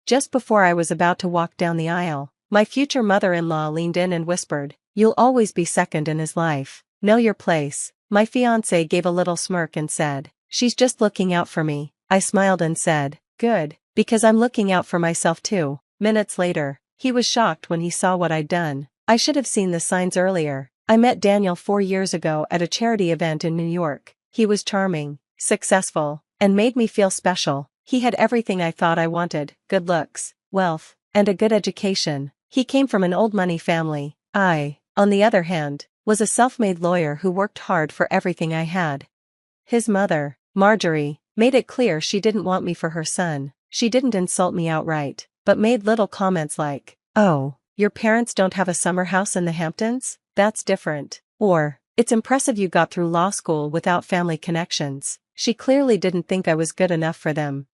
Just before I was about to walk down the aisle, my future mother-in-law leaned in and whispered, "You'll always be second in his life. Know your place." My fiancé gave a little smirk and said, "She's just looking out for me." I smiled and said, "Good, because I'm looking out for myself too." Minutes later, he was shocked when he saw what I'd done. I should have seen the signs earlier. I met Daniel 4 years ago at a charity event in New York. He was charming, successful, and made me feel special. He had everything I thought I wanted: good looks, wealth, and a good education. He came from an old money family. I, on the other hand, was a self-made lawyer who worked hard for everything I had. His mother, Marjorie, made it clear she didn't want me for her son. She didn't insult me outright, but made little comments like, "Oh, your parents don't have a summer house in the Hamptons? That's different." Or, "It's impressive you got through law school without family connections." She clearly didn't think I was good enough for them.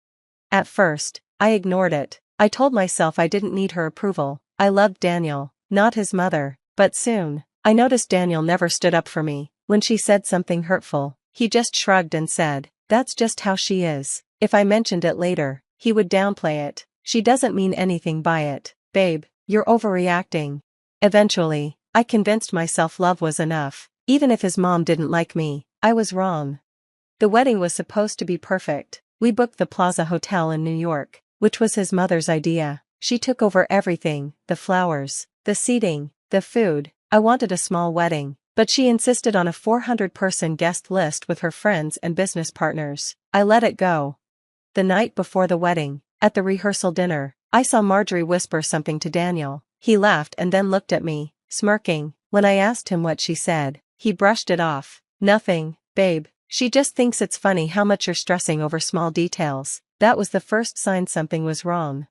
At first, I ignored it. I told myself I didn't need her approval. I loved Daniel, not his mother. But soon, I noticed Daniel never stood up for me. When she said something hurtful, he just shrugged and said, "That's just how she is." If I mentioned it later, he would downplay it. "She doesn't mean anything by it. Babe, you're overreacting." Eventually, I convinced myself love was enough. Even if his mom didn't like me, I was wrong. The wedding was supposed to be perfect. We booked the Plaza Hotel in New York, which was his mother's idea. She took over everything: the flowers, the seating, the food. I wanted a small wedding, but she insisted on a 400-person guest list with her friends and business partners. I let it go. The night before the wedding, at the rehearsal dinner, I saw Marjorie whisper something to Daniel. He laughed and then looked at me, smirking. When I asked him what she said, he brushed it off. "Nothing, babe. She just thinks it's funny how much you're stressing over small details." That was the first sign something was wrong.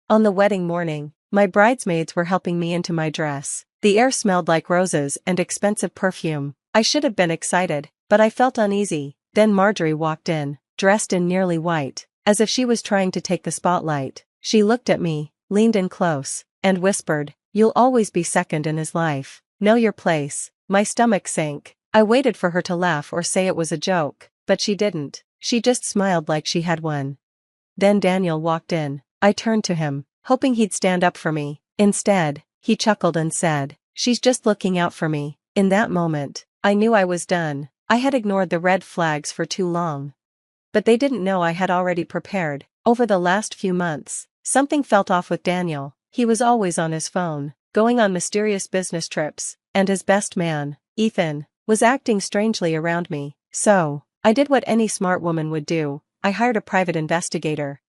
On the wedding morning, my bridesmaids were helping me into my dress. The air smelled like roses and expensive perfume. I should have been excited, but I felt uneasy. Then Marjorie walked in, dressed in nearly white, as if she was trying to take the spotlight. She looked at me, leaned in close, and whispered, "You'll always be second in his life. Know your place." My stomach sank. I waited for her to laugh or say it was a joke, but she didn't. She just smiled like she had won. Then Daniel walked in. I turned to him, hoping he'd stand up for me. Instead, he chuckled and said, "She's just looking out for me." In that moment, I knew I was done. I had ignored the red flags for too long. But they didn't know I had already prepared. Over the last few months, something felt off with Daniel. He was always on his phone, going on mysterious business trips, and his best man, Ethan, was acting strangely around me. So, I did what any smart woman would do. I hired a private investigator.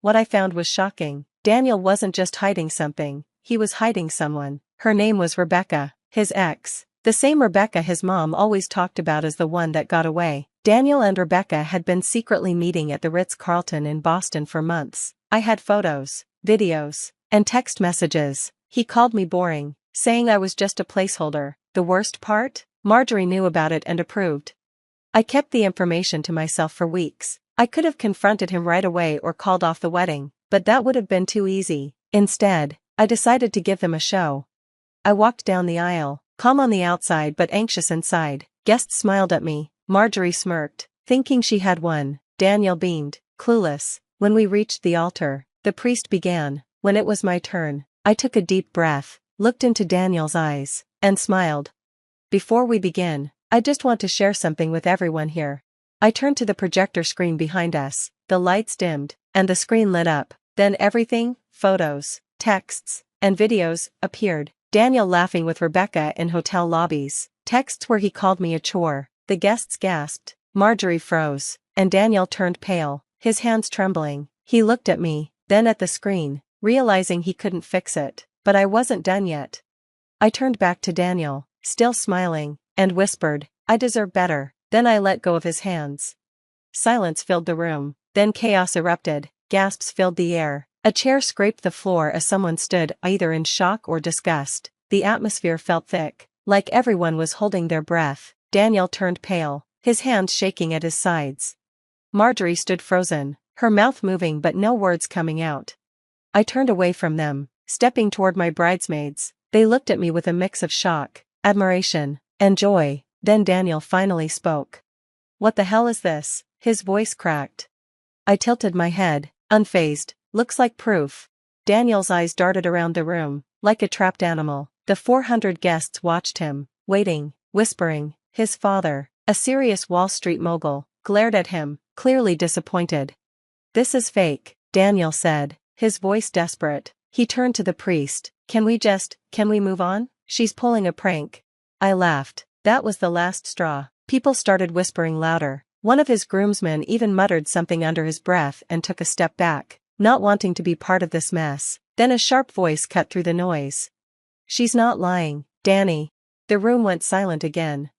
What I found was shocking. Daniel wasn't just hiding something, he was hiding someone. Her name was Rebecca, his ex. The same Rebecca his mom always talked about as the one that got away. Daniel and Rebecca had been secretly meeting at the Ritz-Carlton in Boston for months. I had photos, videos, and text messages. He called me boring, saying I was just a placeholder. The worst part? Marjorie knew about it and approved. I kept the information to myself for weeks. I could have confronted him right away or called off the wedding, but that would have been too easy. Instead, I decided to give them a show. I walked down the aisle, calm on the outside but anxious inside. Guests smiled at me. Marjorie smirked, thinking she had won. Daniel beamed, clueless. When we reached the altar, the priest began. When it was my turn, I took a deep breath, looked into Daniel's eyes, and smiled. "Before we begin, I just want to share something with everyone here." I turned to the projector screen behind us. The lights dimmed, and the screen lit up. Then everything, photos, texts, and videos, appeared. Daniel laughing with Rebecca in hotel lobbies. Texts where he called me a chore. The guests gasped. Marjorie froze, and Daniel turned pale, his hands trembling. He looked at me, then at the screen, realizing he couldn't fix it. But I wasn't done yet. I turned back to Daniel, still smiling, and whispered, "I deserve better." Then I let go of his hands. Silence filled the room. Then chaos erupted. Gasps filled the air. A chair scraped the floor as someone stood either in shock or disgust. The atmosphere felt thick, like everyone was holding their breath. Daniel turned pale, his hands shaking at his sides. Marjorie stood frozen, her mouth moving but no words coming out. I turned away from them, stepping toward my bridesmaids. They looked at me with a mix of shock, admiration, and joy. Then Daniel finally spoke. "What the hell is this?" His voice cracked. I tilted my head, unfazed. "Looks like proof." Daniel's eyes darted around the room, like a trapped animal. The 400 guests watched him, waiting, whispering. His father, a serious Wall Street mogul, glared at him, clearly disappointed. "This is fake," Daniel said, his voice desperate. He turned to the priest. Can we move on? She's pulling a prank." I laughed. That was the last straw. People started whispering louder. One of his groomsmen even muttered something under his breath and took a step back, not wanting to be part of this mess. Then a sharp voice cut through the noise. "She's not lying, Danny." The room went silent again.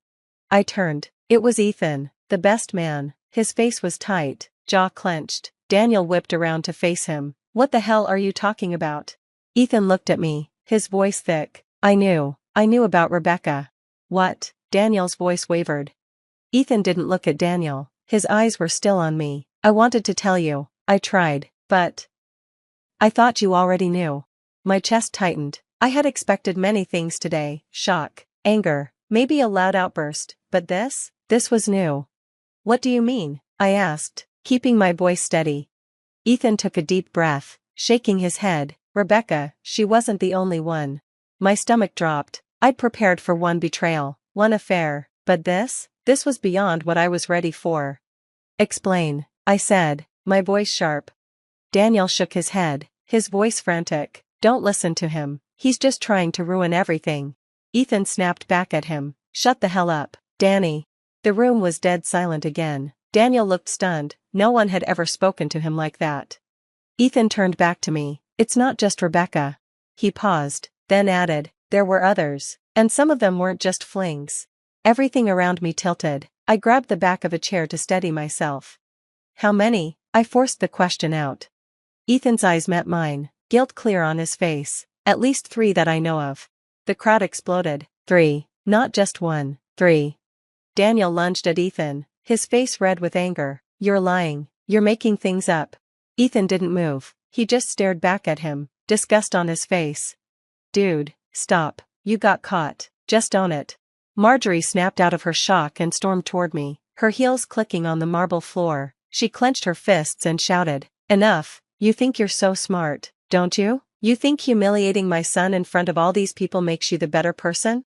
I turned. It was Ethan, the best man. His face was tight, jaw clenched. Daniel whipped around to face him. "What the hell are you talking about?" Ethan looked at me, his voice thick. I knew about Rebecca." "What?" Daniel's voice wavered. Ethan didn't look at Daniel, his eyes were still on me. "I wanted to tell you, I tried, but I thought you already knew." My chest tightened. I had expected many things today: shock, anger, maybe a loud outburst, but this was new. "What do you mean?" I asked, keeping my voice steady. Ethan took a deep breath, shaking his head. "Rebecca, she wasn't the only one." My stomach dropped. I'd prepared for one betrayal, one affair, but this was beyond what I was ready for. "Explain," I said, my voice sharp. Daniel shook his head, his voice frantic. "Don't listen to him, he's just trying to ruin everything." Ethan snapped back at him. "Shut the hell up, Danny." The room was dead silent again. Daniel looked stunned. No one had ever spoken to him like that. Ethan turned back to me. "It's not just Rebecca." He paused, then added, "There were others, and some of them weren't just flings." Everything around me tilted. I grabbed the back of a chair to steady myself. "How many?" I forced the question out. Ethan's eyes met mine, guilt clear on his face. "At least 3 that I know of." The crowd exploded. 3, not just 1, 3. Daniel lunged at Ethan, his face red with anger. "You're lying, you're making things up." Ethan didn't move, he just stared back at him, disgust on his face. "Dude, stop, you got caught, just own it." Marjorie snapped out of her shock and stormed toward me, her heels clicking on the marble floor. She clenched her fists and shouted, "Enough, you think you're so smart, don't you? You think humiliating my son in front of all these people makes you the better person?"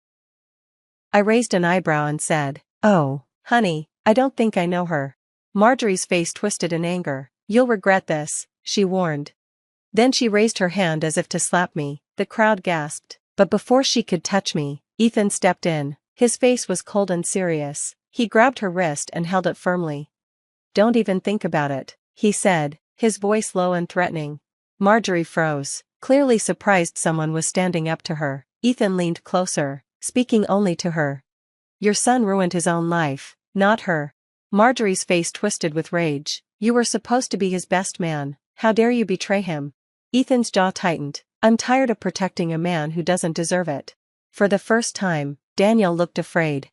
I raised an eyebrow and said, "Oh, honey, I don't think I know her." Marjorie's face twisted in anger. "You'll regret this," she warned. Then she raised her hand as if to slap me. The crowd gasped, but before she could touch me, Ethan stepped in. His face was cold and serious. He grabbed her wrist and held it firmly. "Don't even think about it," he said, his voice low and threatening. Marjorie froze, clearly surprised someone was standing up to her. Ethan leaned closer, speaking only to her. "Your son ruined his own life, not her." Marjorie's face twisted with rage. "You were supposed to be his best man. How dare you betray him?" Ethan's jaw tightened. "I'm tired of protecting a man who doesn't deserve it." For the first time, Daniel looked afraid.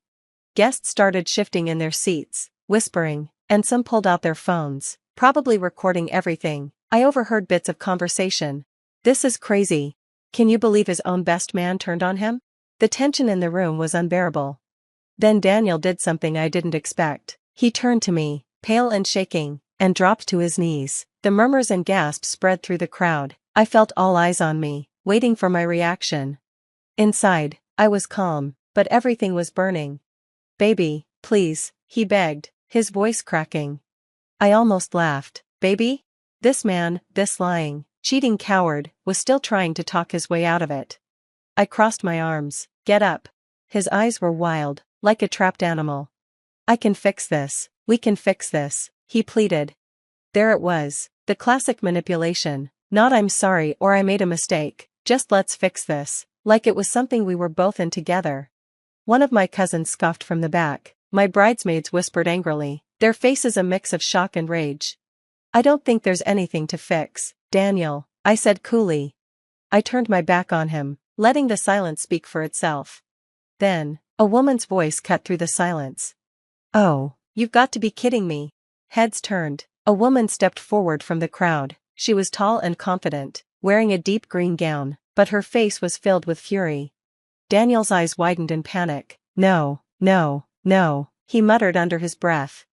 Guests started shifting in their seats, whispering, and some pulled out their phones, probably recording everything. I overheard bits of conversation. "This is crazy. Can you believe his own best man turned on him?" The tension in the room was unbearable. Then Daniel did something I didn't expect. He turned to me, pale and shaking, and dropped to his knees. The murmurs and gasps spread through the crowd. I felt all eyes on me, waiting for my reaction. Inside, I was calm, but everything was burning. "Baby, please," he begged, his voice cracking. I almost laughed. Baby? This man, this lying, cheating coward, was still trying to talk his way out of it. I crossed my arms. "Get up." His eyes were wild, like a trapped animal. "I can fix this, we can fix this," he pleaded. There it was, the classic manipulation. Not "I'm sorry" or "I made a mistake," just "let's fix this," like it was something we were both in together. One of my cousins scoffed from the back. My bridesmaids whispered angrily, their faces a mix of shock and rage. "I don't think there's anything to fix, Daniel," I said coolly. I turned my back on him, letting the silence speak for itself. Then, a woman's voice cut through the silence. "Oh, you've got to be kidding me." Heads turned. A woman stepped forward from the crowd. She was tall and confident, wearing a deep green gown, but her face was filled with fury. Daniel's eyes widened in panic. "No, no, no," he muttered under his breath.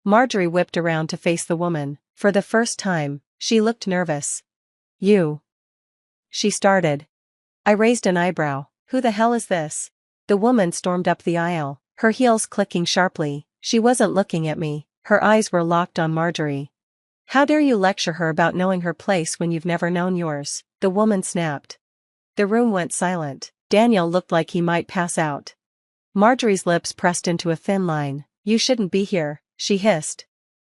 Marjorie whipped around to face the woman. For the first time, she looked nervous. "You." she started. I raised an eyebrow. Who the hell is this? The woman stormed up the aisle, her heels clicking sharply. She wasn't looking at me, her eyes were locked on Marjorie. How dare you lecture her about knowing her place when you've never known yours? The woman snapped. The room went silent. Daniel looked like he might pass out. Marjorie's lips pressed into a thin line. You shouldn't be here, she hissed.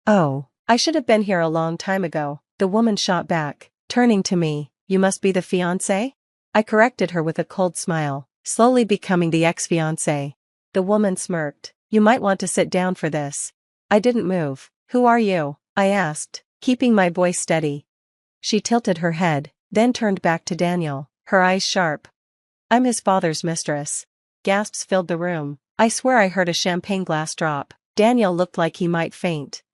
Oh, I should have been here a long time ago, the woman shot back, turning to me. You must be the fiancé? I corrected her with a cold smile, slowly becoming the ex-fiancé. The woman smirked. You might want to sit down for this. I didn't move. Who are you? I asked, keeping my voice steady. She tilted her head, then turned back to Daniel, her eyes sharp. I'm his father's mistress. Gasps filled the room. I swear I heard a champagne glass drop. Daniel looked like he might faint.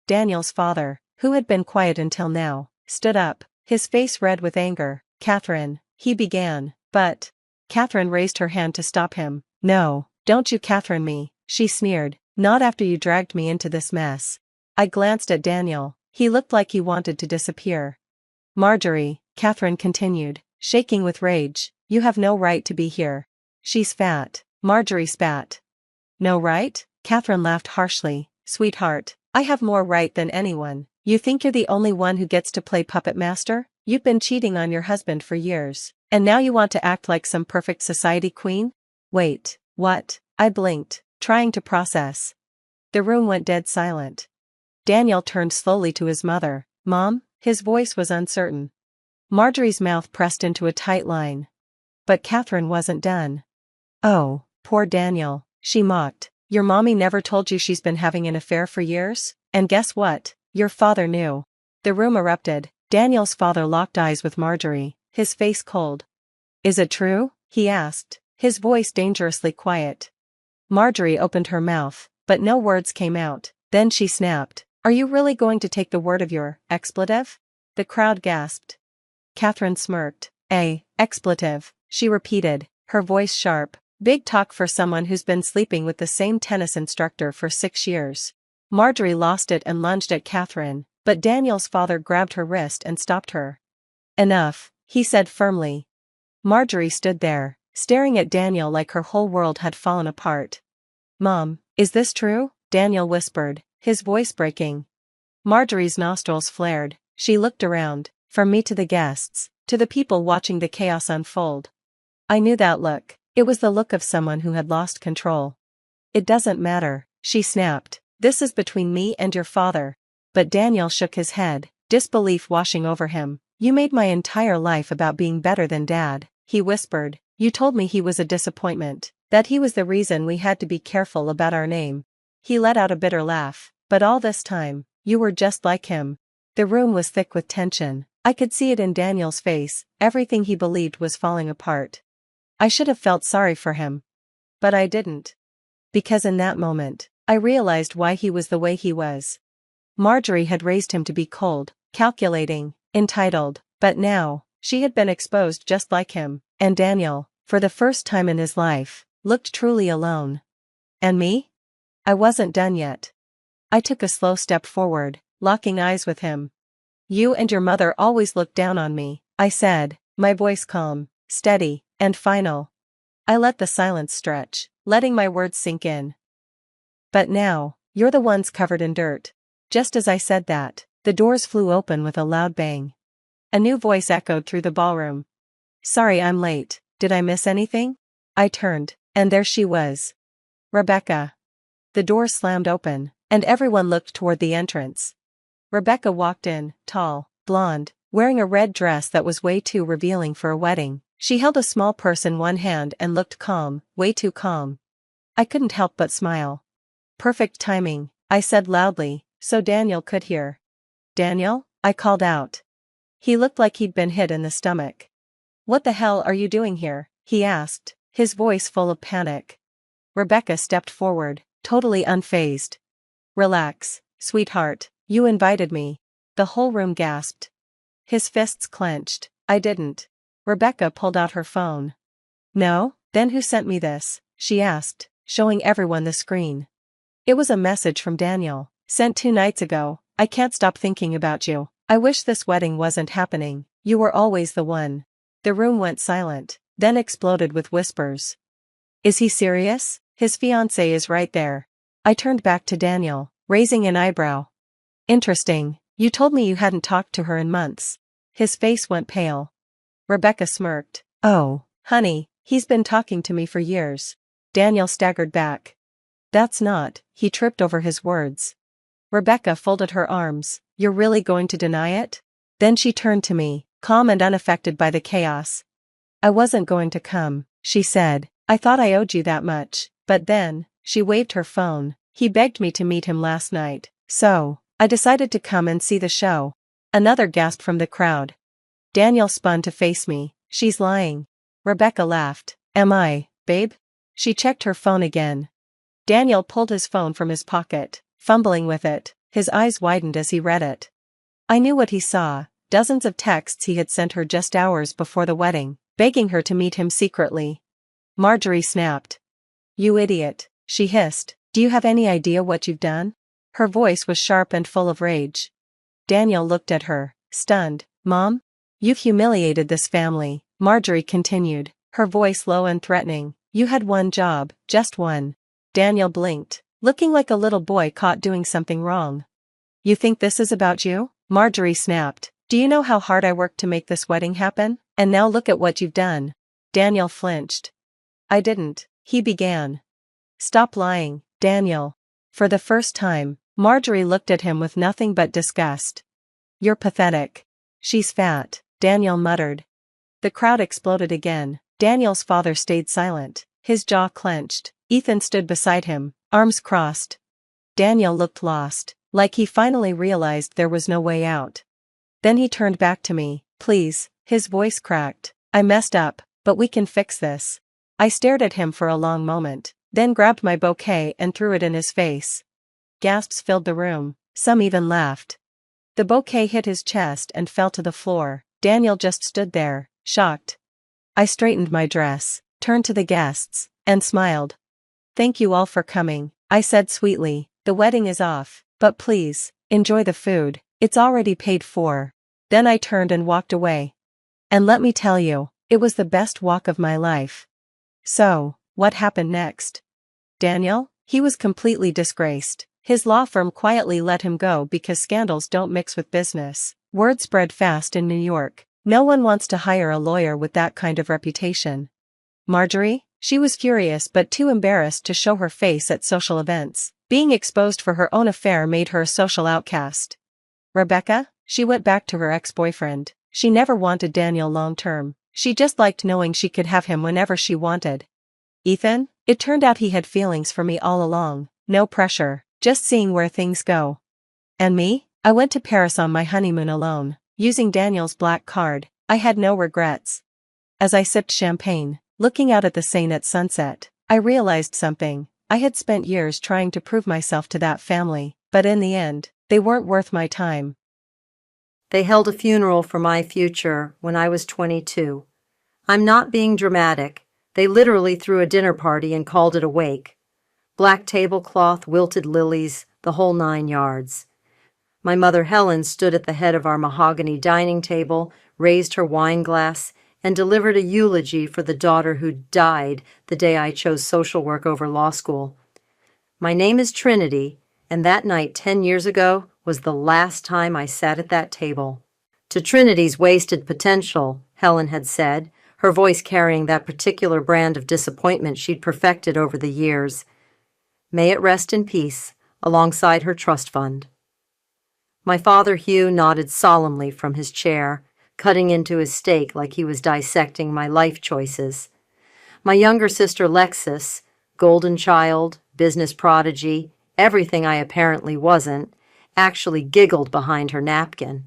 Daniel's father, who had been quiet until now, stood up, his face red with anger. Catherine, he began, but... Catherine raised her hand to stop him. No, don't you Catherine me, she sneered, not after you dragged me into this mess. I glanced at Daniel, he looked like he wanted to disappear. Marjorie, Catherine continued, shaking with rage, you have no right to be here. She's fat. Marjorie spat. No right? Catherine laughed harshly. Sweetheart, I have more right than anyone. You think you're the only one who gets to play puppet master? You've been cheating on your husband for years, and now you want to act like some perfect society queen? Wait, what? I blinked, trying to process. The room went dead silent. Daniel turned slowly to his mother. Mom? His voice was uncertain. Marjorie's mouth pressed into a tight line. But Catherine wasn't done. Oh, poor Daniel, she mocked. Your mommy never told you she's been having an affair for years? And guess what? Your father knew. The room erupted. Daniel's father locked eyes with Marjorie, his face cold. Is it true? He asked, his voice dangerously quiet. Marjorie opened her mouth, but no words came out. Then she snapped. Are you really going to take the word of your expletive? The crowd gasped. Catherine smirked. Expletive, she repeated, her voice sharp. Big talk for someone who's been sleeping with the same tennis instructor for 6 years. Marjorie lost it and lunged at Catherine, but Daniel's father grabbed her wrist and stopped her. Enough, he said firmly. Marjorie stood there, staring at Daniel like her whole world had fallen apart. Mom, is this true? Daniel whispered, his voice breaking. Marjorie's nostrils flared. She looked around, from me to the guests, to the people watching the chaos unfold. I knew that look. It was the look of someone who had lost control. It doesn't matter, she snapped. This is between me and your father. But Daniel shook his head, disbelief washing over him. You made my entire life about being better than Dad, he whispered. You told me he was a disappointment, that he was the reason we had to be careful about our name. He let out a bitter laugh. But all this time, you were just like him. The room was thick with tension. I could see it in Daniel's face. Everything he believed was falling apart. I should have felt sorry for him. But I didn't. Because in that moment, I realized why he was the way he was. Marjorie had raised him to be cold, calculating, entitled, but now, she had been exposed just like him, and Daniel, for the first time in his life, looked truly alone. And me? I wasn't done yet. I took a slow step forward, locking eyes with him. You and your mother always looked down on me, I said, my voice calm, steady, and final. I let the silence stretch, letting my words sink in. But now, you're the ones covered in dirt. Just as I said that, the doors flew open with a loud bang. A new voice echoed through the ballroom. Sorry I'm late, did I miss anything? I turned, and there she was. Rebecca. The door slammed open, and everyone looked toward the entrance. Rebecca walked in, tall, blonde, wearing a red dress that was way too revealing for a wedding. She held a small purse in one hand and looked calm, way too calm. I couldn't help but smile. Perfect timing, I said loudly, so Daniel could hear. Daniel? I called out. He looked like he'd been hit in the stomach. What the hell are you doing here? He asked, his voice full of panic. Rebecca stepped forward, totally unfazed. Relax, sweetheart, you invited me. The whole room gasped. His fists clenched. I didn't. Rebecca pulled out her phone. No? Then who sent me this? She asked, showing everyone the screen. It was a message from Daniel, sent 2 nights ago. I can't stop thinking about you. I wish this wedding wasn't happening. You were always the one. The room went silent, then exploded with whispers. Is he serious? His fiancée is right there. I turned back to Daniel, raising an eyebrow. Interesting, you told me you hadn't talked to her in months. His face went pale. Rebecca smirked. Oh, honey, he's been talking to me for years. Daniel staggered back. That's not, he tripped over his words. Rebecca folded her arms. You're really going to deny it? Then she turned to me, calm and unaffected by the chaos. I wasn't going to come, she said. I thought I owed you that much, but then, she waved her phone. He begged me to meet him last night, so I decided to come and see the show. Another gasp from the crowd. Daniel spun to face me. She's lying. Rebecca laughed. Am I, babe? She checked her phone again. Daniel pulled his phone from his pocket, fumbling with it. His eyes widened as he read it. I knew what he saw, dozens of texts he had sent her just hours before the wedding, begging her to meet him secretly. Marjorie snapped. You idiot, she hissed. Do you have any idea what you've done? Her voice was sharp and full of rage. Daniel looked at her, stunned. Mom? You've humiliated this family, Marjorie continued, her voice low and threatening. You had one job, just one. Daniel blinked, looking like a little boy caught doing something wrong. You think this is about you? Marjorie snapped. Do you know how hard I worked to make this wedding happen? And now look at what you've done. Daniel flinched. I didn't, he began. Stop lying, Daniel. For the first time, Marjorie looked at him with nothing but disgust. You're pathetic. She's fat, Daniel muttered. The crowd exploded again. Daniel's father stayed silent, his jaw clenched. Ethan stood beside him, arms crossed. Daniel looked lost, like he finally realized there was no way out. Then he turned back to me. Please, his voice cracked. I messed up, but we can fix this. I stared at him for a long moment, then grabbed my bouquet and threw it in his face. Gasps filled the room, some even laughed. The bouquet hit his chest and fell to the floor. Daniel just stood there, shocked. I straightened my dress, turned to the guests, and smiled. Thank you all for coming, I said sweetly. The wedding is off, but please, enjoy the food, it's already paid for. Then I turned and walked away. And let me tell you, it was the best walk of my life. So, what happened next? Daniel? He was completely disgraced. His law firm quietly let him go because scandals don't mix with business. Word spread fast in New York. No one wants to hire a lawyer with that kind of reputation. Marjorie? She was furious but too embarrassed to show her face at social events. Being exposed for her own affair made her a social outcast. Rebecca? She went back to her ex-boyfriend. She never wanted Daniel long-term. She just liked knowing she could have him whenever she wanted. Ethan? It turned out he had feelings for me all along. No pressure, just seeing where things go. And me? I went to Paris on my honeymoon alone, using Daniel's black card. I had no regrets. As I sipped champagne, looking out at the Seine at sunset, I realized something. I had spent years trying to prove myself to that family, but in the end, they weren't worth my time. They held a funeral for my future when I was 22. I'm not being dramatic. They literally threw a dinner party and called it a wake. Black tablecloth, wilted lilies, the whole 9 yards. My mother Helen stood at the head of our mahogany dining table, raised her wine glass, and delivered a eulogy for the daughter who died the day I chose social work over law school. My name is Trinity, and that night 10 years ago was the last time I sat at that table. To Trinity's wasted potential, Helen had said, her voice carrying that particular brand of disappointment she'd perfected over the years. May it rest in peace, alongside her trust fund. My father Hugh nodded solemnly from his chair, cutting into his steak like he was dissecting my life choices. My younger sister Lexis, golden child, business prodigy, everything I apparently wasn't, actually giggled behind her napkin.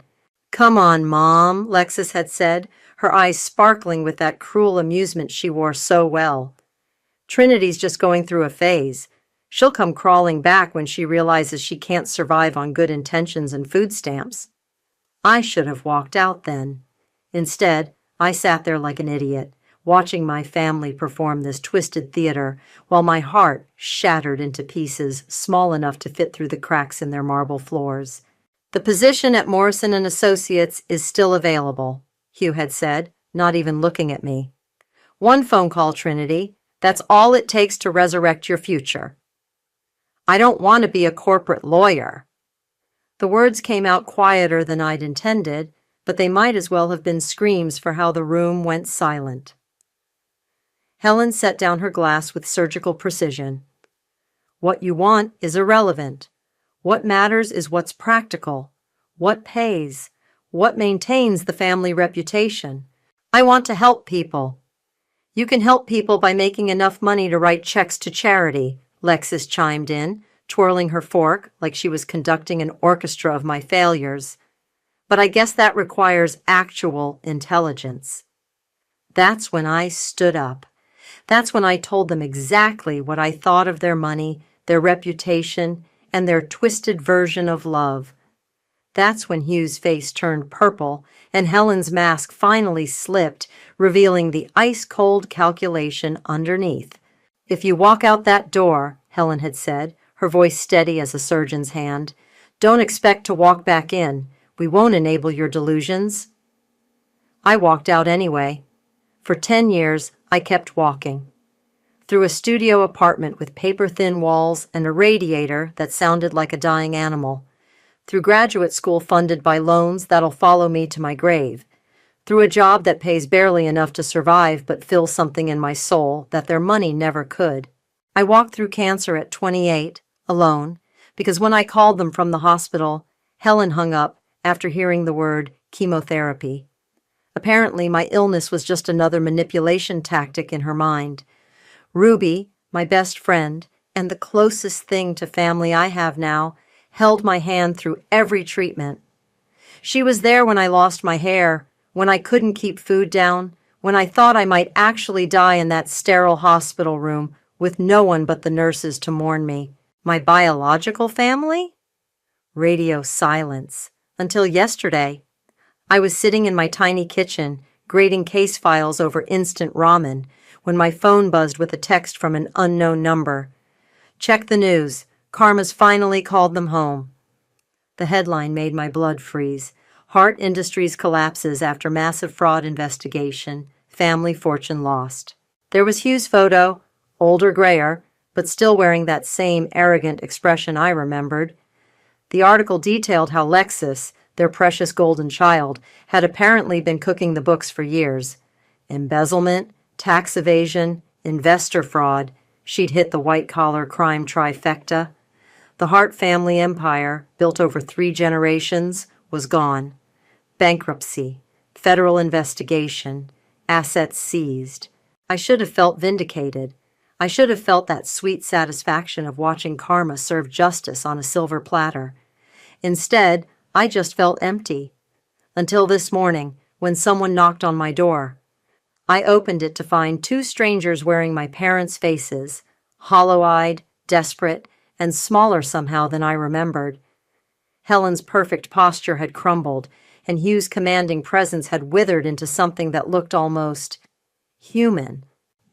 Come on, Mom, Lexis had said, her eyes sparkling with that cruel amusement she wore so well. Trinity's just going through a phase. She'll come crawling back when she realizes she can't survive on good intentions and food stamps. I should have walked out then. Instead, I sat there like an idiot, watching my family perform this twisted theater, while my heart shattered into pieces small enough to fit through the cracks in their marble floors. The position at Morrison & Associates is still available, Hugh had said, not even looking at me. "One phone call, Trinity. That's all it takes to resurrect your future." "I don't want to be a corporate lawyer." The words came out quieter than I'd intended, but they might as well have been screams for how the room went silent. Helen set down her glass with surgical precision. "What you want is irrelevant. What matters is what's practical, what pays, what maintains the family reputation. I want to help people." "You can help people by making enough money to write checks to charity," Lexis chimed in, twirling her fork like she was conducting an orchestra of my failures. "But I guess that requires actual intelligence." That's when I stood up. That's when I told them exactly what I thought of their money, their reputation, and their twisted version of love. That's when Hugh's face turned purple and Helen's mask finally slipped, revealing the ice-cold calculation underneath. "If you walk out that door," Helen had said, her voice steady as a surgeon's hand, "don't expect to walk back in. We won't enable your delusions." I walked out anyway. For 10 years, I kept walking. Through a studio apartment with paper-thin walls and a radiator that sounded like a dying animal. Through graduate school funded by loans that'll follow me to my grave. Through a job that pays barely enough to survive but fills something in my soul that their money never could. I walked through cancer at 28, alone, because when I called them from the hospital, Helen hung up after hearing the word chemotherapy. Apparently, my illness was just another manipulation tactic in her mind. Ruby, my best friend, and the closest thing to family I have now, held my hand through every treatment. She was there when I lost my hair, when I couldn't keep food down, when I thought I might actually die in that sterile hospital room with no one but the nurses to mourn me. My biological family? Radio silence. Until yesterday. I was sitting in my tiny kitchen, grading case files over instant ramen, when my phone buzzed with a text from an unknown number. "Check the news. Karma's finally called them home." The headline made my blood freeze. "Hart Industries collapses after massive fraud investigation. Family fortune lost." There was Hugh's photo, older, grayer, but still wearing that same arrogant expression I remembered. The article detailed how Lexis, their precious golden child, had apparently been cooking the books for years. Embezzlement, tax evasion, investor fraud. She'd hit the white-collar crime trifecta. The Hart family empire, built over 3 generations, was gone. Bankruptcy, federal investigation, assets seized. I should have felt vindicated. I should have felt that sweet satisfaction of watching karma serve justice on a silver platter. Instead, I just felt empty. Until this morning, when someone knocked on my door. I opened it to find 2 strangers wearing my parents' faces, hollow-eyed, desperate, and smaller somehow than I remembered. Helen's perfect posture had crumbled, and Hugh's commanding presence had withered into something that looked almost human.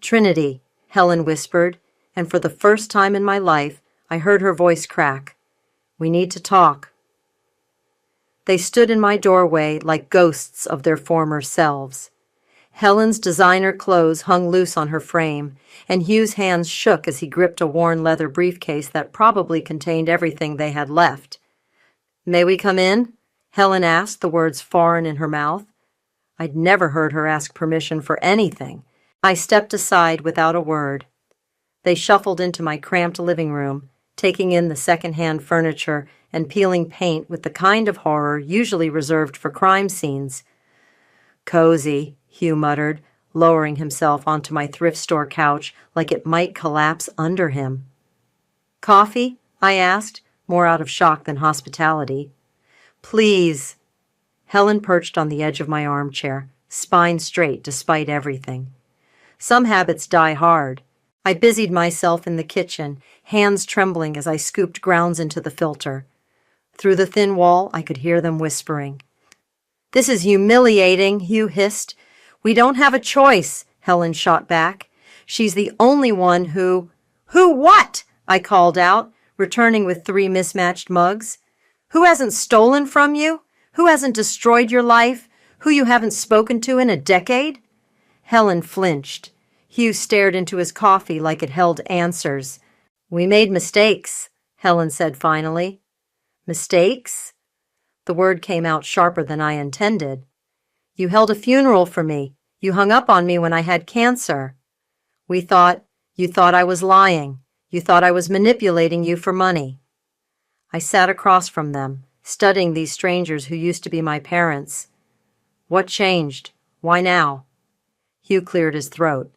"Trinity," Helen whispered, and for the first time in my life, I heard her voice crack. "We need to talk." They stood in my doorway like ghosts of their former selves. Helen's designer clothes hung loose on her frame, and Hugh's hands shook as he gripped a worn leather briefcase that probably contained everything they had left. "May we come in?" Helen asked, the words foreign in her mouth. I'd never heard her ask permission for anything. I stepped aside without a word. They shuffled into my cramped living room, taking in the second-hand furniture and peeling paint with the kind of horror usually reserved for crime scenes. "Cozy," Hugh muttered, lowering himself onto my thrift store couch like it might collapse under him. "Coffee?" I asked, more out of shock than hospitality. "Please." Helen perched on the edge of my armchair, spine straight despite everything. Some habits die hard. I busied myself in the kitchen, hands trembling as I scooped grounds into the filter. Through the thin wall, I could hear them whispering. "This is humiliating," Hugh hissed. "We don't have a choice," Helen shot back. "She's the only one who—" "Who what?" I called out, returning with 3 mismatched mugs. "Who hasn't stolen from you? Who hasn't destroyed your life? Who you haven't spoken to in a decade? Helen flinched. Hugh stared into his coffee like it held answers. We made mistakes, Helen said finally. Mistakes? The word came out sharper than I intended. You held a funeral for me. You hung up on me when I had cancer. You thought I was lying. You thought I was manipulating you for money. I sat across from them, studying these strangers who used to be my parents. What changed? Why now? Hugh cleared his throat.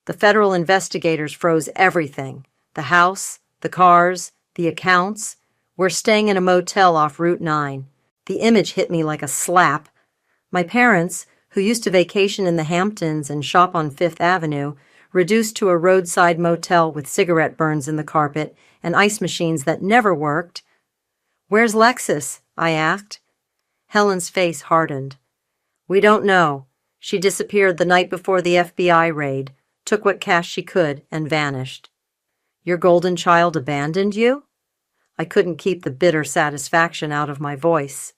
The federal investigators froze everything. The house, the cars, the accounts. We're staying in a motel off Route 9. The image hit me like a slap. My parents, who used to vacation in the Hamptons and shop on Fifth Avenue, reduced to a roadside motel with cigarette burns in the carpet and ice machines that never worked. Where's Lexus? I asked. Helen's face hardened. We don't know. She disappeared the night before the FBI raid, took what cash she could, and vanished. Your golden child abandoned you? I couldn't keep the bitter satisfaction out of my voice.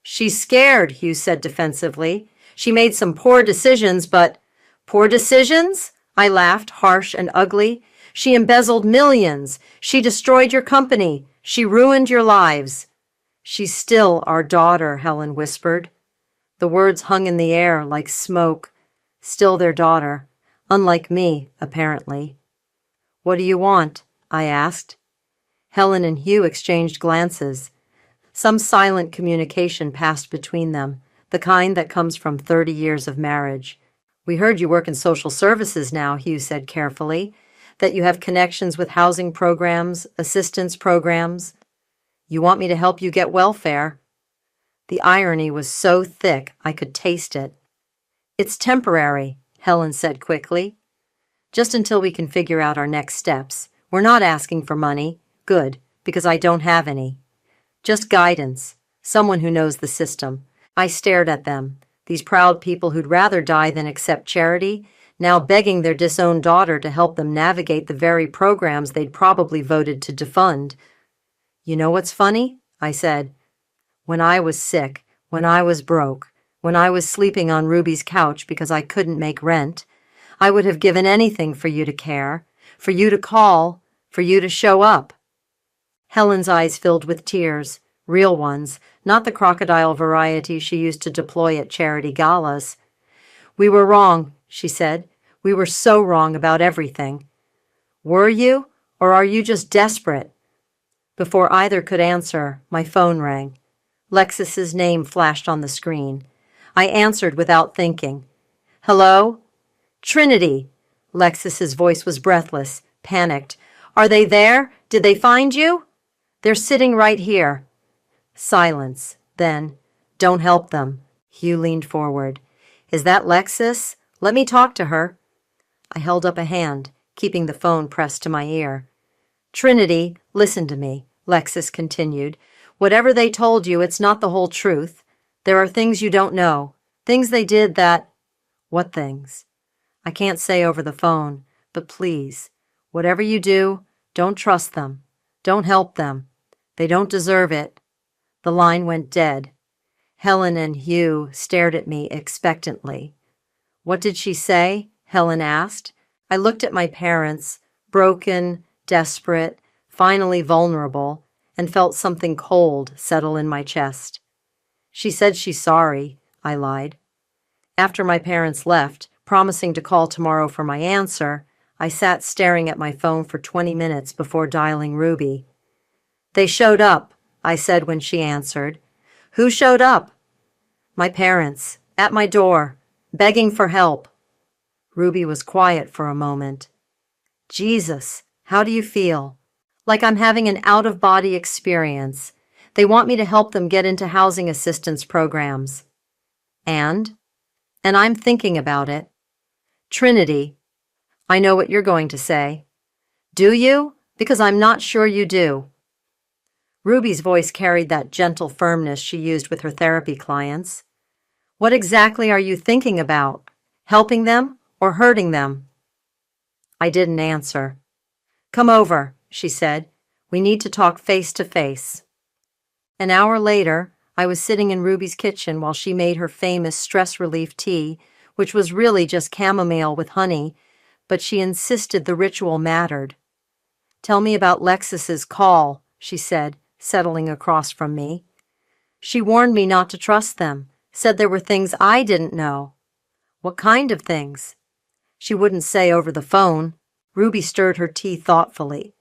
She's scared, Hugh said defensively. She made some poor decisions, but... Poor decisions? I laughed, harsh and ugly. She embezzled millions. She destroyed your company. She ruined your lives. She's still our daughter, Helen whispered. The words hung in the air like smoke. Still their daughter. Unlike me, apparently. What do you want? I asked. Helen and Hugh exchanged glances. Some silent communication passed between them, the kind that comes from 30 years of marriage. We heard you work in social services now, Hugh said carefully, that you have connections with housing programs, assistance programs. You want me to help you get welfare. The irony was so thick I could taste it. It's temporary, Helen said quickly. Just until we can figure out our next steps. We're not asking for money. Good, because I don't have any. Just guidance, someone who knows the system. I stared at them, these proud people who'd rather die than accept charity, now begging their disowned daughter to help them navigate the very programs they'd probably voted to defund. You know what's funny? I said. When I was sick, when I was broke, when I was sleeping on Ruby's couch because I couldn't make rent, I would have given anything for you to care, for you to call, for you to show up. Helen's eyes filled with tears, real ones, not the crocodile variety she used to deploy at charity galas. We were wrong, she said. We were so wrong about everything. Were you, or are you just desperate? Before either could answer, my phone rang. Lexus's name flashed on the screen. I answered without thinking. Hello? Trinity. Lexus's voice was breathless, panicked. Are they there? Did they find you? They're sitting right here. Silence. Then, don't help them. Hugh leaned forward. Is that Lexus? Let me talk to her. I held up a hand, keeping the phone pressed to my ear. Trinity, listen to me, Lexus continued. Whatever they told you, it's not the whole truth. There are things you don't know. Things they did that... What things? I can't say over the phone, but please, whatever you do, don't trust them. Don't help them. They don't deserve it. The line went dead. Helen and Hugh stared at me expectantly. What did she say? Helen asked. I looked at my parents, broken, desperate, finally vulnerable, and felt something cold settle in my chest. She said she's sorry, I lied. After my parents left, promising to call tomorrow for my answer, I sat staring at my phone for 20 minutes before dialing Ruby. They showed up, I said when she answered. Who showed up? My parents, at my door, begging for help. Ruby was quiet for a moment. Jesus, how do you feel? Like I'm having an out-of-body experience. They want me to help them get into housing assistance programs. And I'm thinking about it. Trinity, I know what you're going to say. Do you? Because I'm not sure you do. Ruby's voice carried that gentle firmness she used with her therapy clients. What exactly are you thinking about? Helping them or hurting them? I didn't answer. Come over, she said. We need to talk face to face. An hour later, I was sitting in Ruby's kitchen while she made her famous stress relief tea, which was really just chamomile with honey, but she insisted the ritual mattered. "Tell me about Lexus's call," she said, settling across from me. "She warned me not to trust them, said there were things I didn't know." "What kind of things?" "She wouldn't say over the phone." Ruby stirred her tea thoughtfully.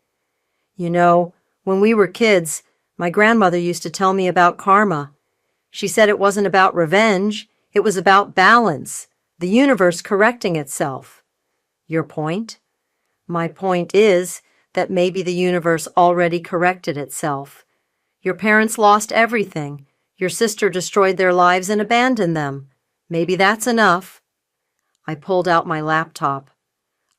"You know, when we were kids, my grandmother used to tell me about karma. She said it wasn't about revenge, it was about balance, the universe correcting itself." "Your point?" "My point is that maybe the universe already corrected itself. Your parents lost everything. Your sister destroyed their lives and abandoned them. Maybe that's enough." I pulled out my laptop.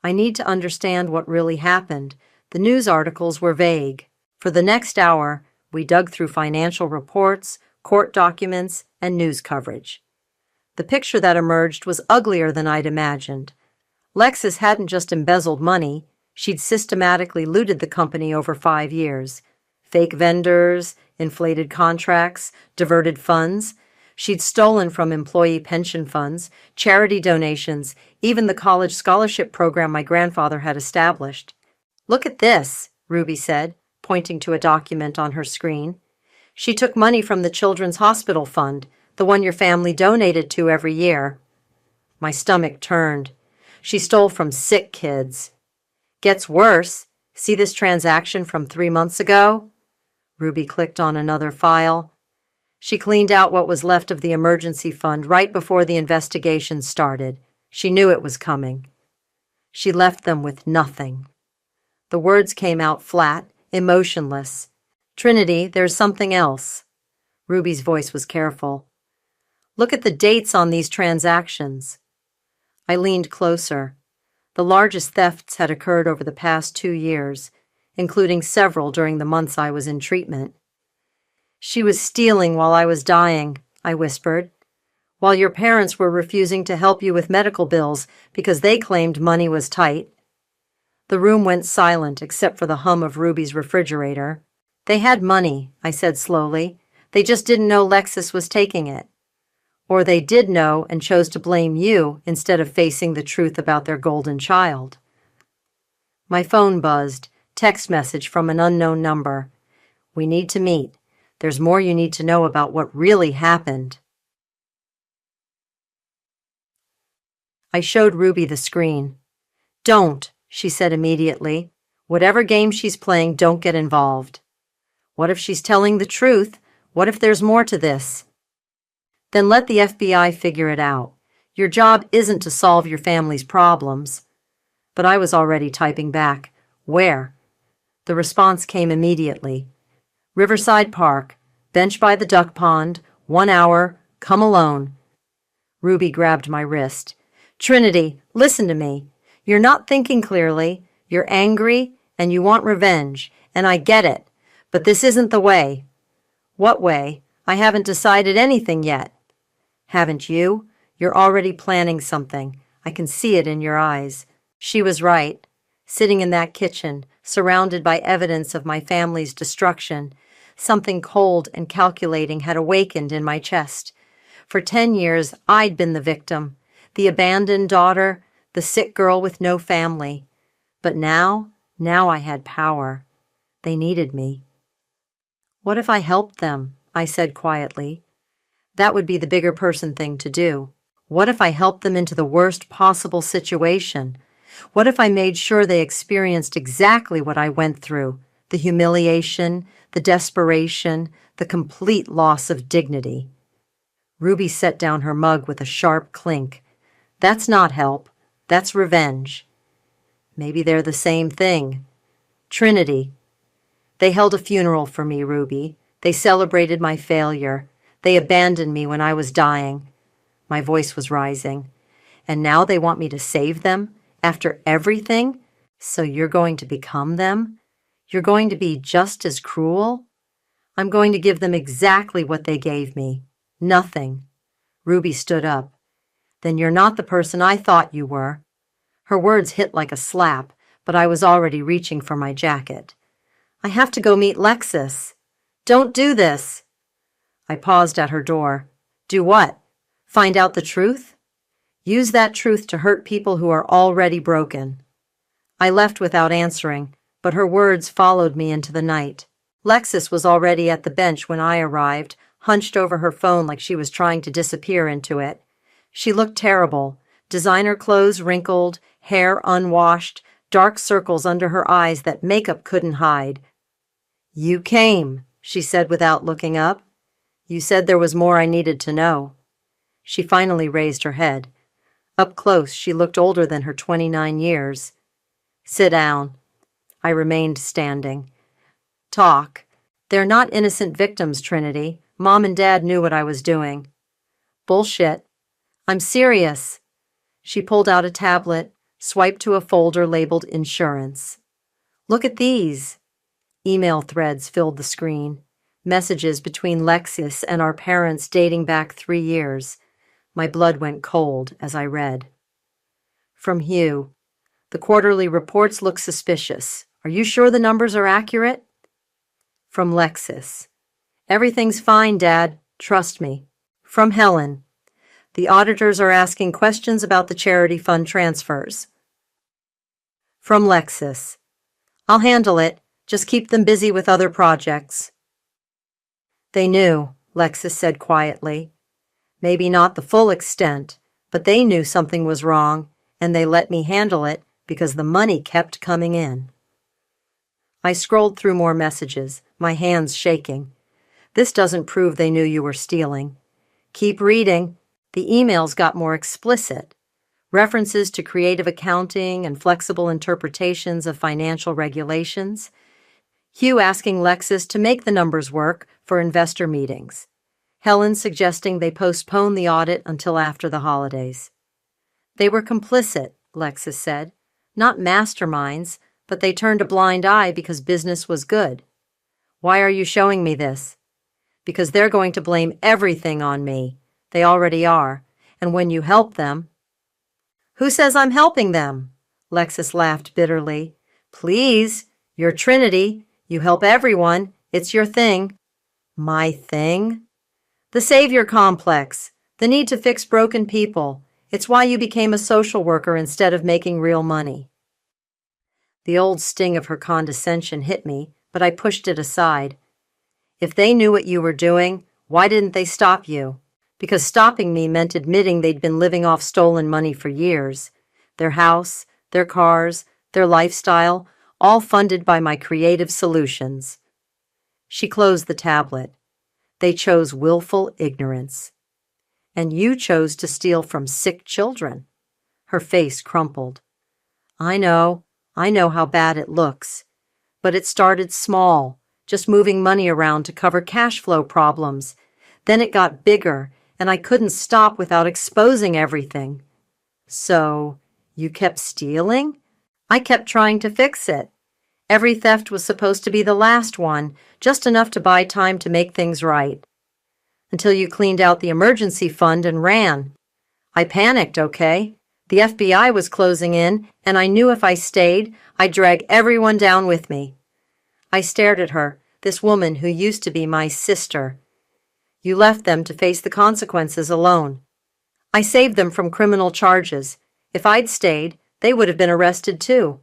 I need to understand what really happened. The news articles were vague. For the next hour, we dug through financial reports, court documents, and news coverage. The picture that emerged was uglier than I'd imagined. Lexus hadn't just embezzled money, she'd systematically looted the company over 5 years. Fake vendors, inflated contracts, diverted funds. She'd stolen from employee pension funds, charity donations, even the college scholarship program my grandfather had established. "Look at this," Ruby said, pointing to a document on her screen. "She took money from the Children's Hospital Fund, the one your family donated to every year." My stomach turned. She stole from sick kids. "Gets worse. See this transaction from 3 months ago?" Ruby clicked on another file. She cleaned out what was left of the emergency fund right before the investigation started. She knew it was coming. She left them with nothing. The words came out flat, emotionless. "Trinity, there's something else." Ruby's voice was careful. "Look at the dates on these transactions." I leaned closer. The largest thefts had occurred over the past 2 years, including several during the months I was in treatment. "She was stealing while I was dying," I whispered, "while your parents were refusing to help you with medical bills because they claimed money was tight." The room went silent except for the hum of Ruby's refrigerator. "They had money," I said slowly. "They just didn't know Lexus was taking it. Or they did know and chose to blame you instead of facing the truth about their golden child." My phone buzzed. Text message from an unknown number. "We need to meet. There's more you need to know about what really happened." I showed Ruby the screen. "Don't," she said immediately. "Whatever game she's playing, don't get involved." "What if she's telling the truth? What if there's more to this?" "Then let the FBI figure it out. Your job isn't to solve your family's problems." But I was already typing back. "Where?" The response came immediately. "Riverside Park, bench by the duck pond, 1 hour, come alone." Ruby grabbed my wrist. "Trinity, listen to me. You're not thinking clearly. You're angry, and you want revenge, and I get it. But this isn't the way." "What way? I haven't decided anything yet." "Haven't you? You're already planning something. I can see it in your eyes." She was right. Sitting in that kitchen, surrounded by evidence of my family's destruction, something cold and calculating had awakened in my chest. For 10 years, I'd been the victim, the abandoned daughter, the sick girl with no family. But now I had power. They needed me. "What if I helped them?" I said quietly. That would be the bigger person thing to do. What if I helped them into the worst possible situation? What if I made sure they experienced exactly what I went through? The humiliation, the desperation, the complete loss of dignity. Ruby set down her mug with a sharp clink. "That's not help. That's revenge." "Maybe they're the same thing." "Trinity." "They held a funeral for me, Ruby. They celebrated my failure. They abandoned me when I was dying." My voice was rising. "And now they want me to save them? After everything? So you're going to become them? You're going to be just as cruel?" "I'm going to give them exactly what they gave me. Nothing." Ruby stood up. "Then you're not the person I thought you were." Her words hit like a slap, but I was already reaching for my jacket. "I have to go meet Lexus." "Don't do this." I paused at her door. Do what? Find out the truth? Use that truth to hurt people who are already broken. I left without answering, but her words followed me into the night. Lexus was already at the bench when I arrived, hunched over her phone like she was trying to disappear into it. She looked terrible. Designer clothes wrinkled, hair unwashed, dark circles under her eyes that makeup couldn't hide. You came, she said without looking up. You said there was more I needed to know. She finally raised her head. Up close, she looked older than her 29 years. Sit down. I remained standing. Talk. They're not innocent victims, Trinity. Mom and Dad knew what I was doing. Bullshit. I'm serious. She pulled out a tablet, swiped to a folder labeled Insurance. Look at these. Email threads filled the screen. Messages between Lexus and our parents dating back 3 years. My blood went cold as I read. From Hugh. The quarterly reports look suspicious. Are you sure the numbers are accurate? From Lexus. Everything's fine, Dad. Trust me. From Helen. The auditors are asking questions about the charity fund transfers. From Lexus. I'll handle it. Just keep them busy with other projects. They knew, Lexus said quietly. Maybe not the full extent, but they knew something was wrong, and they let me handle it because the money kept coming in. I scrolled through more messages, my hands shaking. This doesn't prove they knew you were stealing. Keep reading. The emails got more explicit. References to creative accounting and flexible interpretations of financial regulations. Hugh asking Lexus to make the numbers work for investor meetings. Helen suggesting they postpone the audit until after the holidays. They were complicit, Lexus said. Not masterminds, but they turned a blind eye because business was good. Why are you showing me this? Because they're going to blame everything on me. They already are. And when you help them... Who says I'm helping them? Lexus laughed bitterly. Please, you're Trinity. You help everyone. It's your thing. My thing? The savior complex. The need to fix broken people. It's why you became a social worker instead of making real money. The old sting of her condescension hit me, but I pushed it aside. If they knew what you were doing, why didn't they stop you? Because stopping me meant admitting they'd been living off stolen money for years. Their house, their cars, their lifestyle, all funded by my creative solutions. She closed the tablet. They chose willful ignorance. And you chose to steal from sick children. Her face crumpled. I know how bad it looks. But it started small, just moving money around to cover cash flow problems. Then it got bigger, and I couldn't stop without exposing everything. So, you kept stealing? I kept trying to fix it. Every theft was supposed to be the last one, just enough to buy time to make things right. Until you cleaned out the emergency fund and ran. I panicked, okay? The FBI was closing in, and I knew if I stayed, I'd drag everyone down with me. I stared at her, this woman who used to be my sister. You left them to face the consequences alone. I saved them from criminal charges. If I'd stayed, they would have been arrested too.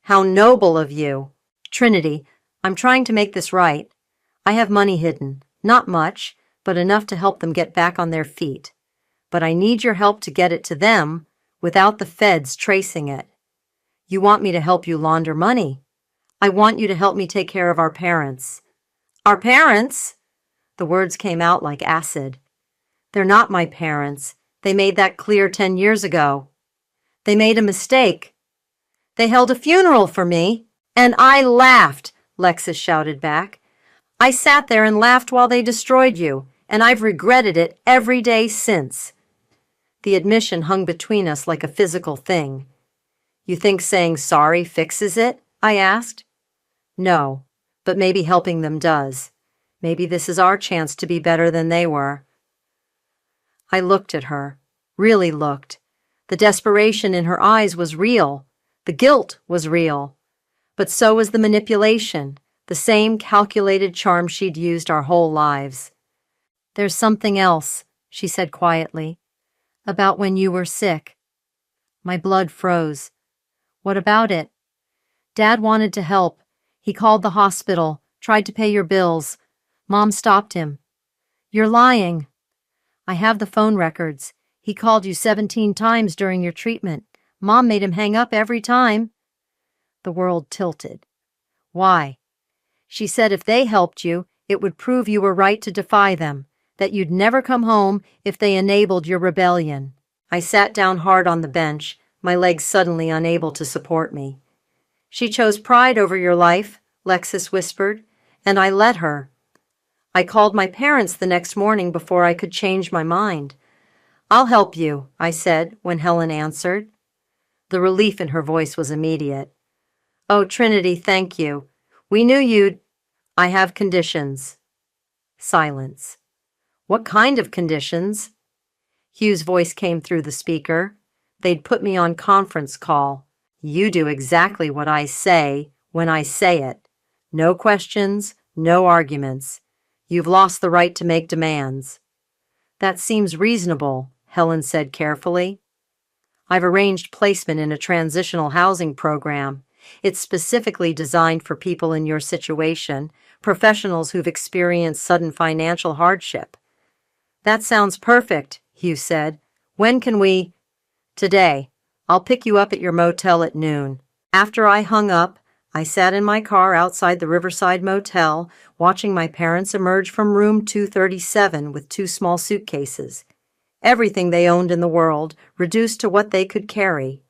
How noble of you. Trinity, I'm trying to make this right. I have money hidden. Not much, but enough to help them get back on their feet. But I need your help to get it to them without the feds tracing it. You want me to help you launder money. I want you to help me take care of our parents. Our parents? The words came out like acid. They're not my parents. They made that clear 10 years ago. They made a mistake. They held a funeral for me, and I laughed, Lexus shouted back. I sat there and laughed while they destroyed you, and I've regretted it every day since. The admission hung between us like a physical thing. You think saying sorry fixes it? I asked. No, but maybe helping them does. Maybe this is our chance to be better than they were. I looked at her, really looked. The desperation in her eyes was real. The guilt was real. But so was the manipulation, the same calculated charm she'd used our whole lives. There's something else, she said quietly. About when you were sick. My blood froze. What about it? Dad wanted to help. He called the hospital, tried to pay your bills. Mom stopped him. You're lying. I have the phone records. He called you 17 times during your treatment. Mom made him hang up every time. The world tilted. Why? She said if they helped you, it would prove you were right to defy them, that you'd never come home if they enabled your rebellion. I sat down hard on the bench, my legs suddenly unable to support me. She chose pride over your life, Lexus whispered, and I let her. I called my parents the next morning before I could change my mind. I'll help you, I said when Helen answered. The relief in her voice was immediate. Oh, Trinity, thank you. We knew you'd... I have conditions. Silence. What kind of conditions? Hugh's voice came through the speaker. They'd put me on conference call. You do exactly what I say when I say it. No questions, no arguments. You've lost the right to make demands. That seems reasonable, Helen said carefully. I've arranged placement in a transitional housing program. It's specifically designed for people in your situation, professionals who've experienced sudden financial hardship. That sounds perfect, Hugh said. When can we? Today. I'll pick you up at your motel at noon. After I hung up, I sat in my car outside the Riverside Motel, watching my parents emerge from room 237 with 2 small suitcases. Everything they owned in the world, reduced to what they could carry.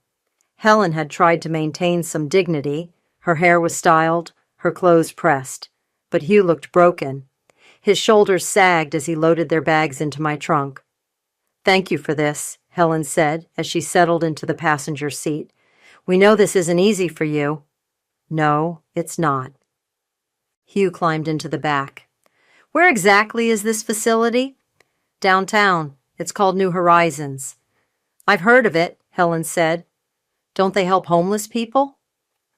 Helen had tried to maintain some dignity. Her hair was styled, her clothes pressed. But Hugh looked broken. His shoulders sagged as he loaded their bags into my trunk. Thank you for this, Helen said as she settled into the passenger seat. We know this isn't easy for you. No, it's not. Hugh climbed into the back. Where exactly is this facility? Downtown. It's called New Horizons. I've heard of it, Helen said. Don't they help homeless people?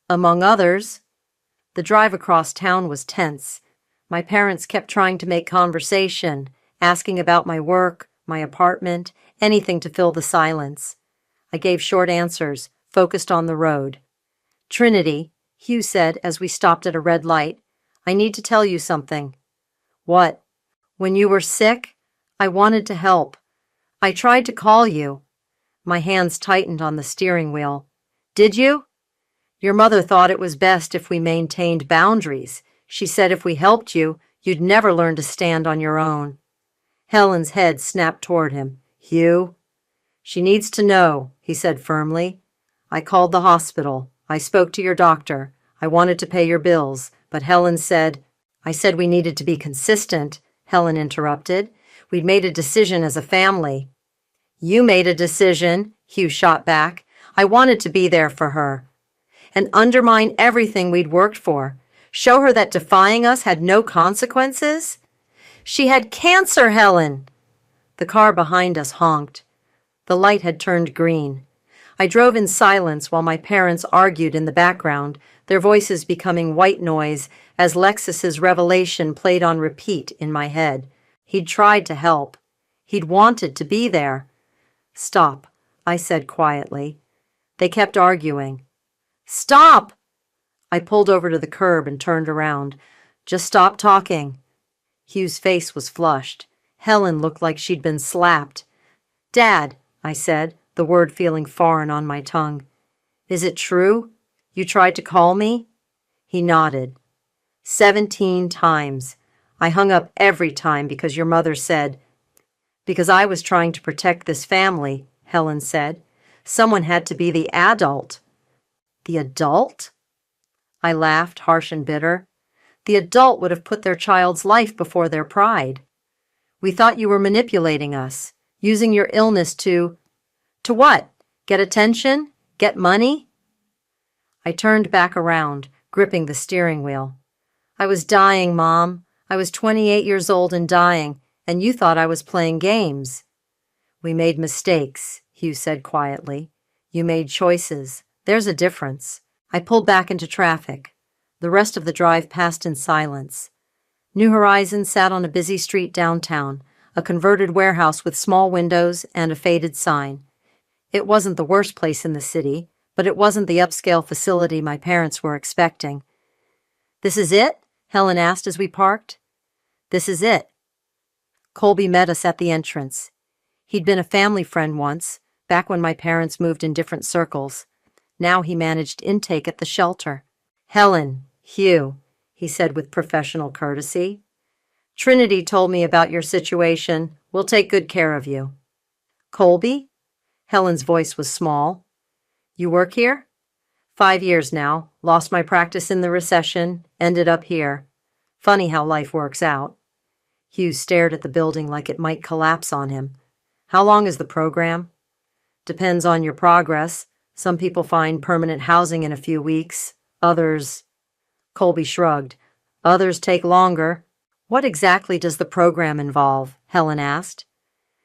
Among others. The drive across town was tense. My parents kept trying to make conversation, asking about my work, my apartment, anything to fill the silence. I gave short answers, focused on the road. Trinity, Hugh said as we stopped at a red light, I need to tell you something. What? When you were sick, I wanted to help. I tried to call you. My hands tightened on the steering wheel. Did you? Your mother thought it was best if we maintained boundaries. She said if we helped you, you'd never learn to stand on your own. Helen's head snapped toward him. Hugh? She needs to know, he said firmly. I called the hospital. I spoke to your doctor. I wanted to pay your bills, but Helen said... I said we needed to be consistent, Helen interrupted. We'd made a decision as a family. You made a decision, Hugh shot back. I wanted to be there for her. And undermine everything we'd worked for. Show her that defying us had no consequences? She had cancer, Helen! The car behind us honked. The light had turned green. I drove in silence while my parents argued in the background, their voices becoming white noise as Lexus's revelation played on repeat in my head. He'd tried to help. He'd wanted to be there. Stop, I said quietly. They kept arguing. Stop! I pulled over to the curb and turned around. Just stop talking. Hugh's face was flushed. Helen looked like she'd been slapped. Dad, I said, the word feeling foreign on my tongue. Is it true? You tried to call me? He nodded. 17 times. I hung up every time because your mother said... Because I was trying to protect this family, Helen said. Someone had to be the adult. The adult? I laughed, harsh and bitter. The adult would have put their child's life before their pride. We thought you were manipulating us, using your illness to... To what? Get attention? Get money? I turned back around, gripping the steering wheel. I was dying, Mom. I was 28 years old and dying, and you thought I was playing games. We made mistakes, Hugh said quietly. You made choices. There's a difference. I pulled back into traffic. The rest of the drive passed in silence. New Horizons sat on a busy street downtown. a converted warehouse with small windows and a faded sign. It wasn't the worst place in the city, but it wasn't the upscale facility my parents were expecting. "This is it?" Helen asked as we parked. "This is it." Colby met us at the entrance. He'd been a family friend once, back when my parents moved in different circles. Now he managed intake at the shelter. "Helen, Hugh," he said with professional courtesy. "Trinity told me about your situation. We'll take good care of you." "Colby?" Helen's voice was small. "You work here?" 5 years now. Lost my practice in the recession. Ended up here. Funny how life works out." Hugh stared at the building like it might collapse on him. "How long is the program?" "Depends on your progress. Some people find permanent housing in a few weeks. Others—" Colby shrugged. "Others take longer." "What exactly does the program involve?" Helen asked.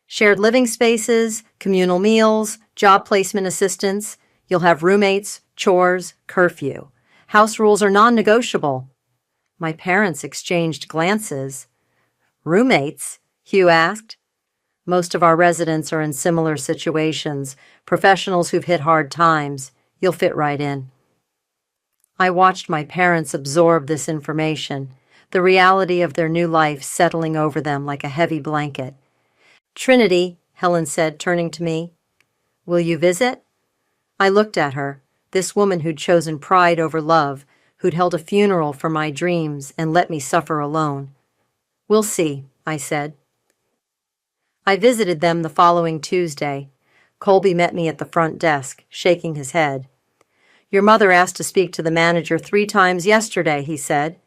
"Shared living spaces, communal meals, job placement assistance. You'll have roommates, chores, curfew. House rules are non-negotiable." My parents exchanged glances. "Roommates?" Hugh asked. "Most of our residents are in similar situations, professionals who've hit hard times. You'll fit right in." I watched my parents absorb this information, the reality of their new life settling over them like a heavy blanket. "Trinity," Helen said, turning to me, "will you visit?" I looked at her, this woman who'd chosen pride over love, who'd held a funeral for my dreams and let me suffer alone. "We'll see," I said. I visited them the following Tuesday. Colby met me at the front desk, shaking his head. "Your mother asked to speak to the manager 3 times yesterday," he said.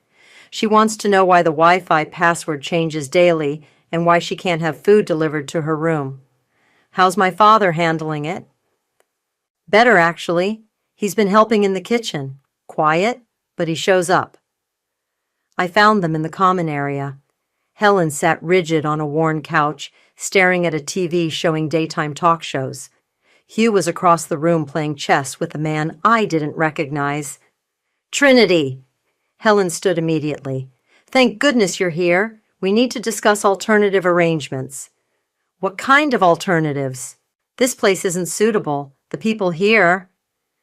"She wants to know why the Wi-Fi password changes daily and why she can't have food delivered to her room." "How's my father handling it?" "Better, actually. He's been helping in the kitchen. Quiet, but he shows up." I found them in the common area. Helen sat rigid on a worn couch, staring at a TV showing daytime talk shows. Hugh was across the room playing chess with a man I didn't recognize. "Trinity!" Helen stood immediately. "Thank goodness you're here. We need to discuss alternative arrangements." "What kind of alternatives?" "This place isn't suitable. The people here—"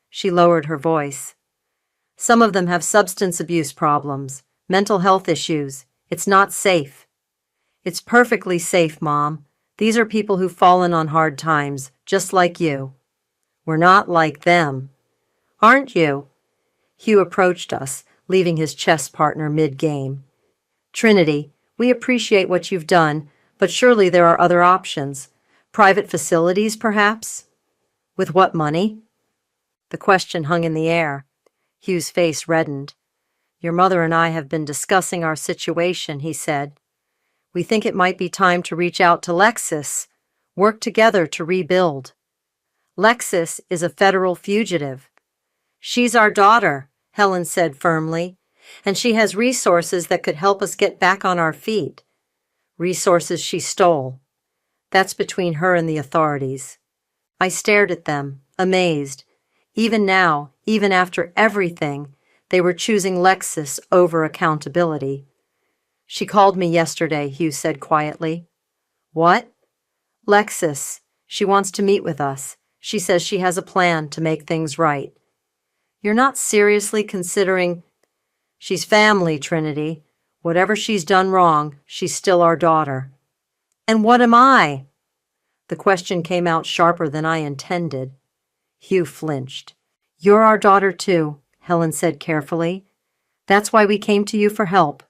She lowered her voice. "Some of them have substance abuse problems, mental health issues. It's not safe." "It's perfectly safe, Mom. These are people who've fallen on hard times, just like you." "We're not like them." "Aren't you?" Hugh approached us, leaving his chess partner mid-game. "Trinity, we appreciate what you've done, but surely there are other options. Private facilities, perhaps?" "With what money?" The question hung in the air. Hugh's face reddened. "Your mother and I have been discussing our situation," he said. "We think it might be time to reach out to Lexis, work together to rebuild." "Lexis is a federal fugitive." "She's our daughter," Helen said firmly, "and she has resources that could help us get back on our feet." "Resources she stole." "That's between her and the authorities." I stared at them, amazed. Even now, even after everything, they were choosing Lexis over accountability. "She called me yesterday," Hugh said quietly. "What?" "Lexis. She wants to meet with us. She says she has a plan to make things right." "You're not seriously considering—" "She's family, Trinity. Whatever she's done wrong, she's still our daughter." "And what am I?" The question came out sharper than I intended. Hugh flinched. "You're our daughter too," Helen said carefully. "That's why we came to you for help.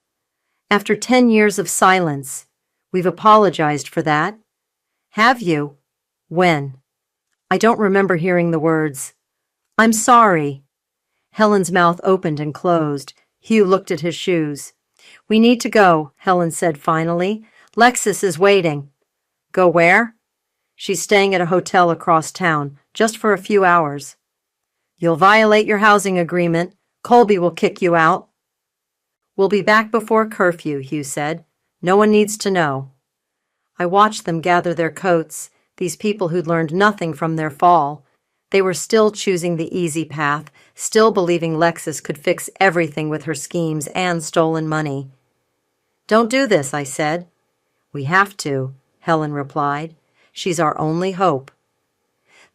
After 10 years of silence, we've apologized for that." "Have you? When?" I don't remember hearing the words. "I'm sorry." Helen's mouth opened and closed. Hugh looked at his shoes. "We need to go," Helen said finally. "Lexis is waiting." "Go where?" "She's staying at a hotel across town, just for a few hours." "You'll violate your housing agreement. Colby will kick you out." "We'll be back before curfew," Hugh said. "No one needs to know." I watched them gather their coats, these people who'd learned nothing from their fall. They were still choosing the easy path, still believing Lexis could fix everything with her schemes and stolen money. "Don't do this," I said. We have to, Helen replied. She's our only hope.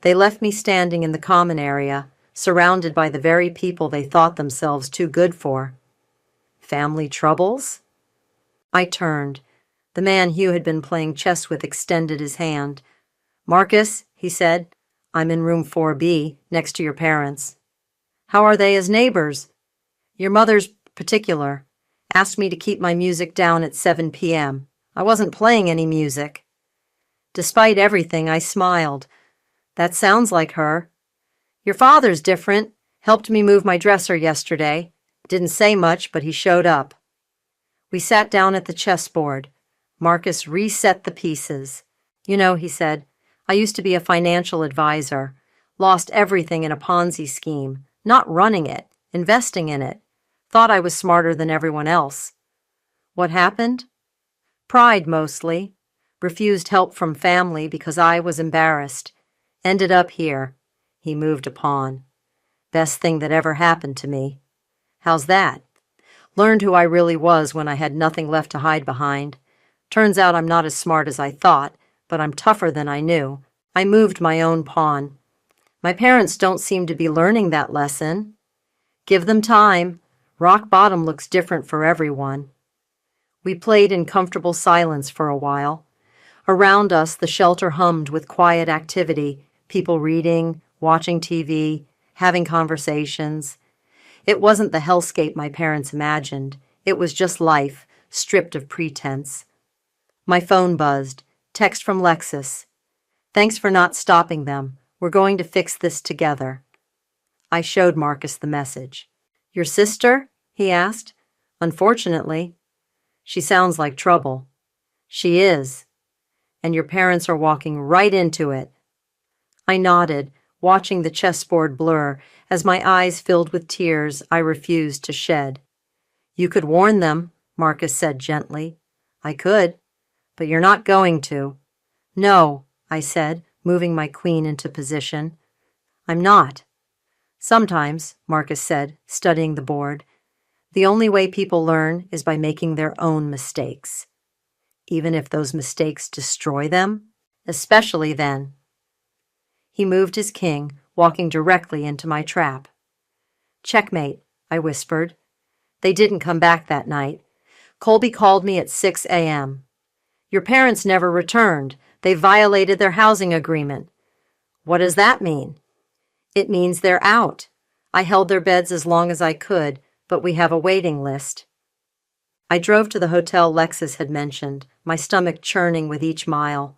They left me standing in the common area, surrounded by the very people they thought themselves too good for. Family troubles? I turned. The man Hugh had been playing chess with extended his hand. Marcus, he said, I'm in room 4B, next to your parents. How are they as neighbors? Your mother's particular. Asked me to keep my music down at 7 p.m. I wasn't playing any music. Despite everything, I smiled. That sounds like her. Your father's different. Helped me move my dresser yesterday. Didn't say much, but he showed up. We sat down at the chessboard. Marcus reset the pieces. You know, he said, I used to be a financial advisor. Lost everything in a Ponzi scheme. Not running it, investing in it. Thought I was smarter than everyone else. What happened? Pride, mostly. Refused help from family because I was embarrassed. Ended up here. He moved a pawn. Best thing that ever happened to me. How's that? Learned who I really was when I had nothing left to hide behind. Turns out I'm not as smart as I thought, but I'm tougher than I knew. I moved my own pawn. My parents don't seem to be learning that lesson. Give them time. Rock bottom looks different for everyone. We played in comfortable silence for a while. Around us, the shelter hummed with quiet activity, people reading, watching TV, having conversations. It wasn't the hellscape my parents imagined. It was just life, stripped of pretense. My phone buzzed. Text from Lexus. Thanks for not stopping them. We're going to fix this together. I showed Marcus the message. Your sister? He asked. Unfortunately. She sounds like trouble. She is. And your parents are walking right into it. I nodded, watching the chessboard blur as my eyes filled with tears I refused to shed. You could warn them, Marcus said gently. I could, but you're not going to. No, I said, moving my queen into position. I'm not. Sometimes, Marcus said, studying the board, the only way people learn is by making their own mistakes. Even if those mistakes destroy them, especially then. He moved his king, walking directly into my trap. Checkmate, I whispered. They didn't come back that night. Colby called me at 6 a.m. Your parents never returned. They violated their housing agreement. What does that mean? It means they're out. I held their beds as long as I could, but we have a waiting list. I drove to the hotel Lexus had mentioned, my stomach churning with each mile.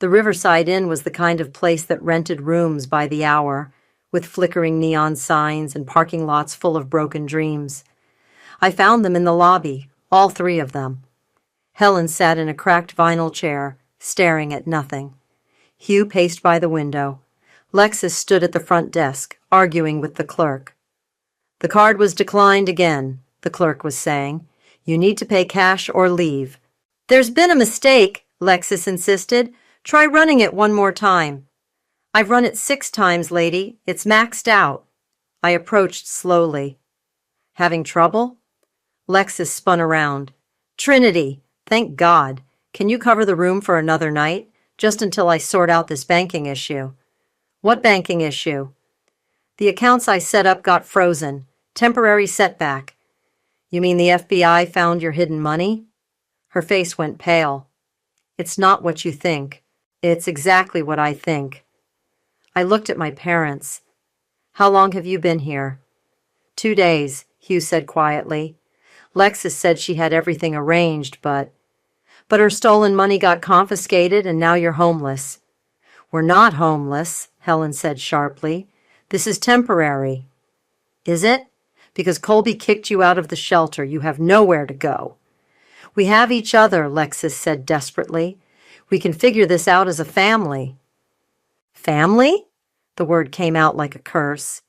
The Riverside Inn was the kind of place that rented rooms by the hour, with flickering neon signs and parking lots full of broken dreams. I found them in the lobby, all three of them. Helen sat in a cracked vinyl chair, staring at nothing. Hugh paced by the window. Lexus stood at the front desk, arguing with the clerk. The card was declined again, the clerk was saying. You need to pay cash or leave. There's been a mistake, Lexus insisted. Try running it one more time. I've run it 6 times, lady. It's maxed out. I approached slowly. Having trouble? Lexus spun around. Trinity, thank God. Can you cover the room for another night? Just until I sort out this banking issue. What banking issue? The accounts I set up got frozen. Temporary setback. You mean the FBI found your hidden money? Her face went pale. It's not what you think. It's exactly what I think. I looked at my parents. How long have you been here? 2 days, Hugh said quietly. Lexus said she had everything arranged, but her stolen money got confiscated and now you're homeless. We're not homeless, Helen said sharply. This is temporary. Is it? Because Colby kicked you out of the shelter. You have nowhere to go. We have each other, Lexus said desperately. We can figure this out as a family. Family? The word came out like a curse.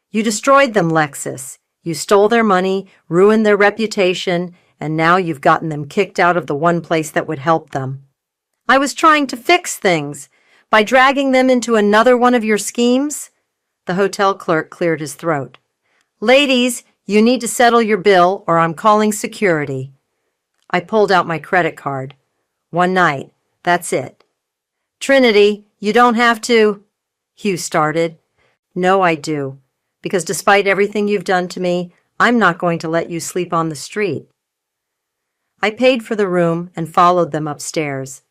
You destroyed them, Lexus. You stole their money, ruined their reputation, and now you've gotten them kicked out of the one place that would help them. I was trying to fix things. By dragging them into another one of your schemes? The hotel clerk cleared his throat. Ladies, you need to settle your bill or I'm calling security. I pulled out my credit card. One night. That's it. Trinity, you don't have to, Hugh started. No, I do. Because despite everything you've done to me, I'm not going to let you sleep on the street. I paid for the room and followed them upstairs.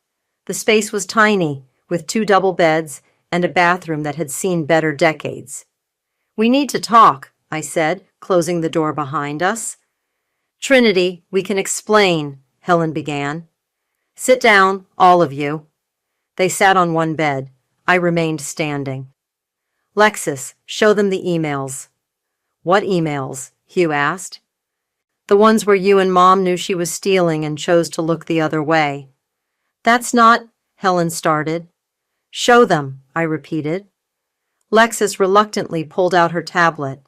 The space was tiny, with 2 double beds and a bathroom that had seen better decades. We need to talk, I said, closing the door behind us. Trinity, we can explain, Helen began. Sit down, all of you. They sat on one bed. I remained standing. Lexus, show them the emails. What emails? Hugh asked. The ones where you and Mom knew she was stealing and chose to look the other way. That's not, Helen started. Show them, I repeated. Lexus reluctantly pulled out her tablet.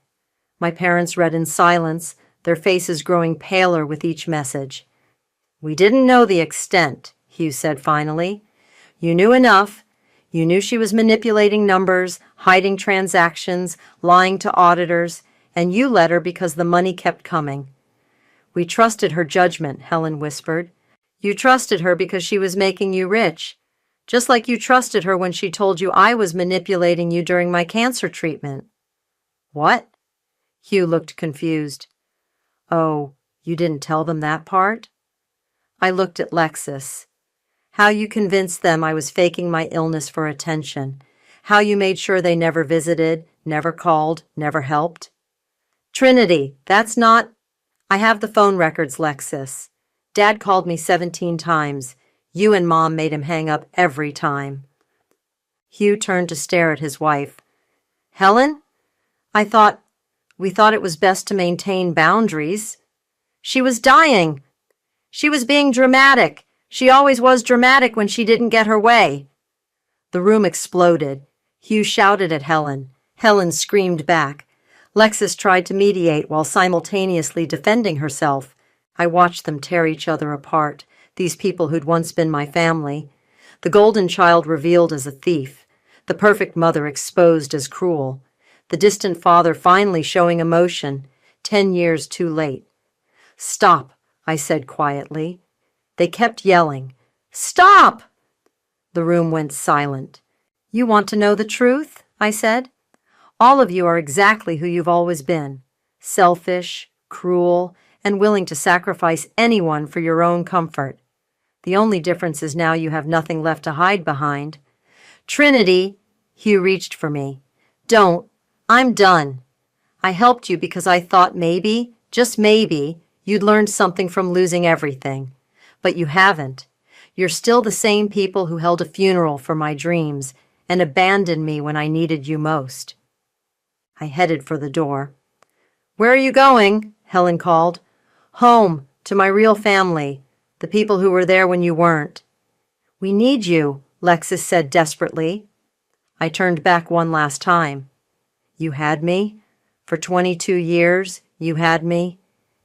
My parents read in silence, their faces growing paler with each message. We didn't know the extent, Hugh said finally. You knew enough. You knew she was manipulating numbers, hiding transactions, lying to auditors, and you let her because the money kept coming. We trusted her judgment, Helen whispered. You trusted her because she was making you rich, just like you trusted her when she told you I was manipulating you during my cancer treatment. What? Hugh looked confused. Oh, you didn't tell them that part? I looked at Lexus. How you convinced them I was faking my illness for attention. How you made sure they never visited, never called, never helped. Trinity, that's not... I have the phone records, Lexus. Dad called me 17 times. You and Mom made him hang up every time. Hugh turned to stare at his wife. Helen? We thought it was best to maintain boundaries. She was dying. She was being dramatic. She always was dramatic when she didn't get her way. The room exploded. Hugh shouted at Helen. Helen screamed back. Lexus tried to mediate while simultaneously defending herself. I watched them tear each other apart, these people who'd once been my family. The golden child revealed as a thief, the perfect mother exposed as cruel, the distant father finally showing emotion, 10 years too late. Stop, I said quietly. They kept yelling. Stop! The room went silent. You want to know the truth? I said. All of you are exactly who you've always been. Selfish, cruel, and willing to sacrifice anyone for your own comfort. The only difference is now you have nothing left to hide behind. Trinity, Hugh reached for me. Don't. I'm done. I helped you because I thought maybe, just maybe, you'd learned something from losing everything. But you haven't. You're still the same people who held a funeral for my dreams and abandoned me when I needed you most. I headed for the door. Where are you going? Helen called. Home, to my real family, the people who were there when you weren't. We need you, Lexus said desperately. I turned back one last time. You had me. For 22 years, you had me,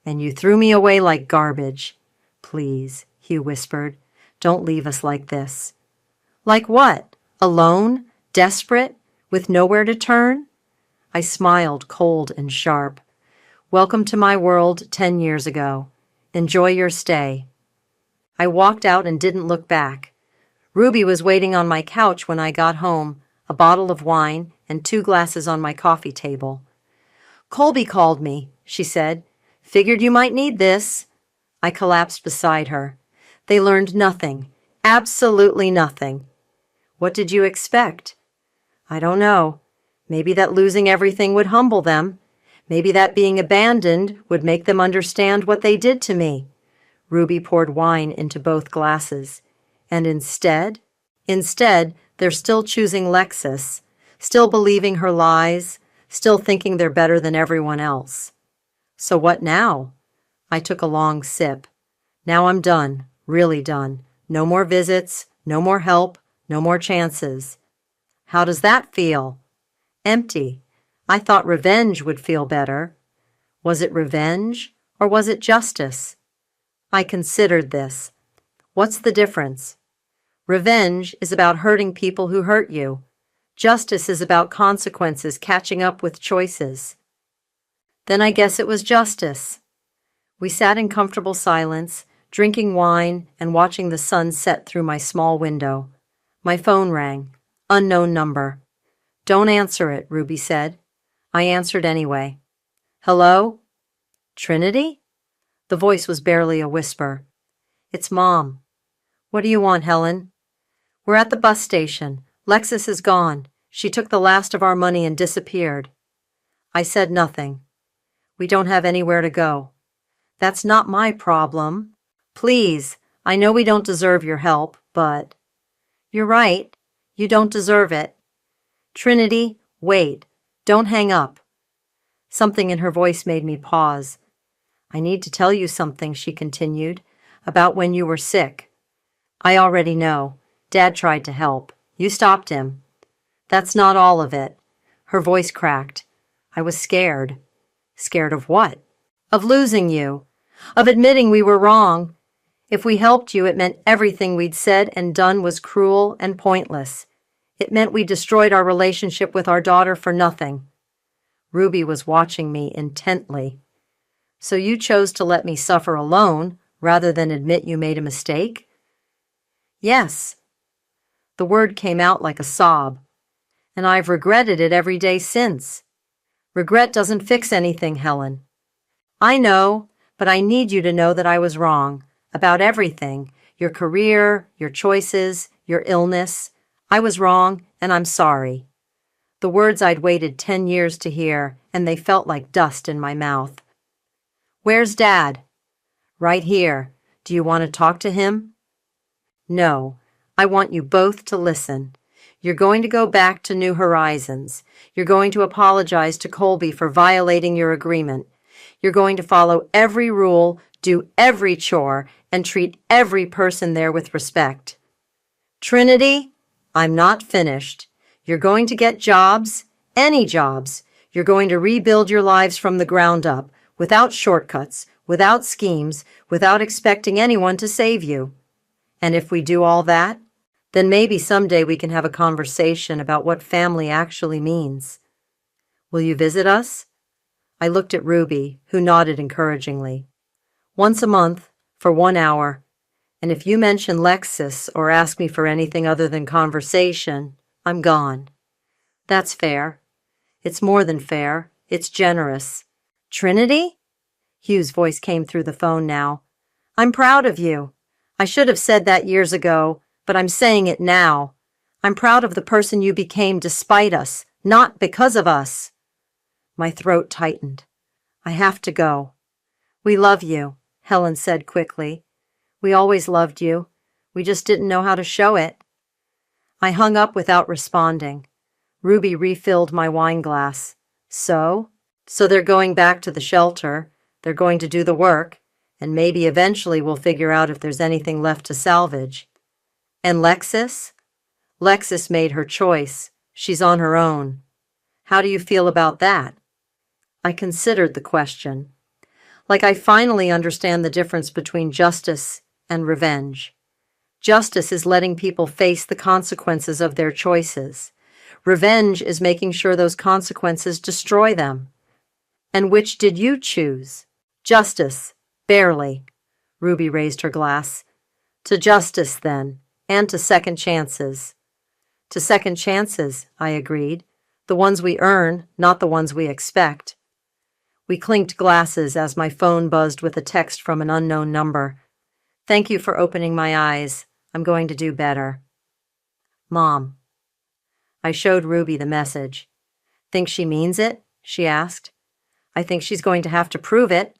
and you threw me away like garbage. Please, Hugh whispered, don't leave us like this. Like what? Alone? Desperate? With nowhere to turn? I smiled, cold and sharp. Welcome to my world 10 years ago. Enjoy your stay. I walked out and didn't look back. Ruby was waiting on my couch when I got home, a bottle of wine and 2 glasses on my coffee table. Colby called me, she said. Figured you might need this. I collapsed beside her. They learned nothing, absolutely nothing. What did you expect? I don't know. Maybe that losing everything would humble them. Maybe that being abandoned would make them understand what they did to me. Ruby poured wine into both glasses. And instead, they're still choosing Lexus, still believing her lies, still thinking they're better than everyone else. So what now? I took a long sip. Now I'm done, really done. No more visits, no more help, no more chances. How does that feel? Empty. I thought revenge would feel better. Was it revenge or was it justice? I considered this. What's the difference? Revenge is about hurting people who hurt you. Justice is about consequences catching up with choices. Then I guess it was justice. We sat in comfortable silence, drinking wine and watching the sun set through my small window. My phone rang. Unknown number. "Don't answer it," Ruby said. I answered anyway. "Hello? Trinity?" The voice was barely a whisper. "It's Mom." "What do you want, Helen?" "We're at the bus station. Lexus is gone. She took the last of our money and disappeared." I said nothing. "We don't have anywhere to go." "That's not my problem. Please, I know we don't deserve your help, but—" "You're right. You don't deserve it." "Trinity, wait. Don't hang up." Something in her voice made me pause. "I need to tell you something," she continued, "about when you were sick." "I already know. Dad tried to help. You stopped him." "That's not all of it." Her voice cracked. "I was scared." "Scared of what?" "Of losing you. Of admitting we were wrong. If we helped you, it meant everything we'd said and done was cruel and pointless. It meant we destroyed our relationship with our daughter for nothing." Ruby was watching me intently. "So you chose to let me suffer alone rather than admit you made a mistake?" "Yes." The word came out like a sob. "And I've regretted it every day since." "Regret doesn't fix anything, Helen." "I know, but I need you to know that I was wrong. About everything. Your career, your choices, your illness. I was wrong, and I'm sorry." The words I'd waited 10 years to hear, and they felt like dust in my mouth. "Where's Dad?" "Right here. Do you want to talk to him?" "No. I want you both to listen. You're going to go back to New Horizons. You're going to apologize to Colby for violating your agreement. You're going to follow every rule, do every chore, and treat every person there with respect." "Trinity, I'm not finished. You're going to get jobs, any jobs. You're going to rebuild your lives from the ground up, without shortcuts, without schemes, without expecting anyone to save you. And if we do all that, then maybe someday we can have a conversation about what family actually means. Will you visit us?" I looked at Ruby, who nodded encouragingly. "Once a month, for 1 hour. And if you mention Lexus or ask me for anything other than conversation, I'm gone." "That's fair." "It's more than fair. It's generous." "Trinity?" Hugh's voice came through the phone now. "I'm proud of you. I should have said that years ago, but I'm saying it now. I'm proud of the person you became despite us, not because of us." My throat tightened. "I have to go." "We love you," Helen said quickly. "We always loved you. We just didn't know how to show it." I hung up without responding. Ruby refilled my wine glass. So they're going back to the shelter. They're going to do the work, and maybe eventually we'll figure out if there's anything left to salvage. "And Lexus?" "Lexus made her choice. She's on her own." "How do you feel about that?" I considered the question. Like I finally understand the difference between justice and revenge. Justice is letting people face the consequences of their choices. Revenge is making sure those consequences destroy them. And which did you choose? Justice. Barely. Ruby raised her glass. To justice, then, and to second chances. To second chances, I agreed. The ones we earn, not the ones we expect. We clinked glasses as my phone buzzed with a text from an unknown number. "Thank you for opening my eyes. I'm going to do better. Mom." I showed Ruby the message. "Think she means it?" she asked. "I think she's going to have to prove it."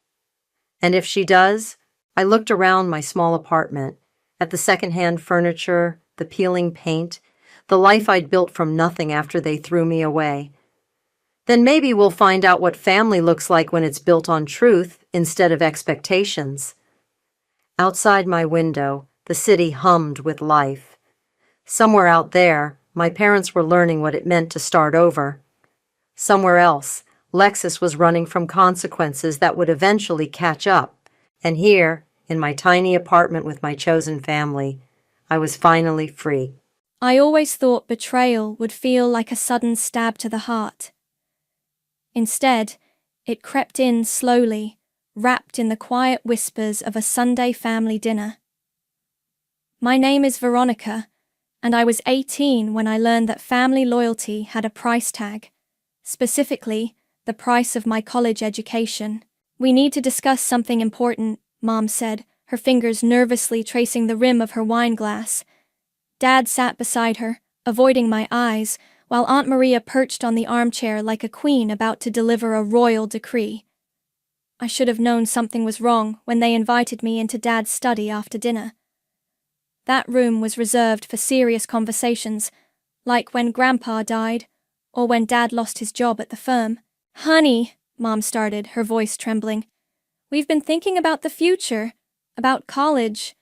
"And if she does?" I looked around my small apartment, at the secondhand furniture, the peeling paint, the life I'd built from nothing after they threw me away. "Then maybe we'll find out what family looks like when it's built on truth instead of expectations." Outside my window, the city hummed with life. Somewhere out there, my parents were learning what it meant to start over. Somewhere else, Lexus was running from consequences that would eventually catch up. And here, in my tiny apartment with my chosen family, I was finally free. I always thought betrayal would feel like a sudden stab to the heart. Instead, it crept in slowly, wrapped in the quiet whispers of a Sunday family dinner. My name is Veronica, and I was 18 when I learned that family loyalty had a price tag, specifically, the price of my college education. We need to discuss something important, Mom said, her fingers nervously tracing the rim of her wine glass. Dad sat beside her, avoiding my eyes, while Aunt Maria perched on the armchair like a queen about to deliver a royal decree. I should have known something was wrong when they invited me into Dad's study after dinner. That room was reserved for serious conversations, like when Grandpa died, or when Dad lost his job at the firm. "Honey," Mom started, her voice trembling, "we've been thinking about the future, about college."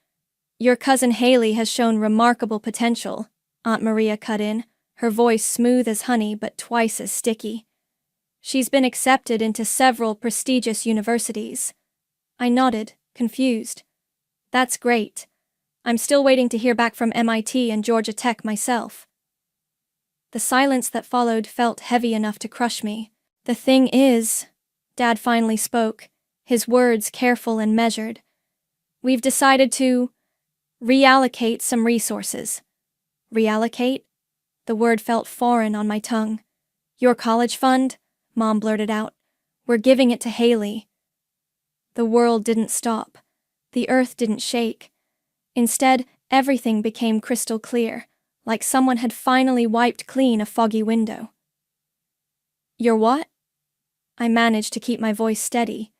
"Your cousin Haley has shown remarkable potential," Aunt Maria cut in, her voice smooth as honey but twice as sticky. "She's been accepted into several prestigious universities." I nodded, confused. "That's great. I'm still waiting to hear back from MIT and Georgia Tech myself." The silence that followed felt heavy enough to crush me. "The thing is," Dad finally spoke, his words careful and measured, "we've decided to reallocate some resources." Reallocate? The word felt foreign on my tongue. "Your college fund?" Mom blurted out. "We're giving it to Haley." The world didn't stop. The earth didn't shake. Instead, everything became crystal clear, like someone had finally wiped clean a foggy window. "Your what?" I managed to keep my voice steady,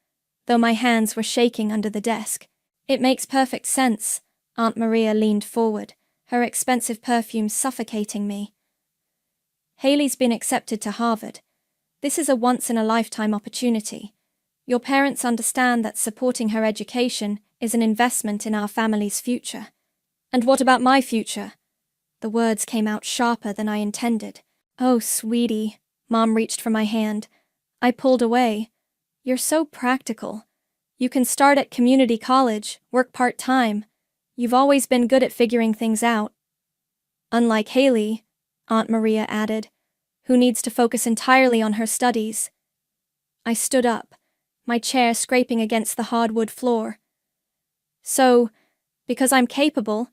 though my hands were shaking under the desk. "It makes perfect sense." Aunt Maria leaned forward, her expensive perfume suffocating me. "Haley's been accepted to Harvard. This is a once-in-a-lifetime opportunity. Your parents understand that supporting her education is an investment in our family's future." "And what about my future?" The words came out sharper than I intended. "Oh, sweetie." Mom reached for my hand. I pulled away. "You're so practical. You can start at community college, work part-time. You've always been good at figuring things out." "Unlike Haley," Aunt Maria added, "who needs to focus entirely on her studies." I stood up, my chair scraping against the hardwood floor. "So, because I'm capable,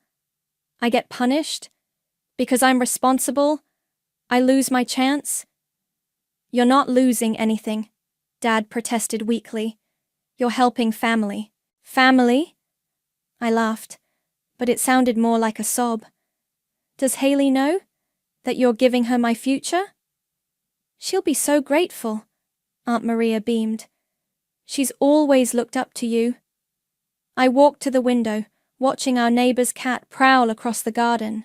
I get punished? Because I'm responsible, I lose my chance?" "You're not losing anything," Dad protested weakly. "You're helping family." "Family?" I laughed, but it sounded more like a sob. "Does Haley know that you're giving her my future?" "She'll be so grateful," Aunt Maria beamed. "She's always looked up to you." I walked to the window, watching our neighbor's cat prowl across the garden.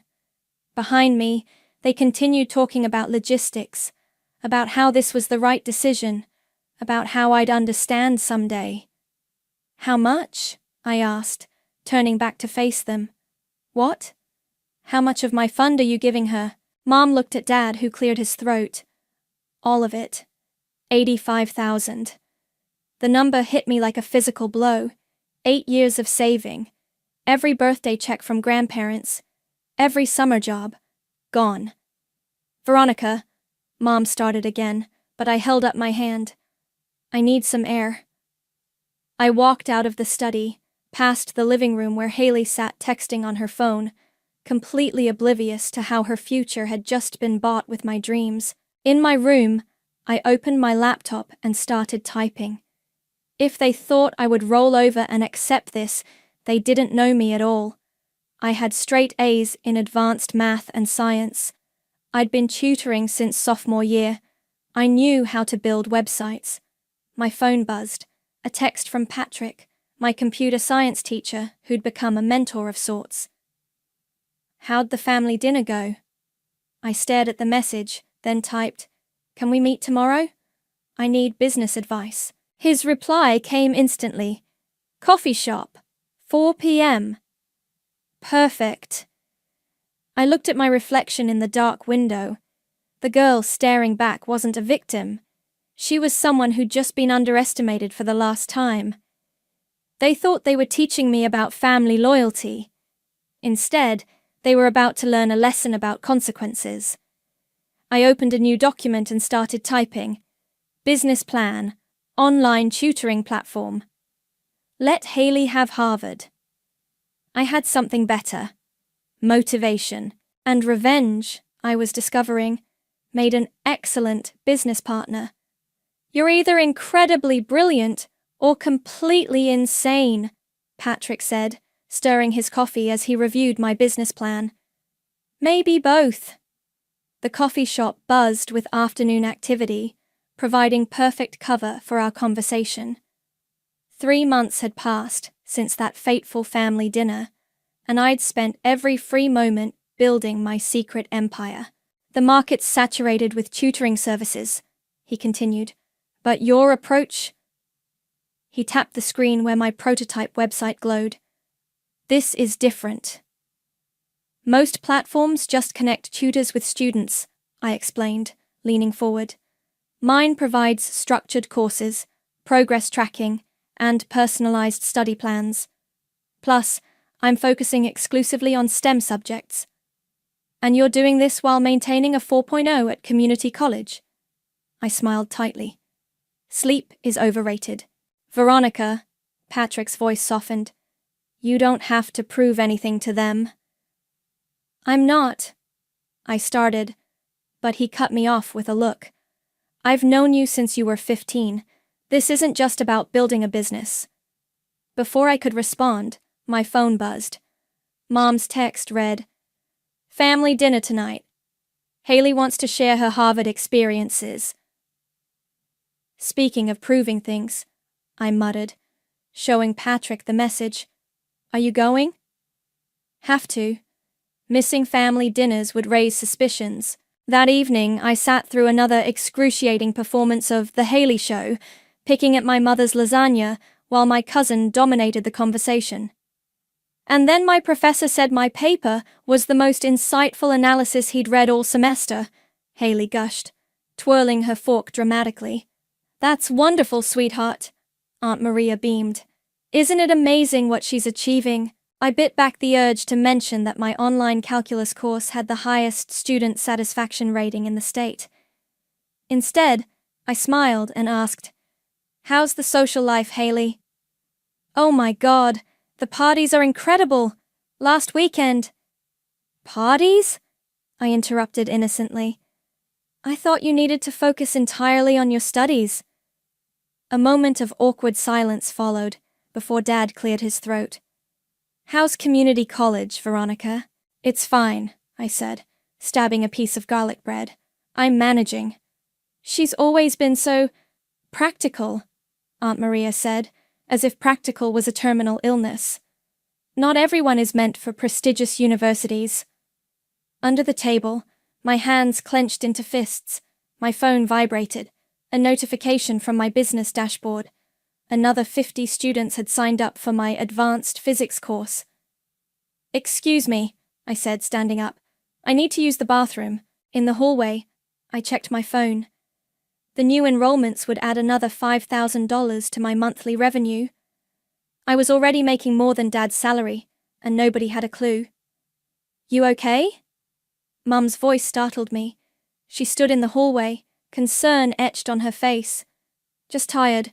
Behind me, they continued talking about logistics, about how this was the right decision, about how I'd understand someday. "How much?" I asked, turning back to face them. "What? How much of my fund are you giving her?" Mom looked at Dad, who cleared his throat. "All of it. 85,000. The number hit me like a physical blow. 8 years of saving. Every birthday check from grandparents. Every summer job. Gone." "Veronica," Mom started again, but I held up my hand. "I need some air." I walked out of the study, past the living room where Haley sat texting on her phone, completely oblivious to how her future had just been bought with my dreams. In my room, I opened my laptop and started typing. If they thought I would roll over and accept this, they didn't know me at all. I had straight A's in advanced math and science. I'd been tutoring since sophomore year. I knew how to build websites. My phone buzzed. A text from Patrick, my computer science teacher, who'd become a mentor of sorts. "How'd the family dinner go?" I stared at the message, then typed, "Can we meet tomorrow? I need business advice." His reply came instantly. "Coffee shop, 4 p.m. Perfect. I looked at my reflection in the dark window. The girl staring back wasn't a victim. She was someone who'd just been underestimated for the last time. They thought they were teaching me about family loyalty. Instead, they were about to learn a lesson about consequences. I opened a new document and started typing. Business plan, online tutoring platform. Let Haley have Harvard. I had something better. Motivation and revenge, I was discovering, made an excellent business partner. You're either incredibly brilliant or completely insane, Patrick said, stirring his coffee as he reviewed my business plan. Maybe both. The coffee shop buzzed with afternoon activity, providing perfect cover for our conversation. 3 months had passed since that fateful family dinner, and I'd spent every free moment building my secret empire. The market's saturated with tutoring services, he continued, but your approach... He tapped the screen where my prototype website glowed. This is different. Most platforms just connect tutors with students, I explained, leaning forward. Mine provides structured courses, progress tracking, and personalized study plans. Plus, I'm focusing exclusively on STEM subjects. And you're doing this while maintaining a 4.0 at community college? I smiled tightly. Sleep is overrated. Veronica, Patrick's voice softened. You don't have to prove anything to them. I'm not. I started, but he cut me off with a look. I've known you since you were 15. This isn't just about building a business. Before I could respond, my phone buzzed. Mom's text read, Family dinner tonight. Haley wants to share her Harvard experiences. Speaking of proving things, I muttered, showing Patrick the message. Are you going? Have to. Missing family dinners would raise suspicions. That evening, I sat through another excruciating performance of The Haley Show, picking at my mother's lasagna while my cousin dominated the conversation. And then my professor said my paper was the most insightful analysis he'd read all semester, Haley gushed, twirling her fork dramatically. That's wonderful, sweetheart, Aunt Maria beamed. Isn't it amazing what she's achieving? I bit back the urge to mention that my online calculus course had the highest student satisfaction rating in the state. Instead, I smiled and asked, How's the social life, Haley? Oh my God, the parties are incredible. Last weekend. Parties? I interrupted innocently. I thought you needed to focus entirely on your studies. A moment of awkward silence followed, before Dad cleared his throat. How's community college, Veronica? It's fine, I said, stabbing a piece of garlic bread. I'm managing. She's always been so practical, Aunt Maria said, as if practical was a terminal illness. Not everyone is meant for prestigious universities. Under the table, my hands clenched into fists, my phone vibrated, a notification from my business dashboard. Another 50 students had signed up for my advanced physics course. Excuse me, I said, standing up. I need to use the bathroom. In the hallway, I checked my phone. The new enrollments would add another $5,000 to my monthly revenue. I was already making more than Dad's salary, and nobody had a clue. You okay? Mum's voice startled me. She stood in the hallway, concern etched on her face. Just tired.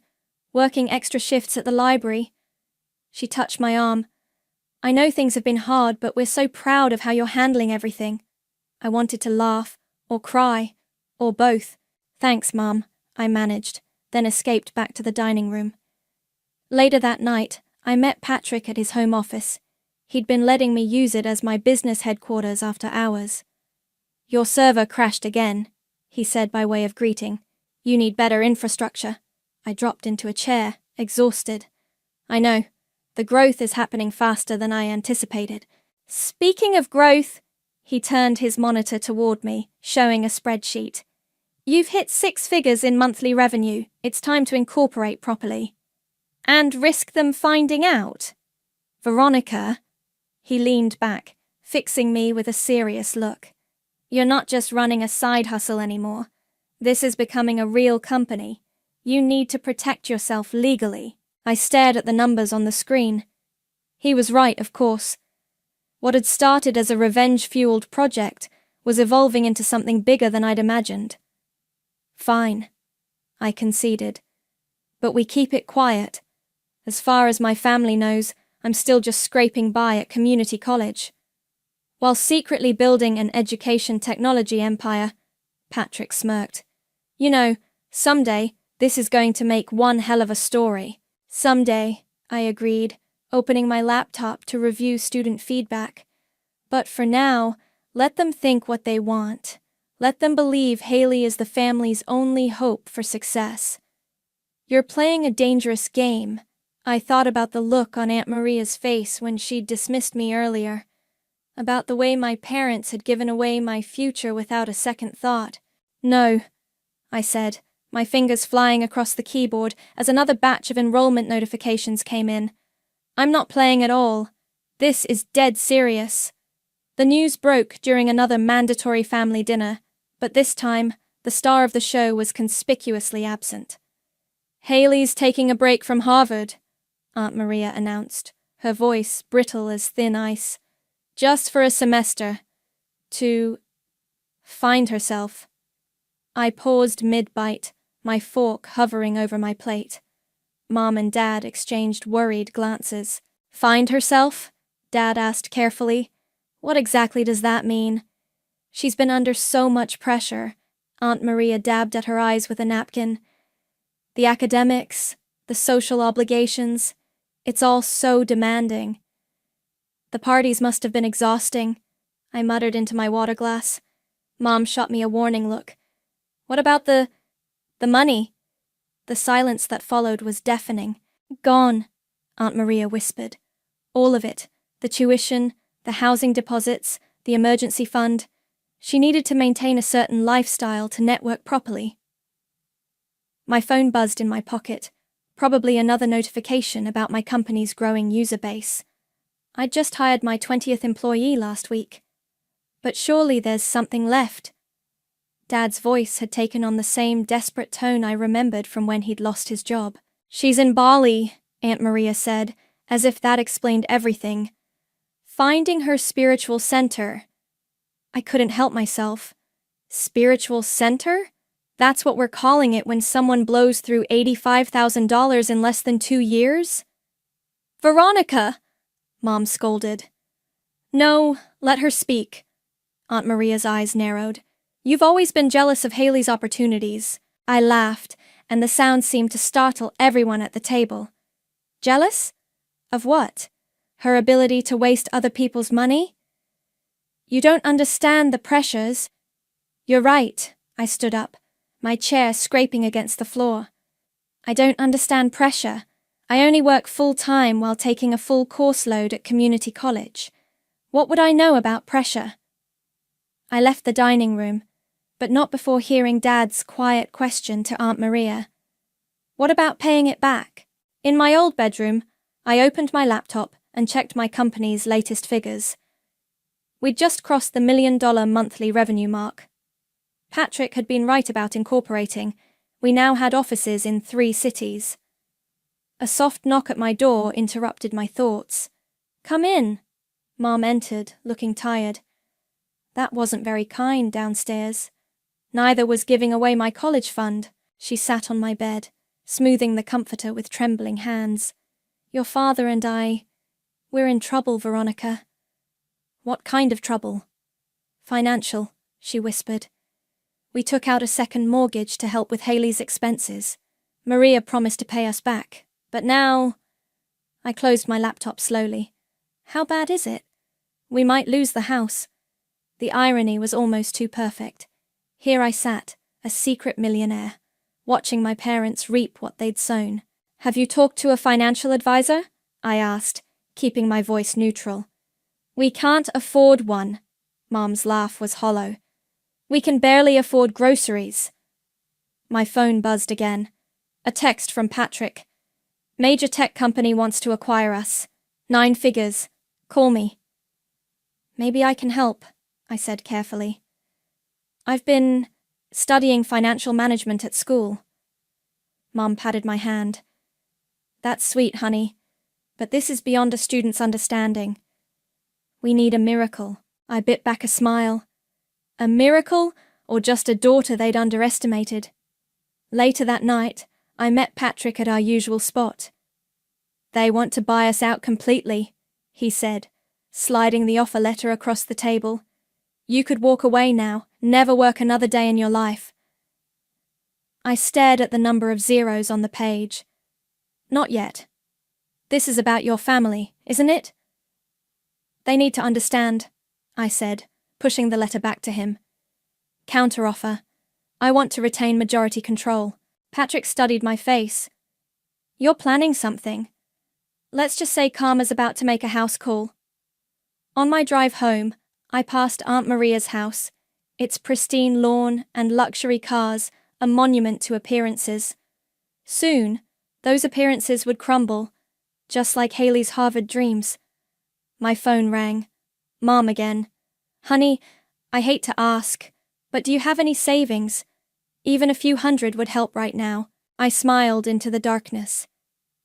Working extra shifts at the library. She touched my arm. I know things have been hard, but we're so proud of how you're handling everything. I wanted to laugh, or cry, or both. Thanks, Mum, I managed, then escaped back to the dining room. Later that night, I met Patrick at his home office. He'd been letting me use it as my business headquarters after hours. Your server crashed again, he said by way of greeting. You need better infrastructure. I dropped into a chair, exhausted. I know. The growth is happening faster than I anticipated. Speaking of growth, he turned his monitor toward me, showing a spreadsheet. You've hit 6 figures in monthly revenue. It's time to incorporate properly. And risk them finding out? Veronica, he leaned back, fixing me with a serious look. You're not just running a side hustle anymore. This is becoming a real company. You need to protect yourself legally. I stared at the numbers on the screen. He was right, of course. What had started as a revenge-fueled project was evolving into something bigger than I'd imagined. Fine, I conceded. But we keep it quiet. As far as my family knows, I'm still just scraping by at community college. While secretly building an education technology empire, Patrick smirked. You know, someday, this is going to make one hell of a story. Someday, I agreed, opening my laptop to review student feedback. But for now, let them think what they want. Let them believe Haley is the family's only hope for success. You're playing a dangerous game. I thought about the look on Aunt Maria's face when she'd dismissed me earlier, about the way my parents had given away my future without a second thought. No, I said, my fingers flying across the keyboard as another batch of enrollment notifications came in. I'm not playing at all. This is dead serious. The news broke during another mandatory family dinner, but this time, the star of the show was conspicuously absent. Haley's taking a break from Harvard, Aunt Maria announced, her voice brittle as thin ice. Just for a semester. To find herself. I paused mid-bite, my fork hovering over my plate. Mom and Dad exchanged worried glances. Find herself? Dad asked carefully. What exactly does that mean? She's been under so much pressure. Aunt Maria dabbed at her eyes with a napkin. The academics, the social obligations, it's all so demanding. The parties must have been exhausting, I muttered into my water glass. Mom shot me a warning look. What about the money? The silence that followed was deafening. Gone, Aunt Maria whispered. All of it. The tuition, the housing deposits, the emergency fund. She needed to maintain a certain lifestyle to network properly. My phone buzzed in my pocket, probably another notification about my company's growing user base. I'd just hired my 20th employee last week. But surely there's something left. Dad's voice had taken on the same desperate tone I remembered from when he'd lost his job. She's in Bali, Aunt Maria said, as if that explained everything. Finding her spiritual center. I couldn't help myself. Spiritual center? That's what we're calling it when someone blows through $85,000 in less than 2 years? Veronica! Mom scolded. No, let her speak. Aunt Maria's eyes narrowed. You've always been jealous of Haley's opportunities. I laughed, and the sound seemed to startle everyone at the table. Jealous? Of what? Her ability to waste other people's money? You don't understand the pressures. You're right, I stood up, my chair scraping against the floor. I don't understand pressure. I only work full-time while taking a full course load at community college. What would I know about pressure? I left the dining room, but not before hearing Dad's quiet question to Aunt Maria. What about paying it back? In my old bedroom, I opened my laptop and checked my company's latest figures. We'd just crossed the $1 million monthly revenue mark. Patrick had been right about incorporating. We now had offices in 3 cities. A soft knock at my door interrupted my thoughts. Come in. Mom entered, looking tired. That wasn't very kind downstairs. Neither was giving away my college fund. She sat on my bed, smoothing the comforter with trembling hands. Your father and we're in trouble, Veronica. What kind of trouble? Financial, she whispered. We took out a second mortgage to help with Haley's expenses. Maria promised to pay us back. But now... I closed my laptop slowly. How bad is it? We might lose the house. The irony was almost too perfect. Here I sat, a secret millionaire, watching my parents reap what they'd sown. Have you talked to a financial advisor? I asked, keeping my voice neutral. We can't afford one. Mom's laugh was hollow. We can barely afford groceries. My phone buzzed again. A text from Patrick. Major tech company wants to acquire us. 9 figures. Call me. Maybe I can help, I said carefully. I've been studying financial management at school. Mom patted my hand. That's sweet, honey, but this is beyond a student's understanding. We need a miracle. I bit back a smile. A miracle, or just a daughter they'd underestimated? Later that night, I met Patrick at our usual spot. They want to buy us out completely, he said, sliding the offer letter across the table. You could walk away now, never work another day in your life. I stared at the number of zeros on the page. Not yet. This is about your family, isn't it? They need to understand, I said, pushing the letter back to him. Counteroffer. I want to retain majority control. Patrick studied my face. You're planning something. Let's just say Karma's about to make a house call. On my drive home, I passed Aunt Maria's house, its pristine lawn and luxury cars a monument to appearances. Soon, those appearances would crumble, just like Haley's Harvard dreams. My phone rang. Mom again. Honey, I hate to ask, but do you have any savings? Even a few hundred would help right now. I smiled into the darkness.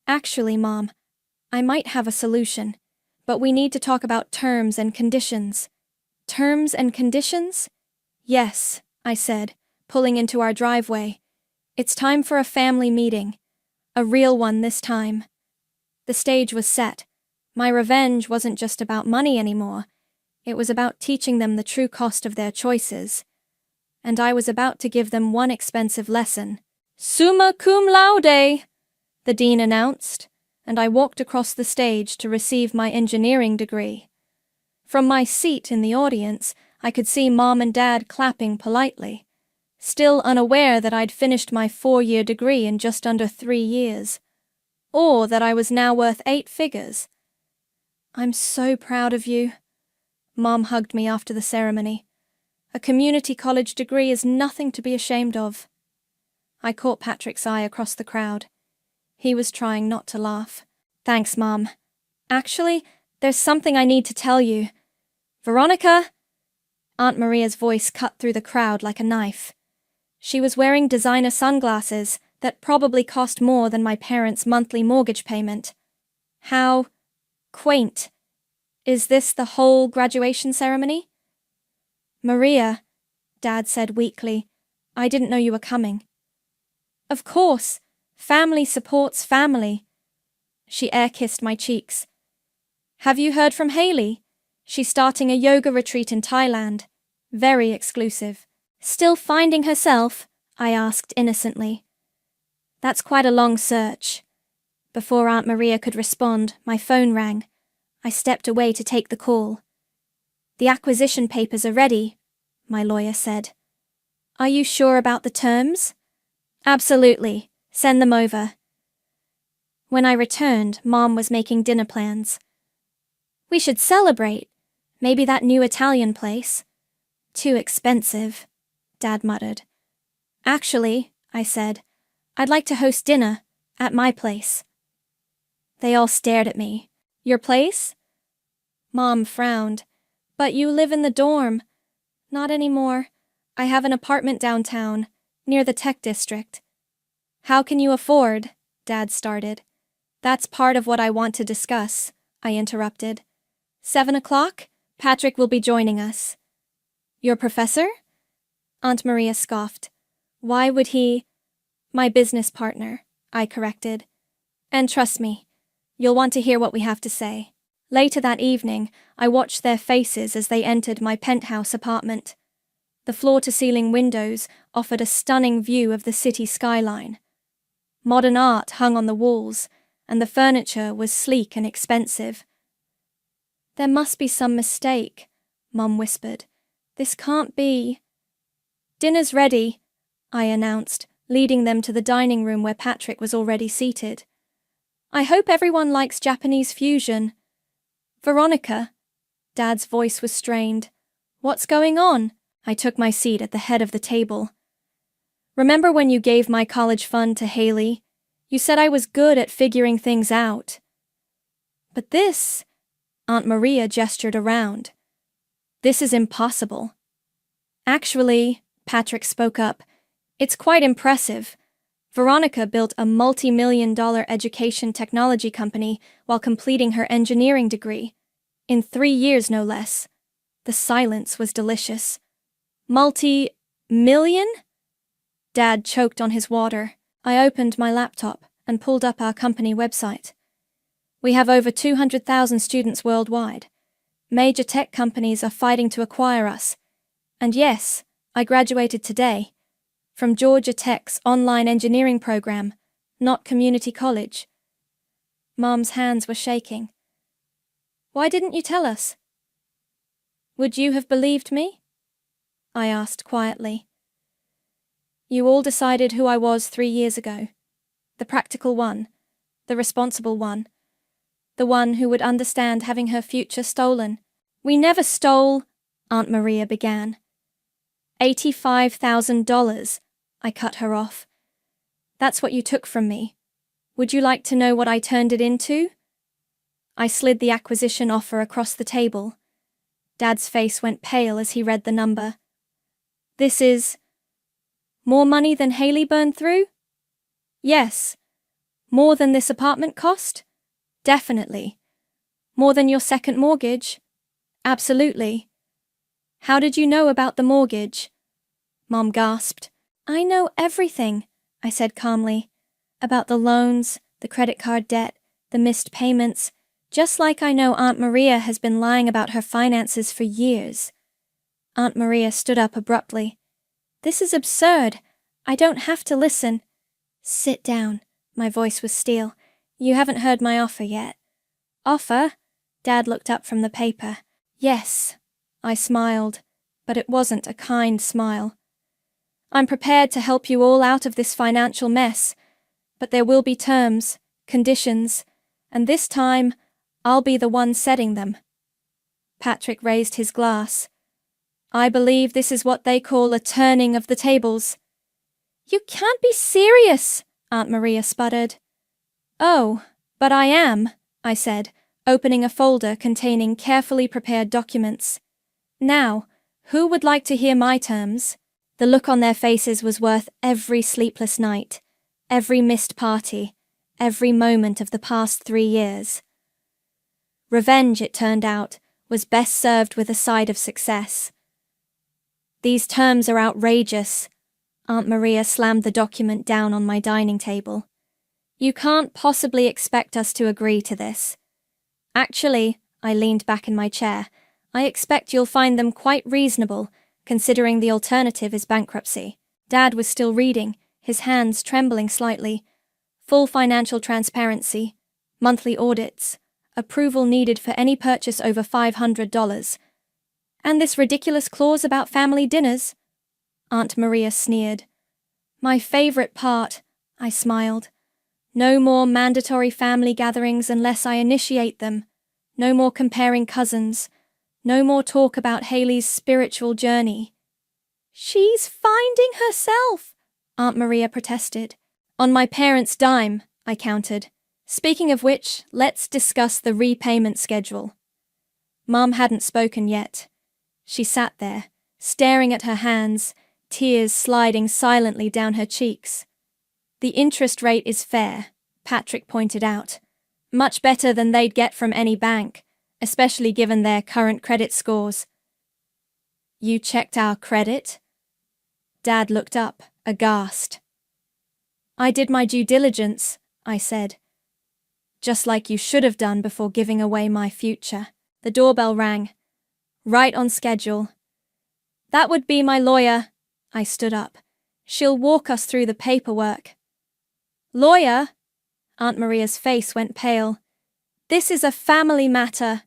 Actually, Mom, I might have a solution, but we need to talk about terms and conditions. Terms and conditions? Yes, I said, pulling into our driveway. It's time for a family meeting. A real one this time. The stage was set. My revenge wasn't just about money anymore. It was about teaching them the true cost of their choices. And I was about to give them one expensive lesson. Summa cum laude, the dean announced, and I walked across the stage to receive my engineering degree. From my seat in the audience, I could see Mom and Dad clapping politely, still unaware that I'd finished my 4-year degree in just under 3 years, or that I was now worth 8 figures. I'm so proud of you. Mom hugged me after the ceremony. A community college degree is nothing to be ashamed of. I caught Patrick's eye across the crowd. He was trying not to laugh. Thanks, Mom. Actually, there's something I need to tell you. Veronica! Aunt Maria's voice cut through the crowd like a knife. She was wearing designer sunglasses that probably cost more than my parents' monthly mortgage payment. How quaint. Is this the whole graduation ceremony? Maria, Dad said weakly, I didn't know you were coming. Of course. Family supports family. She air-kissed my cheeks. Have you heard from Haley? She's starting a yoga retreat in Thailand. Very exclusive. Still finding herself? I asked innocently. That's quite a long search. Before Aunt Maria could respond, my phone rang. I stepped away to take the call. The acquisition papers are ready, my lawyer said. Are you sure about the terms? Absolutely. Send them over. When I returned, Mom was making dinner plans. We should celebrate. Maybe that new Italian place. Too expensive, Dad muttered. Actually, I said, I'd like to host dinner at my place. They all stared at me. Your place? Mom frowned. But you live in the dorm. Not anymore. I have an apartment downtown, near the tech district. How can you afford? Dad started. That's part of what I want to discuss, I interrupted. 7 o'clock? Patrick will be joining us. Your professor? Aunt Maria scoffed. Why would he? My business partner, I corrected. And trust me, you'll want to hear what we have to say. Later that evening, I watched their faces as they entered my penthouse apartment. The floor-to-ceiling windows offered a stunning view of the city skyline. Modern art hung on the walls, and the furniture was sleek and expensive. There must be some mistake, Mum whispered. This can't be. Dinner's ready, I announced, leading them to the dining room where Patrick was already seated. I hope everyone likes Japanese fusion. Veronica, Dad's voice was strained. What's going on? I took my seat at the head of the table. Remember when you gave my college fund to Haley? You said I was good at figuring things out. But this, Aunt Maria gestured around. This is impossible. Actually, Patrick spoke up, it's quite impressive. Veronica built a multi-million-dollar education technology company while completing her engineering degree. In 3 years, no less. The silence was delicious. Multi-million? Dad choked on his water. I opened my laptop and pulled up our company website. We have over 200,000 students worldwide. Major tech companies are fighting to acquire us. And yes, I graduated today from Georgia Tech's online engineering program, not community college. Mom's hands were shaking. Why didn't you tell us? Would you have believed me? I asked quietly. You all decided who I was 3 years ago. The practical one, the responsible one, the one who would understand having her future stolen. We never stole, Aunt Maria began. $85,000, I cut her off. That's what you took from me. Would you like to know what I turned it into? I slid the acquisition offer across the table. Dad's face went pale as he read the number. This is more money than Haley burned through? Yes. More than this apartment cost? Definitely. More than your second mortgage? Absolutely. How did you know about the mortgage? Mom gasped. I know everything, I said calmly. About the loans, the credit card debt, the missed payments, just like I know Aunt Maria has been lying about her finances for years. Aunt Maria stood up abruptly. This is absurd. I don't have to listen. Sit down. My voice was steel. You haven't heard my offer yet. Offer? Dad looked up from the paper. Yes. I smiled, but it wasn't a kind smile. I'm prepared to help you all out of this financial mess, but there will be terms, conditions, and this time, I'll be the one setting them. Patrick raised his glass. I believe this is what they call a turning of the tables. You can't be serious, Aunt Maria sputtered. Oh, but I am, I said, opening a folder containing carefully prepared documents. Now, who would like to hear my terms? The look on their faces was worth every sleepless night, every missed party, every moment of the past 3 years. Revenge, it turned out, was best served with a side of success. These terms are outrageous. Aunt Maria slammed the document down on my dining table. You can't possibly expect us to agree to this. Actually, I leaned back in my chair, I expect you'll find them quite reasonable, considering the alternative is bankruptcy. Dad was still reading, his hands trembling slightly. Full financial transparency, monthly audits, approval needed for any purchase over $500. And this ridiculous clause about family dinners? Aunt Maria sneered. My favorite part, I smiled. No more mandatory family gatherings unless I initiate them. No more comparing cousins. No more talk about Haley's spiritual journey. She's finding herself, Aunt Maria protested. On my parents' dime, I countered. Speaking of which, let's discuss the repayment schedule. Mom hadn't spoken yet. She sat there, staring at her hands, tears sliding silently down her cheeks. The interest rate is fair, Patrick pointed out. Much better than they'd get from any bank, especially given their current credit scores. You checked our credit? Dad looked up, aghast. I did my due diligence, I said. Just like you should have done before giving away my future. The doorbell rang. Right on schedule. That would be my lawyer. I stood up. She'll walk us through the paperwork. Lawyer? Aunt Maria's face went pale. This is a family matter.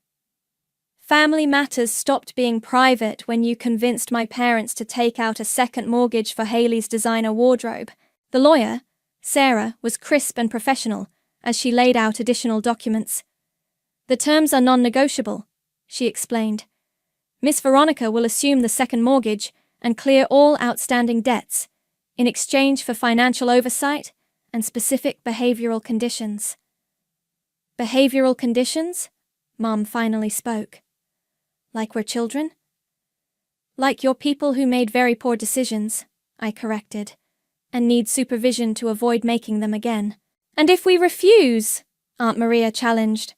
Family matters stopped being private when you convinced my parents to take out a second mortgage for Haley's designer wardrobe. The lawyer, Sarah, was crisp and professional as she laid out additional documents. The terms are non-negotiable, she explained. Miss Veronica will assume the second mortgage and clear all outstanding debts in exchange for financial oversight and specific behavioral conditions. Behavioral conditions? Mom finally spoke. Like we're children? Like you're people who made very poor decisions, I corrected, and need supervision to avoid making them again. And if we refuse? Aunt Maria challenged.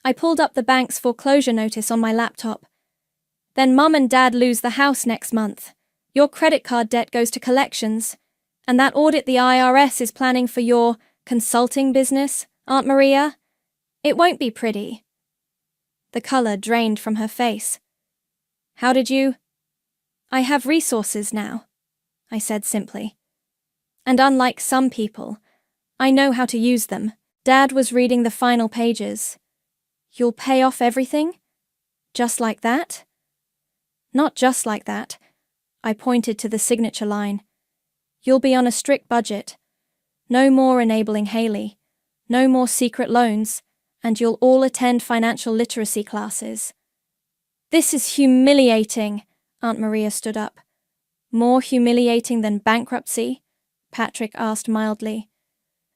I pulled up the bank's foreclosure notice on my laptop. Then Mum and Dad lose the house next month. Your credit card debt goes to collections, and that audit the IRS is planning for your consulting business, Aunt Maria, It won't be pretty. The color drained from her face. How did you? I have resources now, I said simply. And unlike some people, I know how to use them. Dad was reading the final pages. You'll pay off everything? Just like that? Not just like that. I pointed to the signature line. You'll be on a strict budget. No more enabling Haley. No more secret loans. And you'll all attend financial literacy classes. This is humiliating, Aunt Maria stood up. More humiliating than bankruptcy? Patrick asked mildly.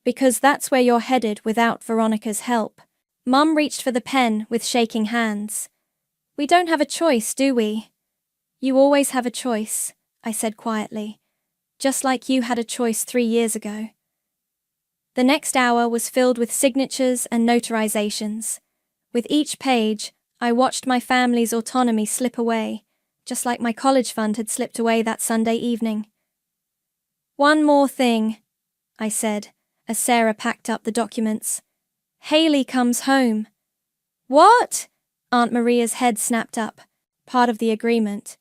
Because that's where you're headed without Veronica's help. Mum reached for the pen with shaking hands. We don't have a choice, do we? You always have a choice, I said quietly. Just like you had a choice 3 years ago. The next hour was filled with signatures and notarizations. With each page, I watched my family's autonomy slip away, just like my college fund had slipped away that Sunday evening. One more thing, I said, as Sarah packed up the documents. Haley comes home. What? Aunt Maria's head snapped up. Part of the agreement.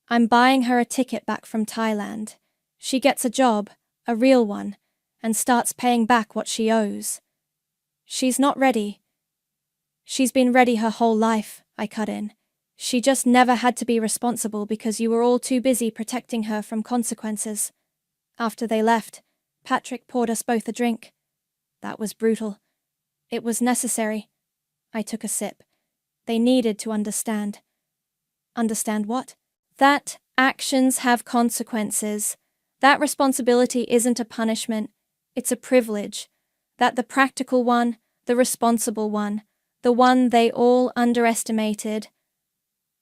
I'm buying her a ticket back from Thailand. She gets a job, a real one, and starts paying back what she owes. She's not ready. She's been ready her whole life, I cut in. She just never had to be responsible because you were all too busy protecting her from consequences. After they left, Patrick poured us both a drink. That was brutal. It was necessary. I took a sip. They needed to understand. Understand what? That actions have consequences. That responsibility isn't a punishment. It's a privilege. That the practical one, the responsible one, the one they all underestimated.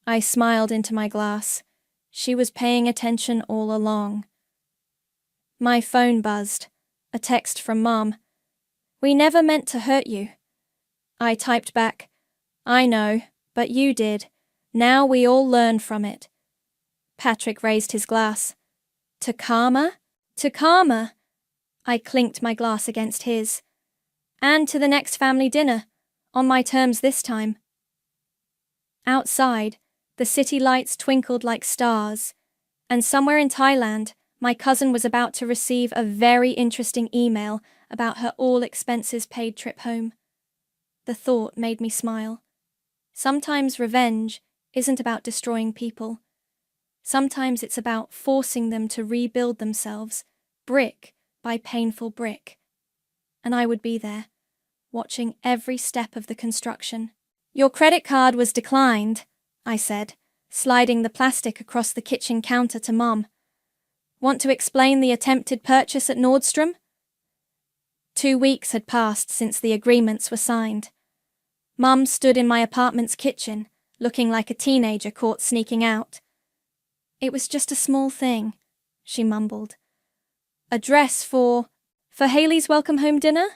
I smiled into my glass. She was paying attention all along. My phone buzzed. A text from Mom. We never meant to hurt you. I typed back. I know, but you did. Now we all learn from it. Patrick raised his glass. To karma? To karma. I clinked my glass against his. And to the next family dinner, on my terms this time. Outside, the city lights twinkled like stars, and somewhere in Thailand, my cousin was about to receive a very interesting email about her all-expenses-paid trip home. The thought made me smile. Sometimes revenge isn't about destroying people. Sometimes it's about forcing them to rebuild themselves, brick by painful brick. And I would be there, watching every step of the construction. Your credit card was declined, I said, sliding the plastic across the kitchen counter to Mom. Want to explain the attempted purchase at Nordstrom? 2 weeks had passed since the agreements were signed. Mum stood in my apartment's kitchen, looking like a teenager caught sneaking out. It was just a small thing, she mumbled. A dress for Haley's welcome home dinner?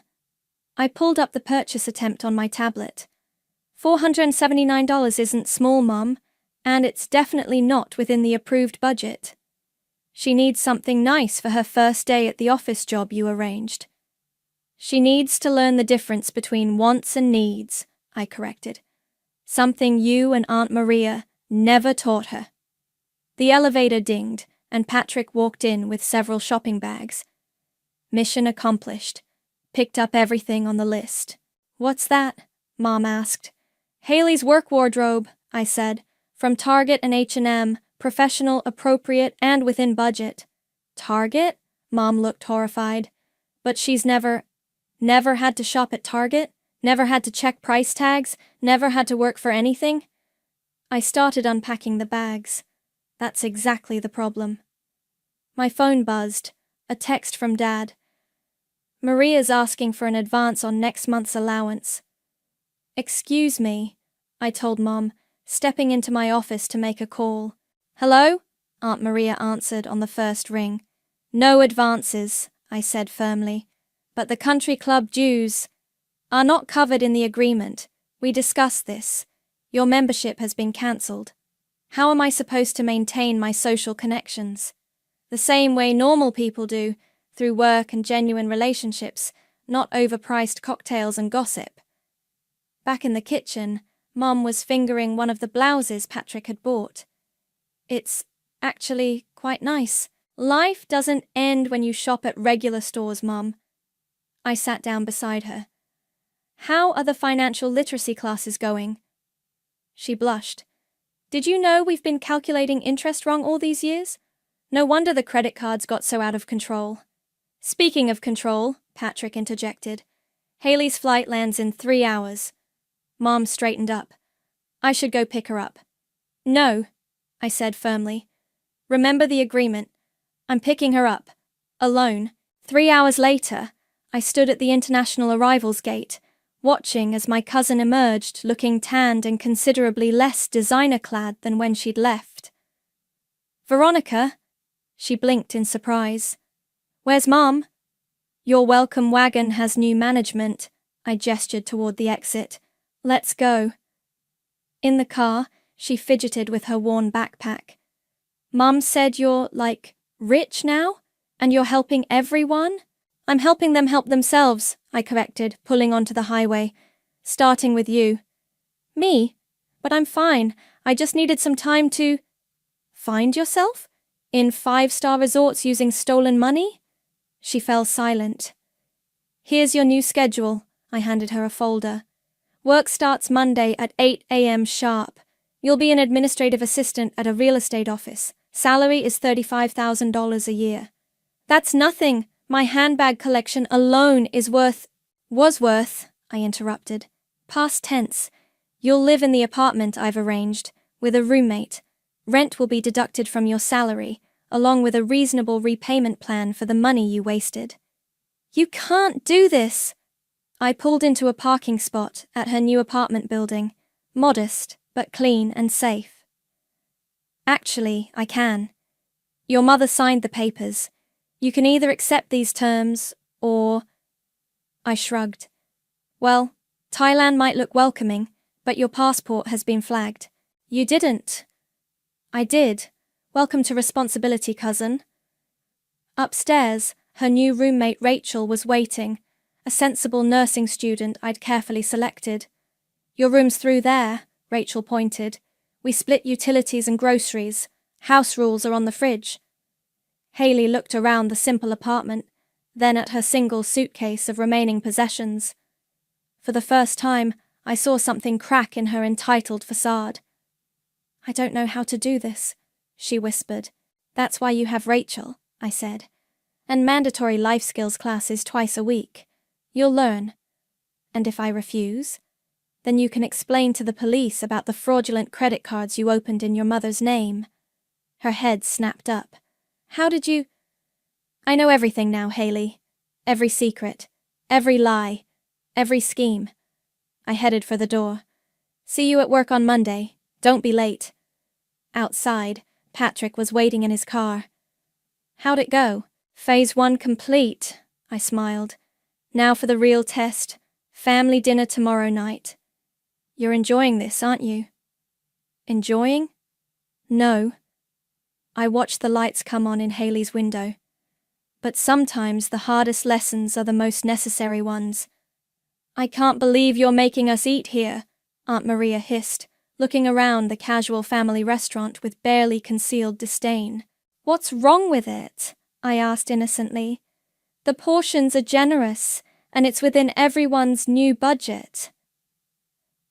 I pulled up the purchase attempt on my tablet. $479 isn't small, Mum, and it's definitely not within the approved budget. She needs something nice for her first day at the office job you arranged. She needs to learn the difference between wants and needs, I corrected. Something you and Aunt Maria never taught her. The elevator dinged, and Patrick walked in with several shopping bags. Mission accomplished. Picked up everything on the list. What's that? Mom asked. Haley's work wardrobe, I said. From Target and H&M, professional, appropriate, and within budget. Target? Mom looked horrified. But she's never had to shop at Target? Never had to check price tags? Never had to work for anything? I started unpacking the bags. That's exactly the problem. My phone buzzed. A text from Dad. Maria's asking for an advance on next month's allowance. Excuse me, I told Mom, stepping into my office to make a call. Hello? Aunt Maria answered on the first ring. No advances, I said firmly. But the country club dues are not covered in the agreement. We discussed this. Your membership has been cancelled. How am I supposed to maintain my social connections? The same way normal people do, through work and genuine relationships, not overpriced cocktails and gossip. Back in the kitchen, Mom was fingering one of the blouses Patrick had bought. It's actually quite nice. Life doesn't end when you shop at regular stores, Mom. I sat down beside her. How are the financial literacy classes going? She blushed. Did you know we've been calculating interest wrong all these years? No wonder the credit cards got so out of control. Speaking of control, Patrick interjected, Haley's flight lands in 3 hours. Mom straightened up. I should go pick her up. No, I said firmly. Remember the agreement. I'm picking her up. Alone. 3 hours later, I stood at the international arrivals gate, watching as my cousin emerged looking tanned and considerably less designer-clad than when she'd left. Veronica? She blinked in surprise. Where's Mom? Your welcome wagon has new management. I gestured toward the exit. Let's go. In the car, she fidgeted with her worn backpack. Mom said you're, rich now? And you're helping everyone? I'm helping them help themselves, I corrected, pulling onto the highway. Starting with you. Me? But I'm fine. I just needed some time to… Find yourself? In 5-star resorts using stolen money? She fell silent. Here's your new schedule. I handed her a folder. Work starts Monday at 8 a.m. sharp. You'll be an administrative assistant at a real estate office. Salary is $35,000 a year. That's nothing. My handbag collection alone was worth, I interrupted. Past tense. You'll live in the apartment I've arranged, with a roommate. Rent will be deducted from your salary, along with a reasonable repayment plan for the money you wasted. You can't do this! I pulled into a parking spot at her new apartment building, modest, but clean and safe. Actually, I can. Your mother signed the papers. You can either accept these terms, or… I shrugged. Well, Thailand might look welcoming, but your passport has been flagged. You didn't. I did. Welcome to responsibility, cousin. Upstairs, her new roommate Rachel was waiting, a sensible nursing student I'd carefully selected. Your room's through there, Rachel pointed. We split utilities and groceries. House rules are on the fridge. Haley looked around the simple apartment, then at her single suitcase of remaining possessions. For the first time, I saw something crack in her entitled facade. I don't know how to do this, she whispered. That's why you have Rachel, I said. And mandatory life skills classes twice a week. You'll learn. And if I refuse, then you can explain to the police about the fraudulent credit cards you opened in your mother's name. Her head snapped up. How did you… I know everything now, Haley. Every secret. Every lie. Every scheme. I headed for the door. See you at work on Monday. Don't be late. Outside, Patrick was waiting in his car. How'd it go? Phase 1 complete, I smiled. Now for the real test. Family dinner tomorrow night. You're enjoying this, aren't you? Enjoying? No. I watched the lights come on in Haley's window. But sometimes the hardest lessons are the most necessary ones. I can't believe you're making us eat here, Aunt Maria hissed, looking around the casual family restaurant with barely concealed disdain. What's wrong with it? I asked innocently. The portions are generous, and it's within everyone's new budget.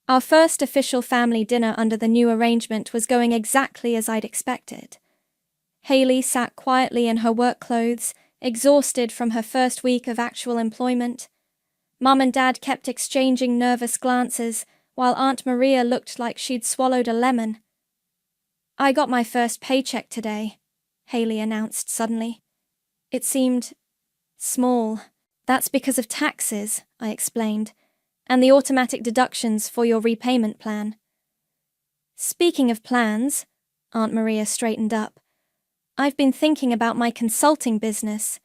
Our first official family dinner under the new arrangement was going exactly as I'd expected. Haley sat quietly in her work clothes, exhausted from her first week of actual employment. Mum and Dad kept exchanging nervous glances, while Aunt Maria looked like she'd swallowed a lemon. I got my first paycheck today, Haley announced suddenly. It seemed small. That's because of taxes, I explained, and the automatic deductions for your repayment plan. Speaking of plans, Aunt Maria straightened up. I've been thinking about my consulting business.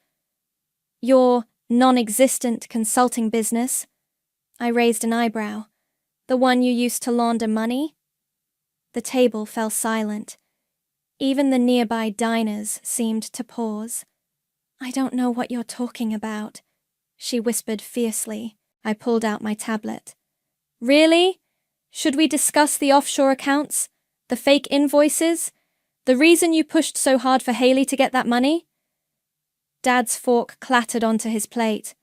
Your non-existent consulting business? I raised an eyebrow. The one you used to launder money? The table fell silent. Even the nearby diners seemed to pause. I don't know what you're talking about, she whispered fiercely. I pulled out my tablet. Really? Should we discuss the offshore accounts? The fake invoices? The reason you pushed so hard for Haley to get that money? Dad's fork clattered onto his plate.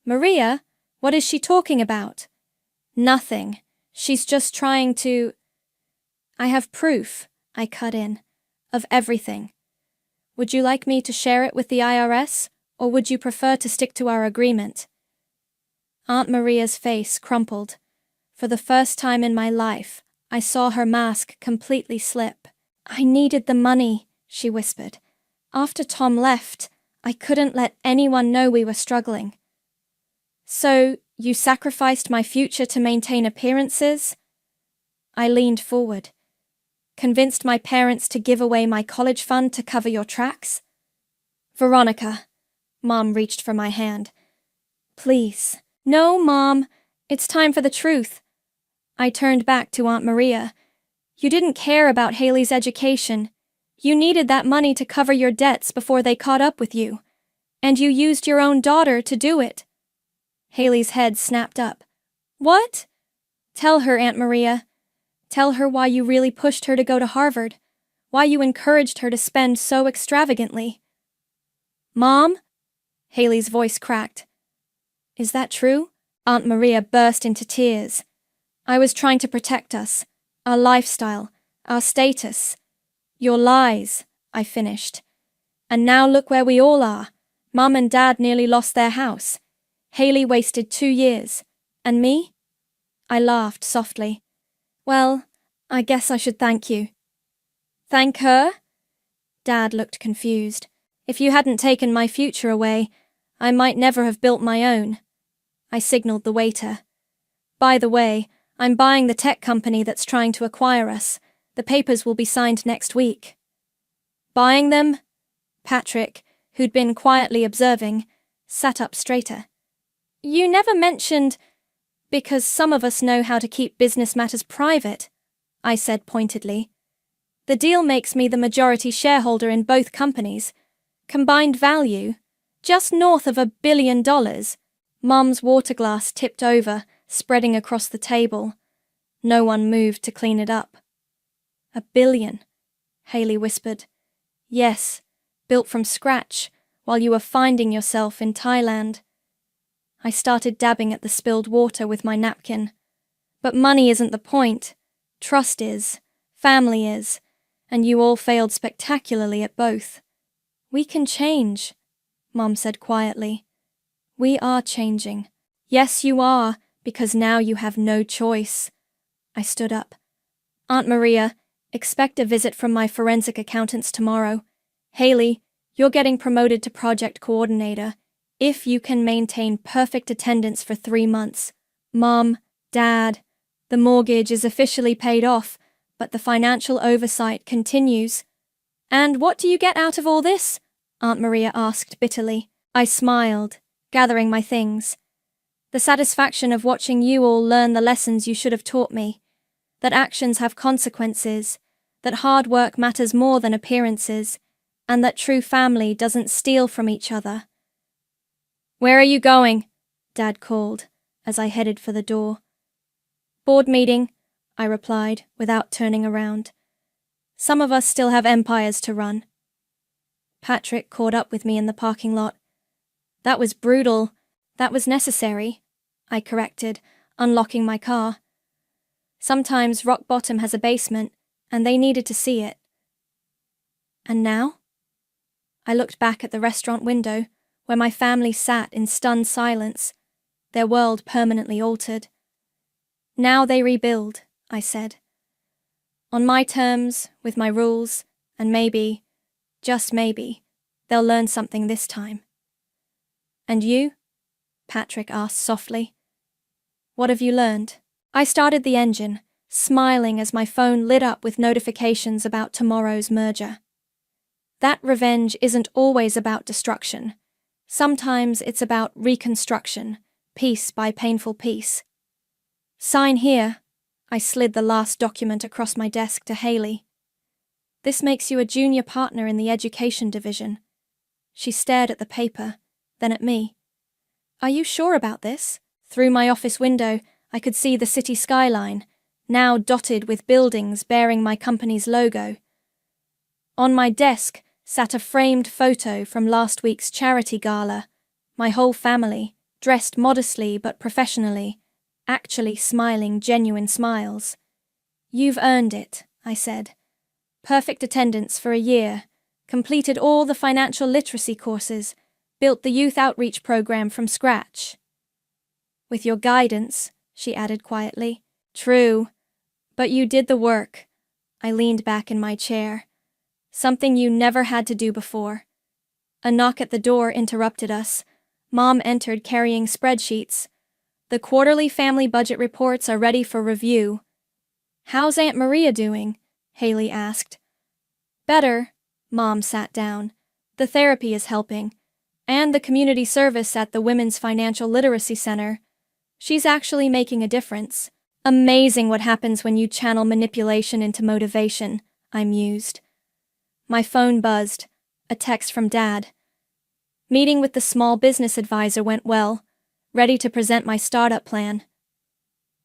Maria, what is she talking about? Nothing. She's just trying to… I have proof, I cut in, of everything. Would you like me to share it with the IRS, or would you prefer to stick to our agreement? Aunt Maria's face crumpled. For the first time in my life, I saw her mask completely slip. I needed the money, she whispered. After Tom left, I couldn't let anyone know we were struggling. So, you sacrificed my future to maintain appearances? I leaned forward. Convinced my parents to give away my college fund to cover your tracks? Veronica. Mom reached for my hand. Please. No, Mom. It's time for the truth. I turned back to Aunt Maria. You didn't care about Haley's education. You needed that money to cover your debts before they caught up with you. And you used your own daughter to do it. Haley's head snapped up. What? Tell her, Aunt Maria. Tell her why you really pushed her to go to Harvard. Why you encouraged her to spend so extravagantly. Mom? Haley's voice cracked. Is that true? Aunt Maria burst into tears. I was trying to protect us, our lifestyle, our status. Your lies, I finished. And now look where we all are. Mum and Dad nearly lost their house. Haley wasted 2 years. And me? I laughed softly. Well, I guess I should thank you. Thank her? Dad looked confused. If you hadn't taken my future away, I might never have built my own. I signaled the waiter. By the way, I'm buying the tech company that's trying to acquire us. The papers will be signed next week. Buying them? Patrick, who'd been quietly observing, sat up straighter. You never mentioned… Because some of us know how to keep business matters private, I said pointedly. The deal makes me the majority shareholder in both companies. Combined value, just north of $1 billion. Mum's water glass tipped over, spreading across the table. No one moved to clean it up. $1 billion, Haley whispered. Yes, built from scratch, while you were finding yourself in Thailand. I started dabbing at the spilled water with my napkin. But money isn't the point. Trust is. Family is. And you all failed spectacularly at both. We can change, Mom said quietly. We are changing. Yes, you are, because now you have no choice. I stood up. Aunt Maria, expect a visit from my forensic accountants tomorrow. Haley, you're getting promoted to project coordinator. If you can maintain perfect attendance for 3 months. Mom, Dad, the mortgage is officially paid off, but the financial oversight continues. And what do you get out of all this? Aunt Maria asked bitterly. I smiled, gathering my things. The satisfaction of watching you all learn the lessons you should have taught me. That actions have consequences, that hard work matters more than appearances, and that true family doesn't steal from each other. Where are you going? Dad called, as I headed for the door. Board meeting, I replied, without turning around. Some of us still have empires to run. Patrick caught up with me in the parking lot. That was brutal. That was necessary, I corrected, unlocking my car. Sometimes rock bottom has a basement, and they needed to see it. And now? I looked back at the restaurant window, where my family sat in stunned silence, their world permanently altered. Now they rebuild, I said. On my terms, with my rules, and maybe, just maybe, they'll learn something this time. And you? Patrick asked softly. What have you learned? I started the engine, smiling as my phone lit up with notifications about tomorrow's merger. That revenge isn't always about destruction. Sometimes it's about reconstruction, piece by painful piece. Sign here. I slid the last document across my desk to Haley. This makes you a junior partner in the education division. She stared at the paper, then at me. Are you sure about this? Through my office window, I could see the city skyline, now dotted with buildings bearing my company's logo. On my desk sat a framed photo from last week's charity gala, my whole family, dressed modestly but professionally, actually smiling genuine smiles. "You've earned it," I said. "Perfect attendance for a year, completed all the financial literacy courses, built the youth outreach program from scratch." "With your guidance," she added quietly. "True, but you did the work." I leaned back in my chair. "Something you never had to do before." A knock at the door interrupted us. Mom entered carrying spreadsheets. "The quarterly family budget reports are ready for review." "How's Aunt Maria doing?" Haley asked. "Better." Mom sat down. "The therapy is helping. And the community service at the Women's Financial Literacy Center. She's actually making a difference." "Amazing what happens when you channel manipulation into motivation," I mused. My phone buzzed. A text from Dad. "Meeting with the small business advisor went well. Ready to present my startup plan."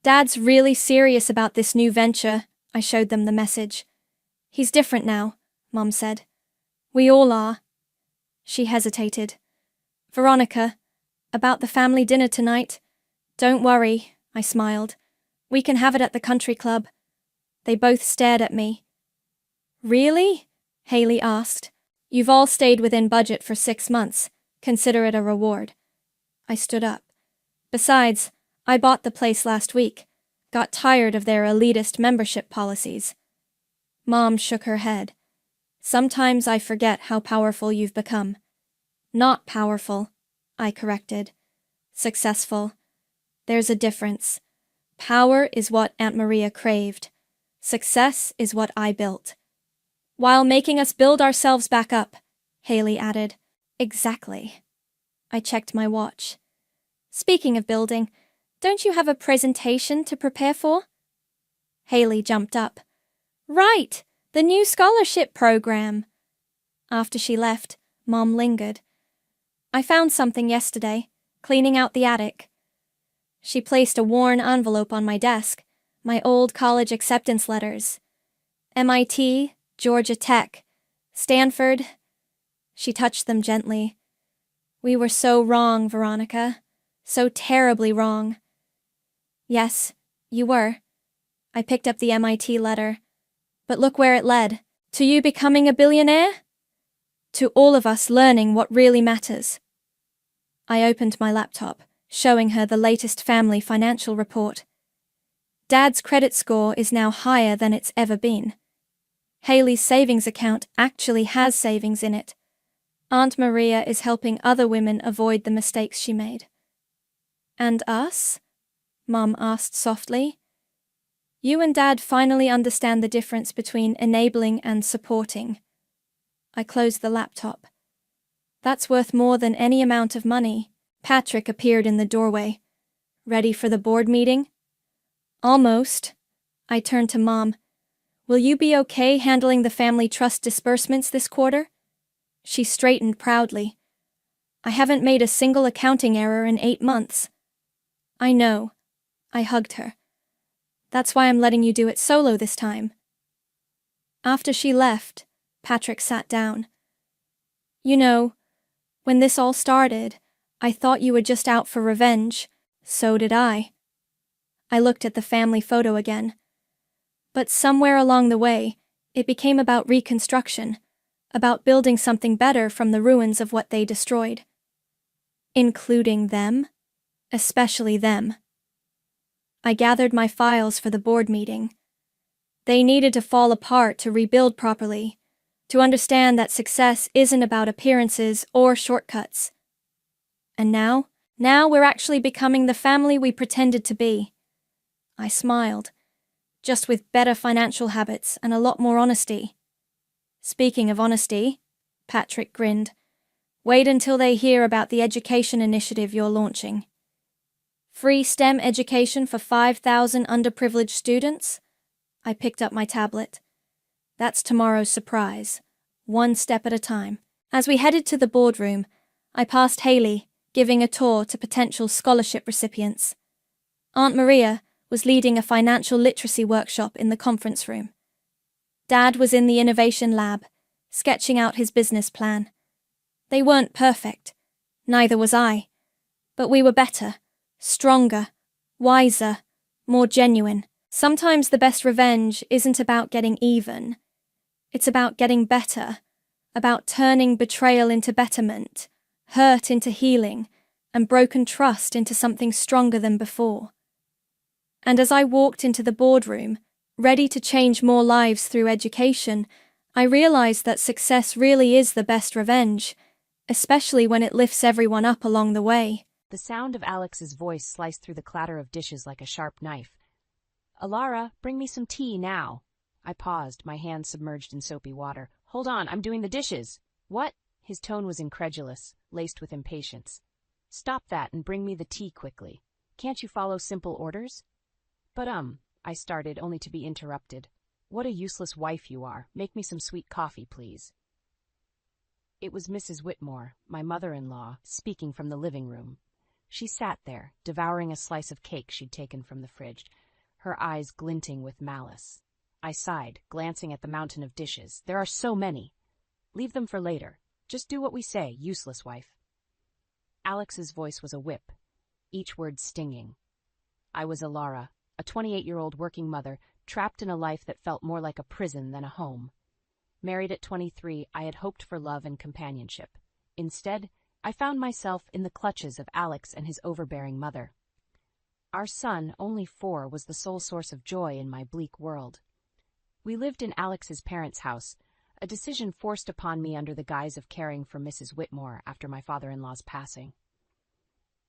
"Dad's really serious about this new venture," I showed them the message. "He's different now," Mom said. "We all are." She hesitated. "Veronica, about the family dinner tonight." "Don't worry," I smiled. "We can have it at the country club." They both stared at me. "Really?" Haley asked. "You've all stayed within budget for 6 months. Consider it a reward." I stood up. "Besides, I bought the place last week. Got tired of their elitist membership policies." Mom shook her head. "Sometimes I forget how powerful you've become." "Not powerful," I corrected. "Successful. There's a difference. Power is what Aunt Maria craved. Success is what I built." "While making us build ourselves back up," Haley added. "Exactly." I checked my watch. "Speaking of building, don't you have a presentation to prepare for?" Haley jumped up. "Right, the new scholarship program." After she left, Mom lingered. "I found something yesterday, cleaning out the attic." She placed a worn envelope on my desk, my old college acceptance letters. MIT, Georgia Tech, Stanford. She touched them gently. "We were so wrong, Veronica. So terribly wrong." "Yes, you were." I picked up the MIT letter. "But look where it led. To you becoming a billionaire? To all of us learning what really matters." I opened my laptop, showing her the latest family financial report. Dad's credit score is now higher than it's ever been. Haley's savings account actually has savings in it. Aunt Maria is helping other women avoid the mistakes she made. "And us?" Mom asked softly. "You and Dad finally understand the difference between enabling and supporting." I closed the laptop. "That's worth more than any amount of money." Patrick appeared in the doorway. "Ready for the board meeting?" "Almost." I turned to Mom. "Will you be okay handling the family trust disbursements this quarter?" She straightened proudly. "I haven't made a single accounting error in 8 months." "I know." I hugged her. "That's why I'm letting you do it solo this time." After she left, Patrick sat down. "You know, when this all started, I thought you were just out for revenge." "So did I." I looked at the family photo again. "But somewhere along the way, it became about reconstruction, about building something better from the ruins of what they destroyed." "Including them?" "Especially them." I gathered my files for the board meeting. They needed to fall apart to rebuild properly, to understand that success isn't about appearances or shortcuts. And now we're actually becoming the family we pretended to be. I smiled. Just with better financial habits and a lot more honesty. "Speaking of honesty," Patrick grinned, "wait until they hear about the education initiative you're launching. Free STEM education for 5,000 underprivileged students?" I picked up my tablet. "That's tomorrow's surprise. One step at a time." As we headed to the boardroom, I passed Haley, giving a tour to potential scholarship recipients. Aunt Maria was leading a financial literacy workshop in the conference room. Dad was in the innovation lab, sketching out his business plan. They weren't perfect, neither was I, but we were better, stronger, wiser, more genuine. Sometimes the best revenge isn't about getting even. It's about getting better, about turning betrayal into betterment, hurt into healing, and broken trust into something stronger than before. And as I walked into the boardroom, ready to change more lives through education, I realized that success really is the best revenge, especially when it lifts everyone up along the way. The sound of Alex's voice sliced through the clatter of dishes like a sharp knife. "Alara, bring me some tea now." I paused, my hands submerged in soapy water. "Hold on, I'm doing the dishes." "What?" His tone was incredulous, laced with impatience. "Stop that and bring me the tea quickly. Can't you follow simple orders?" "But I started, only to be interrupted. "What a useless wife you are. Make me some sweet coffee, please." It was Mrs. Whitmore, my mother-in-law, speaking from the living room. She sat there, devouring a slice of cake she'd taken from the fridge, her eyes glinting with malice. I sighed, glancing at the mountain of dishes. "There are so many. Leave them for later. Just do what we say, useless wife." Alex's voice was a whip, each word stinging. I was Alara, a 28-year-old working mother, trapped in a life that felt more like a prison than a home. Married at 23, I had hoped for love and companionship. Instead, I found myself in the clutches of Alex and his overbearing mother. Our son, only 4, was the sole source of joy in my bleak world. We lived in Alex's parents' house, a decision forced upon me under the guise of caring for Mrs. Whitmore after my father-in-law's passing.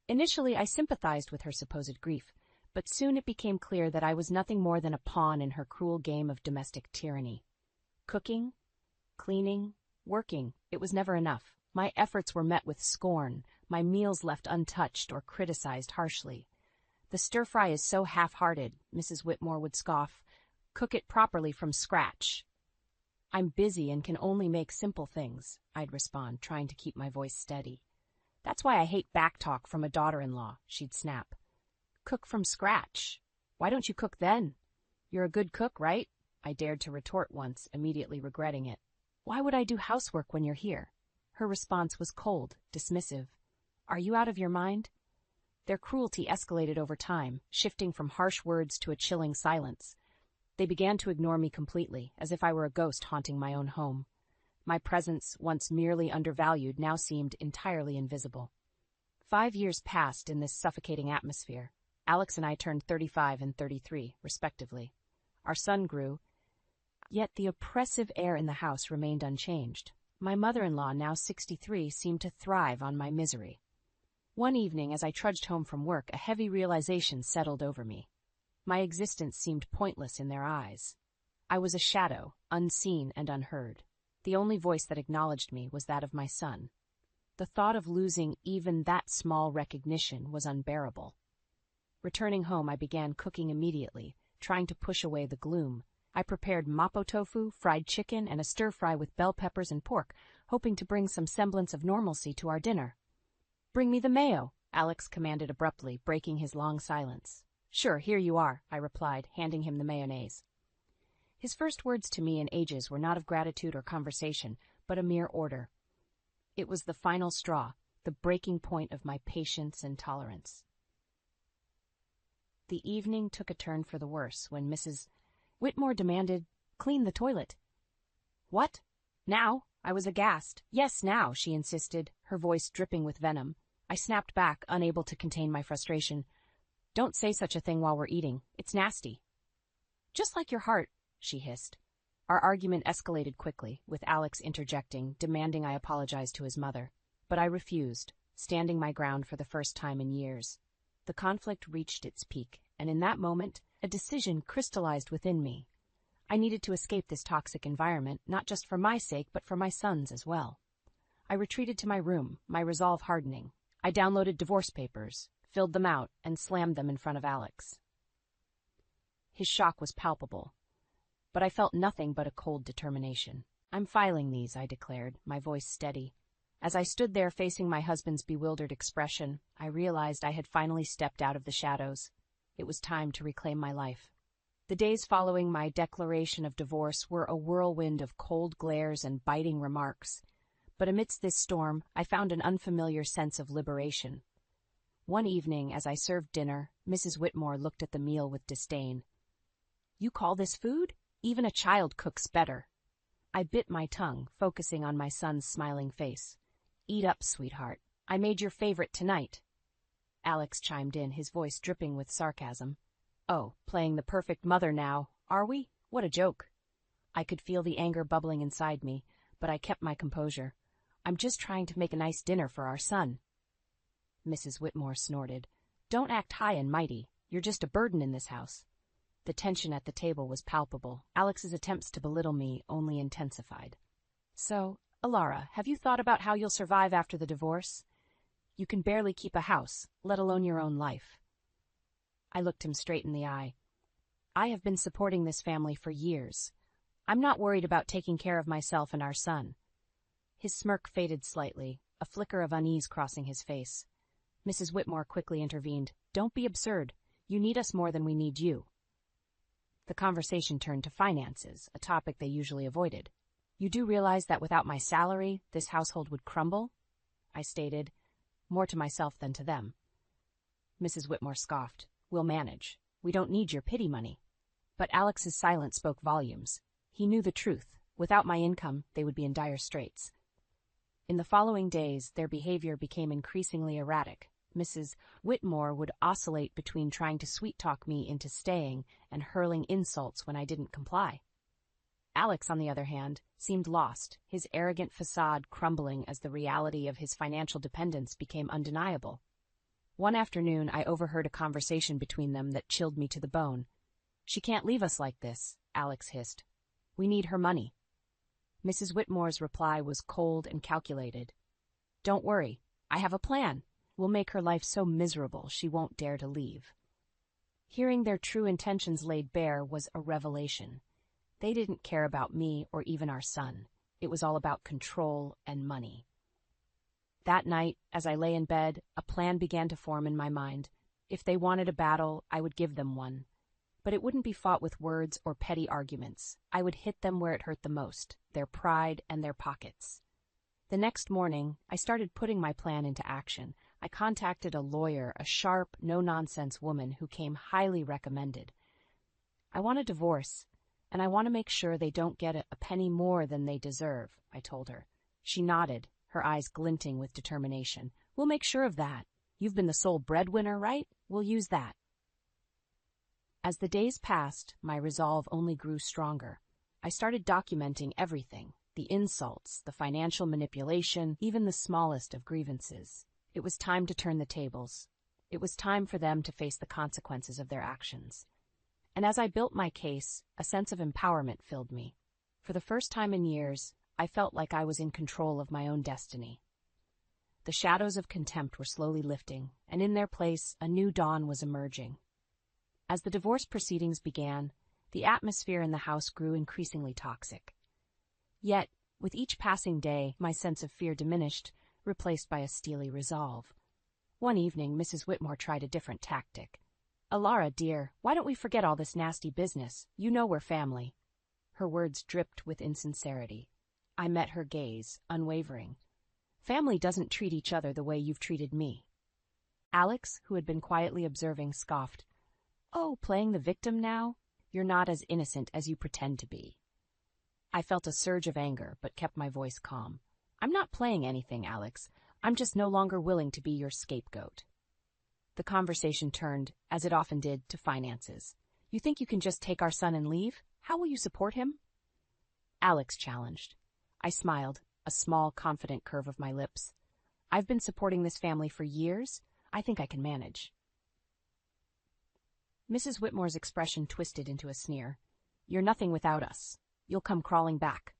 Initially, I sympathized with her supposed grief, but soon it became clear that I was nothing more than a pawn in her cruel game of domestic tyranny. Cooking, cleaning, working, it was never enough. My efforts were met with scorn, my meals left untouched or criticized harshly. "The stir-fry is so half-hearted," Mrs. Whitmore would scoff. "Cook it properly from scratch." "I'm busy and can only make simple things," I'd respond, trying to keep my voice steady. "That's why I hate backtalk from a daughter-in-law," she'd snap. "Cook from scratch? Why don't you cook then? You're a good cook, right?" I dared to retort once, immediately regretting it. "Why would I do housework when you're here?" Her response was cold, dismissive. "Are you out of your mind?" Their cruelty escalated over time, shifting from harsh words to a chilling silence. They began to ignore me completely, as if I were a ghost haunting my own home. My presence, once merely undervalued, now seemed entirely invisible. 5 years passed in this suffocating atmosphere. Alex and I turned 35 and 33, respectively. Our son grew, yet the oppressive air in the house remained unchanged. My mother-in-law, now 63, seemed to thrive on my misery. One evening, as I trudged home from work, a heavy realization settled over me. My existence seemed pointless in their eyes. I was a shadow, unseen and unheard. The only voice that acknowledged me was that of my son. The thought of losing even that small recognition was unbearable. Returning home, I began cooking immediately, trying to push away the gloom. I prepared mapo tofu, fried chicken, and a stir-fry with bell peppers and pork, hoping to bring some semblance of normalcy to our dinner. "Bring me the mayo," Alex commanded abruptly, breaking his long silence. "Sure, here you are," I replied, handing him the mayonnaise. His first words to me in ages were not of gratitude or conversation, but a mere order. It was the final straw, the breaking point of my patience and tolerance. The evening took a turn for the worse when Mrs. Whitmore demanded, "Clean the toilet." "What? Now?" I was aghast. "Yes, now," she insisted, her voice dripping with venom. I snapped back, unable to contain my frustration. "Don't say such a thing while we're eating. It's nasty." "Just like your heart," she hissed. Our argument escalated quickly, with Alex interjecting, demanding I apologize to his mother. But I refused, standing my ground for the first time in years. The conflict reached its peak, and in that moment, a decision crystallized within me. I needed to escape this toxic environment, not just for my sake, but for my son's as well. I retreated to my room, my resolve hardening. I downloaded divorce papers, filled them out, and slammed them in front of Alex. His shock was palpable, but I felt nothing but a cold determination. "I'm filing these," I declared, my voice steady. As I stood there facing my husband's bewildered expression, I realized I had finally stepped out of the shadows. It was time to reclaim my life. The days following my declaration of divorce were a whirlwind of cold glares and biting remarks. But amidst this storm, I found an unfamiliar sense of liberation. One evening, as I served dinner, Mrs. Whitmore looked at the meal with disdain. "You call this food? Even a child cooks better." I bit my tongue, focusing on my son's smiling face. "Eat up, sweetheart. I made your favorite tonight." Alex chimed in, his voice dripping with sarcasm. "Oh, playing the perfect mother now, are we? What a joke." I could feel the anger bubbling inside me, but I kept my composure. "I'm just trying to make a nice dinner for our son." Mrs. Whitmore snorted. "Don't act high and mighty. You're just a burden in this house." The tension at the table was palpable. Alex's attempts to belittle me only intensified. "So, Alara, have you thought about how you'll survive after the divorce? You can barely keep a house, let alone your own life." I looked him straight in the eye. "I have been supporting this family for years. I'm not worried about taking care of myself and our son." His smirk faded slightly, a flicker of unease crossing his face. Mrs. Whitmore quickly intervened. "Don't be absurd. You need us more than we need you." The conversation turned to finances, a topic they usually avoided. "You do realize that without my salary, this household would crumble?" I stated, more to myself than to them. Mrs. Whitmore scoffed. "We'll manage. We don't need your pity money." But Alex's silence spoke volumes. He knew the truth. Without my income, they would be in dire straits. In the following days, their behavior became increasingly erratic. Mrs. Whitmore would oscillate between trying to sweet-talk me into staying and hurling insults when I didn't comply. Alex, on the other hand, seemed lost, his arrogant facade crumbling as the reality of his financial dependence became undeniable. One afternoon, I overheard a conversation between them that chilled me to the bone. "She can't leave us like this," Alex hissed. "We need her money." Mrs. Whitmore's reply was cold and calculated. "Don't worry. I have a plan. We'll make her life so miserable she won't dare to leave." Hearing their true intentions laid bare was a revelation. They didn't care about me or even our son. It was all about control and money. That night, as I lay in bed, a plan began to form in my mind. If they wanted a battle, I would give them one. But it wouldn't be fought with words or petty arguments. I would hit them where it hurt the most, their pride and their pockets. The next morning, I started putting my plan into action. I contacted a lawyer, a sharp, no-nonsense woman who came highly recommended. "I want a divorce, and I want to make sure they don't get a penny more than they deserve," I told her. She nodded, her eyes glinting with determination. "We'll make sure of that. You've been the sole breadwinner, right? We'll use that." As the days passed, my resolve only grew stronger. I started documenting everything. The insults, the financial manipulation, even the smallest of grievances. It was time to turn the tables. It was time for them to face the consequences of their actions. And as I built my case, a sense of empowerment filled me. For the first time in years, I felt like I was in control of my own destiny. The shadows of contempt were slowly lifting, and in their place, a new dawn was emerging. As the divorce proceedings began, the atmosphere in the house grew increasingly toxic. Yet, with each passing day, my sense of fear diminished, replaced by a steely resolve. One evening, Mrs. Whitmore tried a different tactic. "Alara, dear, why don't we forget all this nasty business? You know we're family." Her words dripped with insincerity. I met her gaze, unwavering. "Family doesn't treat each other the way you've treated me." Alex, who had been quietly observing, scoffed. "Oh, playing the victim now? You're not as innocent as you pretend to be." I felt a surge of anger, but kept my voice calm. "I'm not playing anything, Alex. I'm just no longer willing to be your scapegoat." The conversation turned, as it often did, to finances. "You think you can just take our son and leave? How will you support him?" Alex challenged. I smiled, a small, confident curve of my lips. "I've been supporting this family for years. I think I can manage." Mrs. Whitmore's expression twisted into a sneer. "You're nothing without us. You'll come crawling back."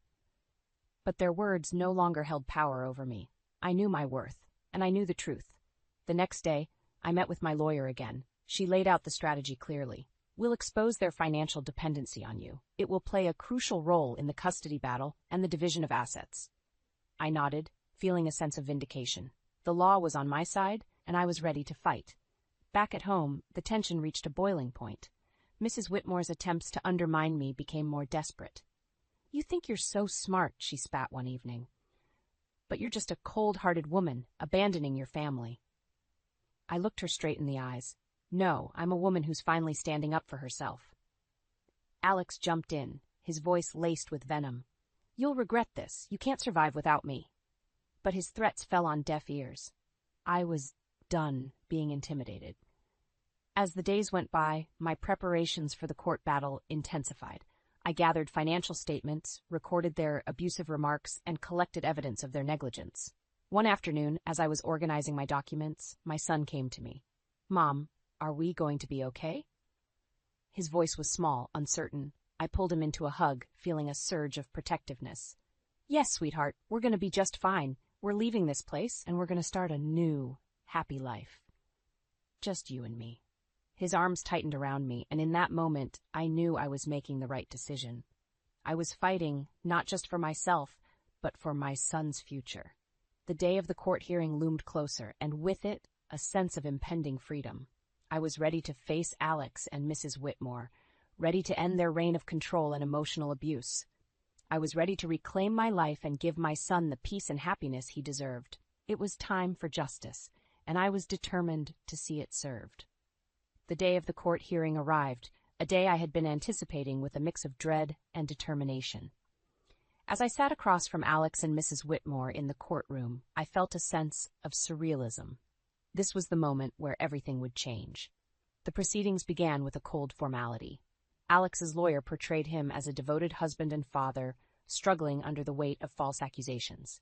But their words no longer held power over me. I knew my worth, and I knew the truth. The next day, I met with my lawyer again. She laid out the strategy clearly. "We'll expose their financial dependency on you. It will play a crucial role in the custody battle and the division of assets." I nodded, feeling a sense of vindication. The law was on my side, and I was ready to fight. Back at home, the tension reached a boiling point. Mrs. Whitmore's attempts to undermine me became more desperate. "You think you're so smart," she spat one evening. "But you're just a cold-hearted woman, abandoning your family." I looked her straight in the eyes. "No, I'm a woman who's finally standing up for herself." Alex jumped in, his voice laced with venom. "You'll regret this. You can't survive without me." But his threats fell on deaf ears. I was done being intimidated. As the days went by, my preparations for the court battle intensified. I gathered financial statements, recorded their abusive remarks, and collected evidence of their negligence. One afternoon, as I was organizing my documents, my son came to me. "Mom, are we going to be okay?" His voice was small, uncertain. I pulled him into a hug, feeling a surge of protectiveness. "Yes, sweetheart, we're going to be just fine. We're leaving this place, and we're going to start a new, happy life. Just you and me." His arms tightened around me, and in that moment, I knew I was making the right decision. I was fighting, not just for myself, but for my son's future. The day of the court hearing loomed closer, and with it, a sense of impending freedom. I was ready to face Alex and Mrs. Whitmore, ready to end their reign of control and emotional abuse. I was ready to reclaim my life and give my son the peace and happiness he deserved. It was time for justice, and I was determined to see it served. The day of the court hearing arrived, a day I had been anticipating with a mix of dread and determination. As I sat across from Alex and Mrs. Whitmore in the courtroom, I felt a sense of surrealism. This was the moment where everything would change. The proceedings began with a cold formality. Alex's lawyer portrayed him as a devoted husband and father, struggling under the weight of false accusations.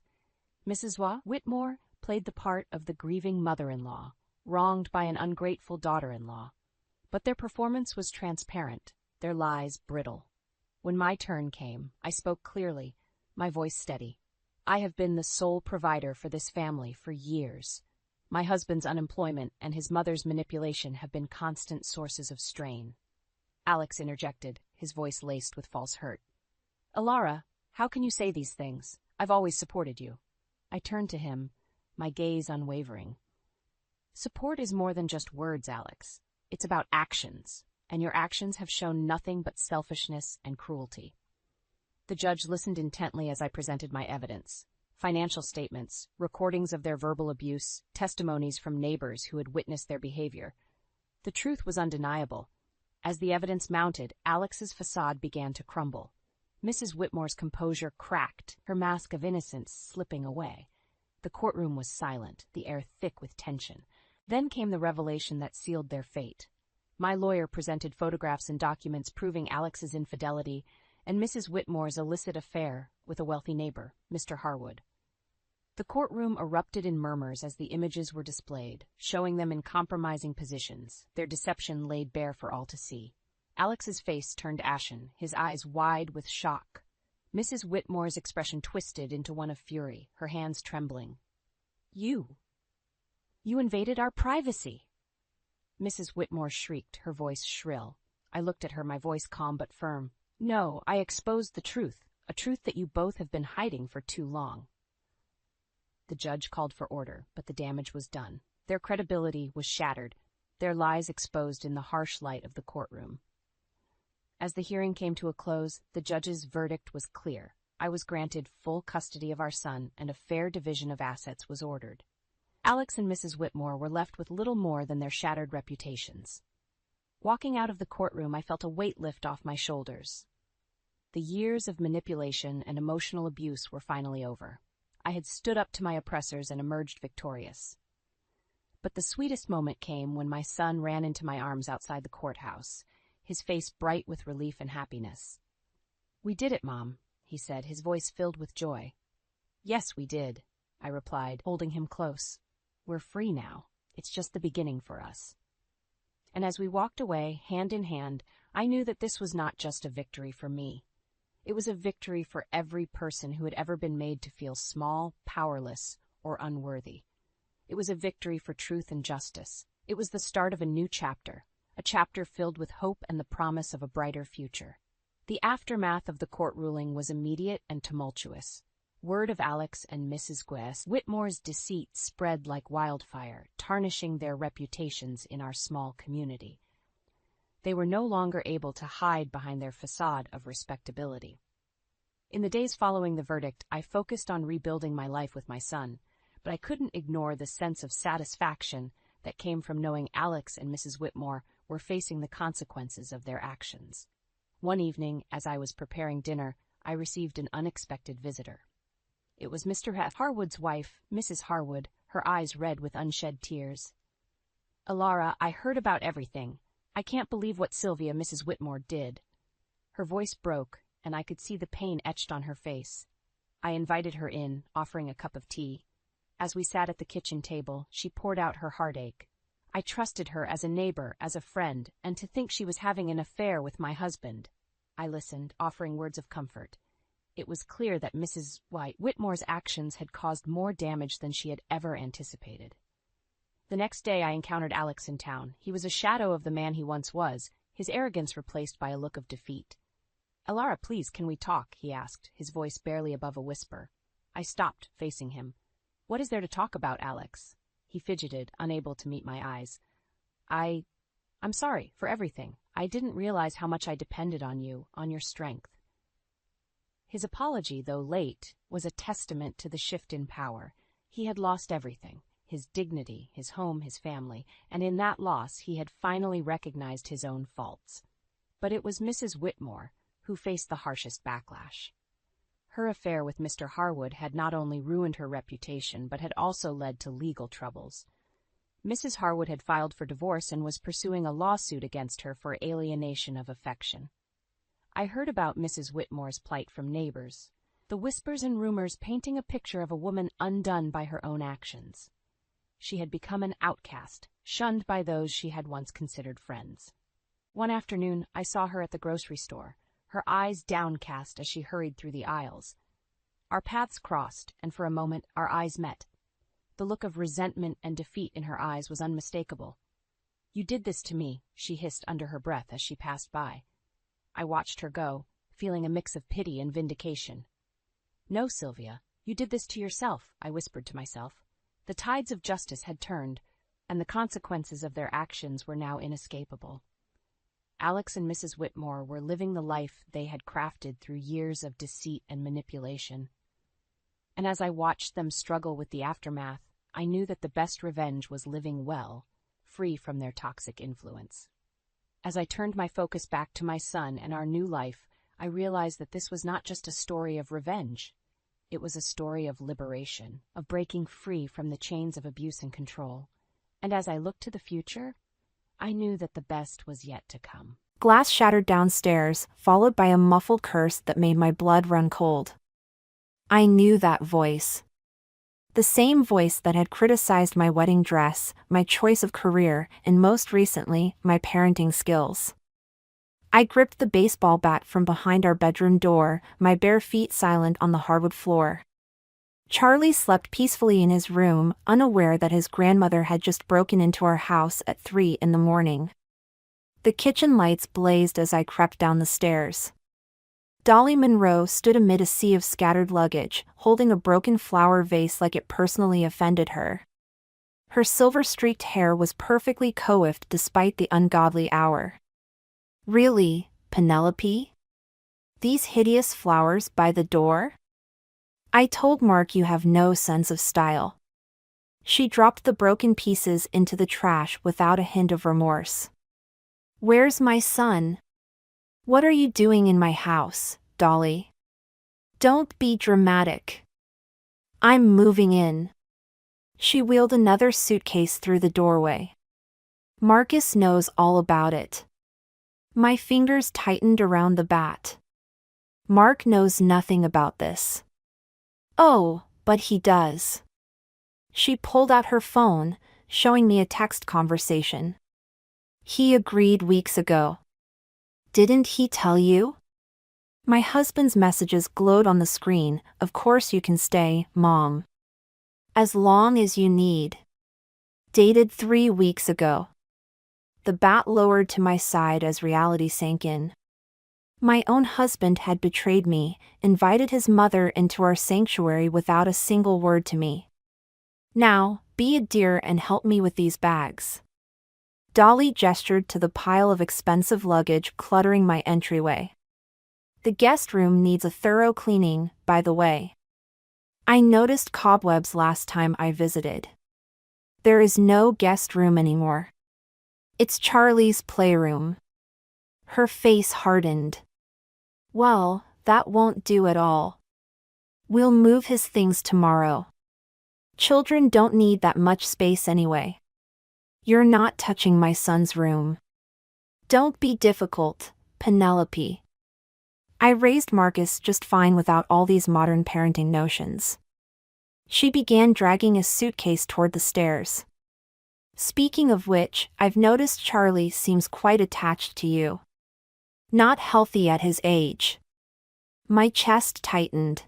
Mrs. Whitmore played the part of the grieving mother-in-law, wronged by an ungrateful daughter-in-law. But their performance was transparent, their lies brittle. When my turn came, I spoke clearly, my voice steady. "I have been the sole provider for this family for years. My husband's unemployment and his mother's manipulation have been constant sources of strain." Alex interjected, his voice laced with false hurt. "Alara, how can you say these things? I've always supported you." I turned to him, my gaze unwavering. "Support is more than just words, Alex. It's about actions, and your actions have shown nothing but selfishness and cruelty." The judge listened intently as I presented my evidence. Financial statements, recordings of their verbal abuse, testimonies from neighbors who had witnessed their behavior. The truth was undeniable. As the evidence mounted, Alex's facade began to crumble. Mrs. Whitmore's composure cracked, her mask of innocence slipping away. The courtroom was silent, the air thick with tension. Then came the revelation that sealed their fate. My lawyer presented photographs and documents proving Alex's infidelity and Mrs. Whitmore's illicit affair with a wealthy neighbor, Mr. Harwood. The courtroom erupted in murmurs as the images were displayed, showing them in compromising positions, their deception laid bare for all to see. Alex's face turned ashen, his eyes wide with shock. Mrs. Whitmore's expression twisted into one of fury, her hands trembling. You invaded our privacy." Mrs. Whitmore shrieked, her voice shrill. I looked at her, my voice calm but firm. "No, I exposed the truth, a truth that you both have been hiding for too long." The judge called for order, but the damage was done. Their credibility was shattered, their lies exposed in the harsh light of the courtroom. As the hearing came to a close, the judge's verdict was clear. I was granted full custody of our son, and a fair division of assets was ordered. Alex and Mrs. Whitmore were left with little more than their shattered reputations. Walking out of the courtroom, I felt a weight lift off my shoulders. The years of manipulation and emotional abuse were finally over. I had stood up to my oppressors and emerged victorious. But the sweetest moment came when my son ran into my arms outside the courthouse, his face bright with relief and happiness. "We did it, Mom," he said, his voice filled with joy. "Yes, we did," I replied, holding him close. "We're free now. It's just the beginning for us." And as we walked away, hand in hand, I knew that this was not just a victory for me. It was a victory for every person who had ever been made to feel small, powerless, or unworthy. It was a victory for truth and justice. It was the start of a new chapter, a chapter filled with hope and the promise of a brighter future. The aftermath of the court ruling was immediate and tumultuous. Word of Alex and Mrs. Whitmore's deceit spread like wildfire, tarnishing their reputations in our small community. They were no longer able to hide behind their facade of respectability. In the days following the verdict, I focused on rebuilding my life with my son, but I couldn't ignore the sense of satisfaction that came from knowing Alex and Mrs. Whitmore were facing the consequences of their actions. One evening, as I was preparing dinner, I received an unexpected visitor. It was Mr. Harwood's wife, Mrs. Harwood, her eyes red with unshed tears. "Alara, I heard about everything. I can't believe what Sylvia, Mrs. Whitmore, did." Her voice broke, and I could see the pain etched on her face. I invited her in, offering a cup of tea. As we sat at the kitchen table, she poured out her heartache. I trusted her as a neighbor, as a friend, and to think she was having an affair with my husband. I listened, offering words of comfort. It was clear that Mrs. Whitmore's actions had caused more damage than she had ever anticipated. The next day I encountered Alex in town. He was a shadow of the man he once was, his arrogance replaced by a look of defeat. "Alara, please, can we talk?" he asked, his voice barely above a whisper. I stopped, facing him. "What is there to talk about, Alex?" He fidgeted, unable to meet my eyes. I'm sorry for everything. I didn't realize how much I depended on you, on your strength." His apology, though late, was a testament to the shift in power. He had lost everything, his dignity, his home, his family, and in that loss he had finally recognized his own faults. But it was Mrs. Whitmore who faced the harshest backlash. Her affair with Mr. Harwood had not only ruined her reputation, but had also led to legal troubles. Mrs. Harwood had filed for divorce and was pursuing a lawsuit against her for alienation of affection. I heard about Mrs. Whitmore's plight from neighbors, the whispers and rumors painting a picture of a woman undone by her own actions. She had become an outcast, shunned by those she had once considered friends. One afternoon, I saw her at the grocery store, her eyes downcast as she hurried through the aisles. Our paths crossed, and for a moment our eyes met. The look of resentment and defeat in her eyes was unmistakable. "You did this to me," she hissed under her breath as she passed by. I watched her go, feeling a mix of pity and vindication. "No, Sylvia, you did this to yourself," I whispered to myself. The tides of justice had turned, and the consequences of their actions were now inescapable. Alex and Mrs. Whitmore were living the life they had crafted through years of deceit and manipulation. And as I watched them struggle with the aftermath, I knew that the best revenge was living well, free from their toxic influence. As I turned my focus back to my son and our new life, I realized that this was not just a story of revenge. It was a story of liberation, of breaking free from the chains of abuse and control. And as I looked to the future, I knew that the best was yet to come. Glass shattered downstairs, followed by a muffled curse that made my blood run cold. I knew that voice. The same voice that had criticized my wedding dress, my choice of career, and most recently, my parenting skills. I gripped the baseball bat from behind our bedroom door, my bare feet silent on the hardwood floor. Charlie slept peacefully in his room, unaware that his grandmother had just broken into our house at 3 in the morning. The kitchen lights blazed as I crept down the stairs. Dolly Monroe stood amid a sea of scattered luggage, holding a broken flower vase like it personally offended her. Her silver-streaked hair was perfectly coiffed despite the ungodly hour. "Really, Penelope? These hideous flowers by the door? I told Mark you have no sense of style." She dropped the broken pieces into the trash without a hint of remorse. "Where's my son? What are you doing in my house, Dolly? Don't be dramatic. I'm moving in." She wheeled another suitcase through the doorway. "Marcus knows all about it." My fingers tightened around the bat. "Mark knows nothing about this." "Oh, but he does." She pulled out her phone, showing me a text conversation. "He agreed weeks ago. Didn't he tell you?" My husband's messages glowed on the screen. "Of course you can stay, Mom. As long as you need. Dated 3 weeks ago." The bat lowered to my side as reality sank in. My own husband had betrayed me, invited his mother into our sanctuary without a single word to me. Now, be a dear and help me with these bags. Dolly gestured to the pile of expensive luggage cluttering my entryway. The guest room needs a thorough cleaning, by the way. I noticed cobwebs last time I visited. There is no guest room anymore. It's Charlie's playroom. Her face hardened. Well, that won't do at all. We'll move his things tomorrow. Children don't need that much space anyway. You're not touching my son's room. Don't be difficult, Penelope. I raised Marcus just fine without all these modern parenting notions. She began dragging a suitcase toward the stairs. Speaking of which, I've noticed Charlie seems quite attached to you. Not healthy at his age. My chest tightened.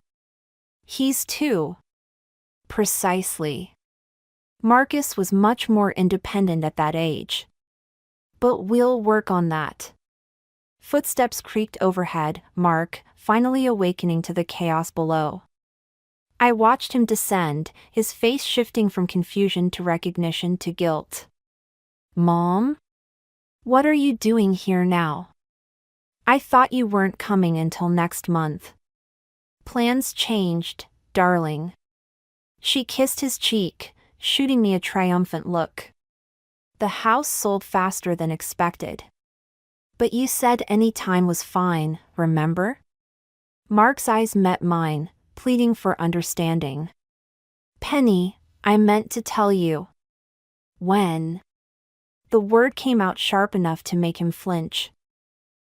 He's 2. Precisely. Marcus was much more independent at that age. But we'll work on that. Footsteps creaked overhead, Mark, finally awakening to the chaos below. I watched him descend, his face shifting from confusion to recognition to guilt. Mom? What are you doing here now? I thought you weren't coming until next month. Plans changed, darling. She kissed his cheek, shooting me a triumphant look. The house sold faster than expected. But you said any time was fine, remember? Mark's eyes met mine, pleading for understanding. Penny, I meant to tell you. When? The word came out sharp enough to make him flinch.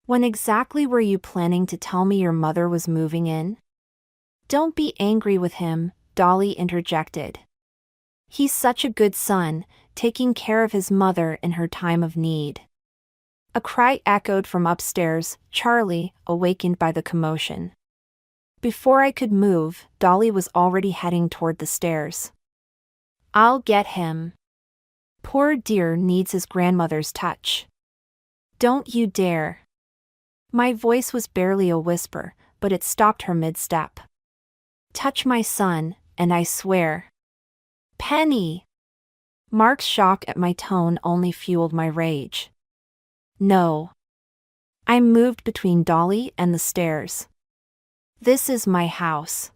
When exactly were you planning to tell me your mother was moving in? Don't be angry with him, Dolly interjected. He's such a good son, taking care of his mother in her time of need. A cry echoed from upstairs, Charlie, awakened by the commotion. Before I could move, Dolly was already heading toward the stairs. I'll get him. Poor dear needs his grandmother's touch. Don't you dare. My voice was barely a whisper, but it stopped her mid-step. Touch my son, and I swear. Penny! Mark's shock at my tone only fueled my rage. No. I moved between Dolly and the stairs. This is my house.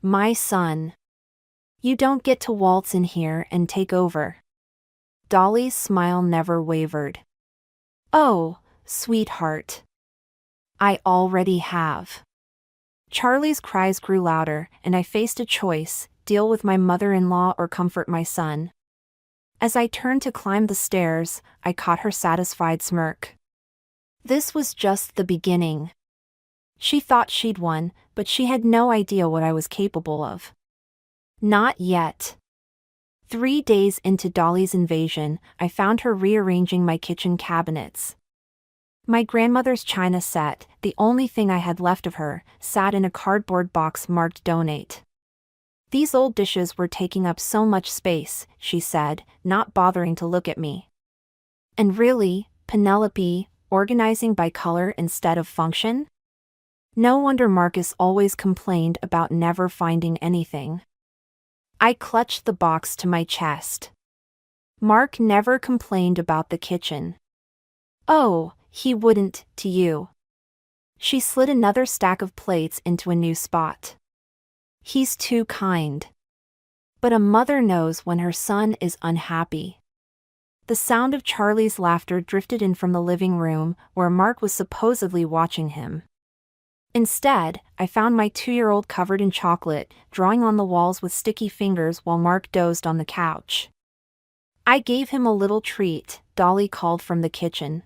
My son. You don't get to waltz in here and take over. Dolly's smile never wavered. Oh, sweetheart. I already have. Charlie's cries grew louder, and I faced a choice: deal with my mother-in-law or comfort my son. As I turned to climb the stairs, I caught her satisfied smirk. This was just the beginning. She thought she'd won, but she had no idea what I was capable of. Not yet. 3 days into Dolly's invasion, I found her rearranging my kitchen cabinets. My grandmother's china set, the only thing I had left of her, sat in a cardboard box marked donate. These old dishes were taking up so much space, she said, not bothering to look at me. And really, Penelope, organizing by color instead of function? No wonder Marcus always complained about never finding anything. I clutched the box to my chest. Mark never complained about the kitchen. Oh, he wouldn't, to you. She slid another stack of plates into a new spot. He's too kind. But a mother knows when her son is unhappy. The sound of Charlie's laughter drifted in from the living room, where Mark was supposedly watching him. Instead, I found my 2-year-old covered in chocolate, drawing on the walls with sticky fingers while Mark dozed on the couch. I gave him a little treat, Dolly called from the kitchen.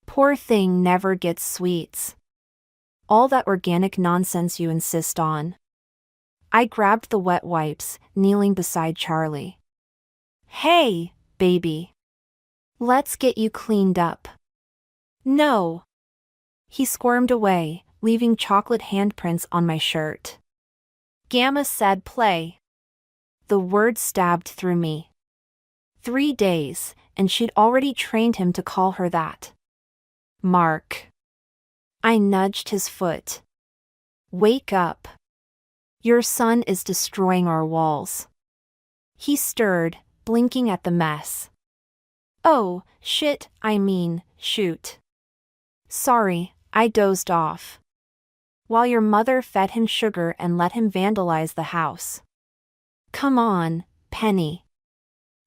Poor thing never gets sweets. All that organic nonsense you insist on. I grabbed the wet wipes, kneeling beside Charlie. Hey, baby. Let's get you cleaned up. No. He squirmed away, leaving chocolate handprints on my shirt. Gamma said play. The word stabbed through me. 3 days, and she'd already trained him to call her that. Mark. I nudged his foot. Wake up. Your son is destroying our walls. He stirred, blinking at the mess. Oh, shit, shoot. Sorry, I dozed off. While your mother fed him sugar and let him vandalize the house. Come on, Penny.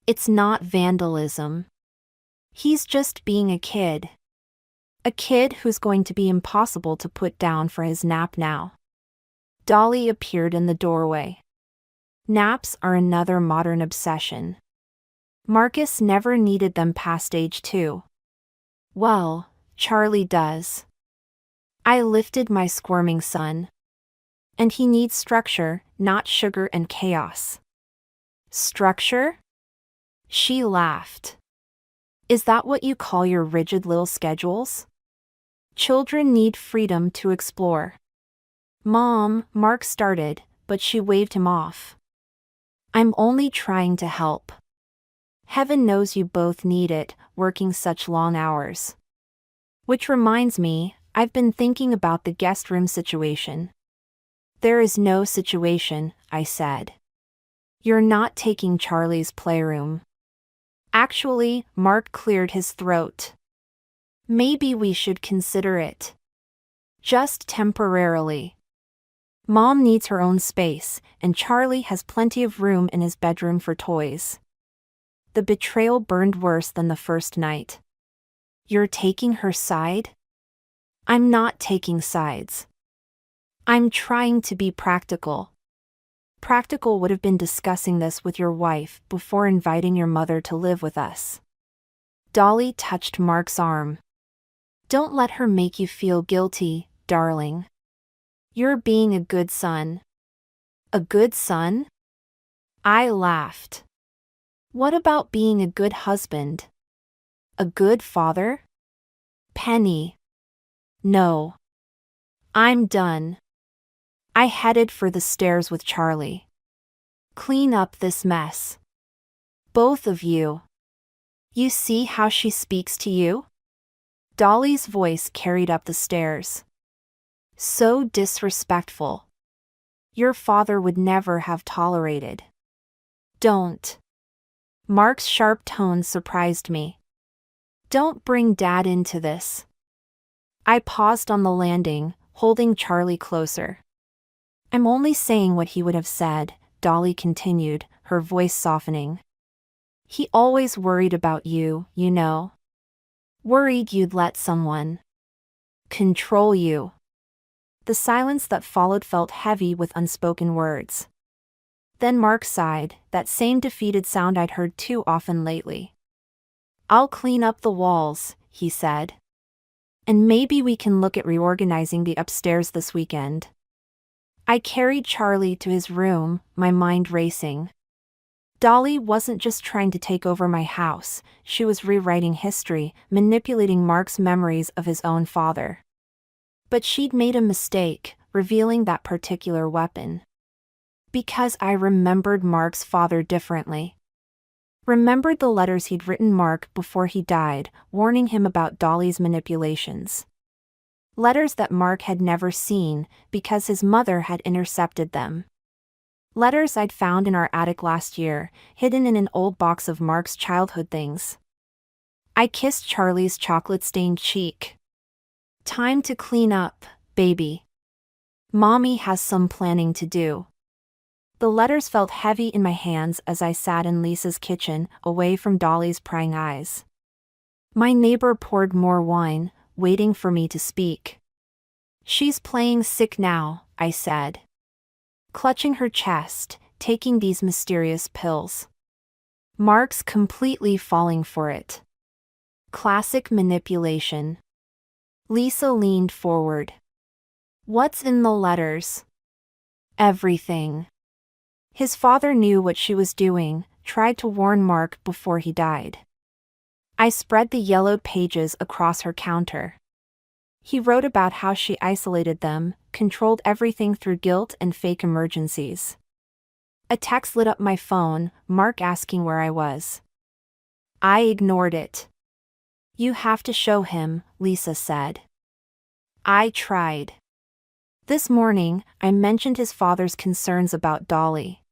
It's not vandalism. He's just being a kid. A kid who's going to be impossible to put down for his nap now. Dolly appeared in the doorway. Naps are another modern obsession. Marcus never needed them past age 2. Well, Charlie does. I lifted my squirming son. And he needs structure, not sugar and chaos. Structure? She laughed. Is that what you call your rigid little schedules? Children need freedom to explore. Mom, Mark started, but she waved him off. I'm only trying to help. Heaven knows you both need it, working such long hours. Which reminds me, I've been thinking about the guest room situation. There is no situation, I said. You're not taking Charlie's playroom. Actually, Mark cleared his throat. Maybe we should consider it. Just temporarily. Mom needs her own space, and Charlie has plenty of room in his bedroom for toys. The betrayal burned worse than the first night. You're taking her side? I'm not taking sides. I'm trying to be practical. Practical would have been discussing this with your wife before inviting your mother to live with us. Dolly touched Mark's arm. Don't let her make you feel guilty, darling. You're being a good son. A good son? I laughed. What about being a good husband? A good father? Penny. No. I'm done. I headed for the stairs with Charlie. Clean up this mess. Both of you. You see how she speaks to you? Dolly's voice carried up the stairs. So disrespectful. Your father would never have tolerated. Don't. Mark's sharp tone surprised me. Don't bring Dad into this. I paused on the landing, holding Charlie closer. I'm only saying what he would have said, Dolly continued, her voice softening. He always worried about you, you know. Worried you'd let someone control you. The silence that followed felt heavy with unspoken words. Then Mark sighed, that same defeated sound I'd heard too often lately. I'll clean up the walls, he said. And maybe we can look at reorganizing the upstairs this weekend. I carried Charlie to his room, my mind racing. Dolly wasn't just trying to take over my house, she was rewriting history, manipulating Mark's memories of his own father. But she'd made a mistake, revealing that particular weapon. Because I remembered Mark's father differently. Remembered the letters he'd written Mark before he died, warning him about Dolly's manipulations. Letters that Mark had never seen, because his mother had intercepted them. Letters I'd found in our attic last year, hidden in an old box of Mark's childhood things. I kissed Charlie's chocolate-stained cheek. Time to clean up, baby. Mommy has some planning to do. The letters felt heavy in my hands as I sat in Lisa's kitchen, away from Dolly's prying eyes. My neighbor poured more wine, waiting for me to speak. She's playing sick now, I said. Clutching her chest, taking these mysterious pills. Mark's completely falling for it. Classic manipulation. Lisa leaned forward. What's in the letters? Everything. His father knew what she was doing, tried to warn Mark before he died. I spread the yellowed pages across her counter. He wrote about how she isolated them, controlled everything through guilt and fake emergencies. A text lit up my phone, Mark asking where I was. I ignored it. You have to show him, Lisa said. I tried. This morning, I mentioned his father's concerns about Dolly.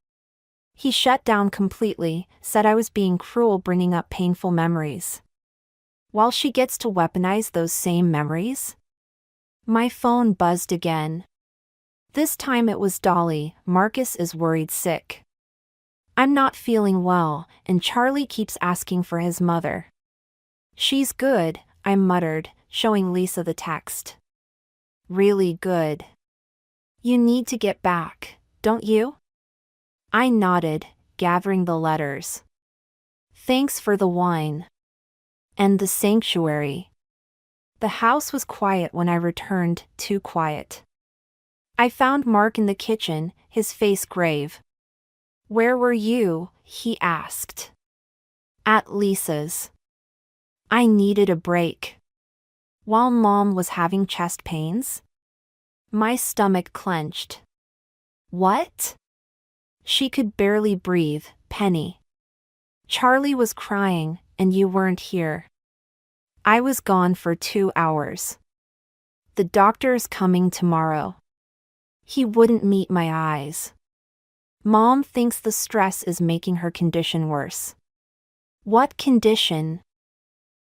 He shut down completely, said I was being cruel bringing up painful memories. While she gets to weaponize those same memories? My phone buzzed again. This time it was Dolly. Marcus is worried sick. I'm not feeling well, and Charlie keeps asking for his mother. She's good, I muttered, showing Lisa the text. Really good. You need to get back, don't you? I nodded, gathering the letters. Thanks for the wine. And the sanctuary. The house was quiet when I returned, too quiet. I found Mark in the kitchen, his face grave. Where were you? He asked. At Lisa's. I needed a break. While Mom was having chest pains? My stomach clenched. What? She could barely breathe, Penny. Charlie was crying, and you weren't here. I was gone for 2 hours. The doctor's coming tomorrow. He wouldn't meet my eyes. Mom thinks the stress is making her condition worse. What condition?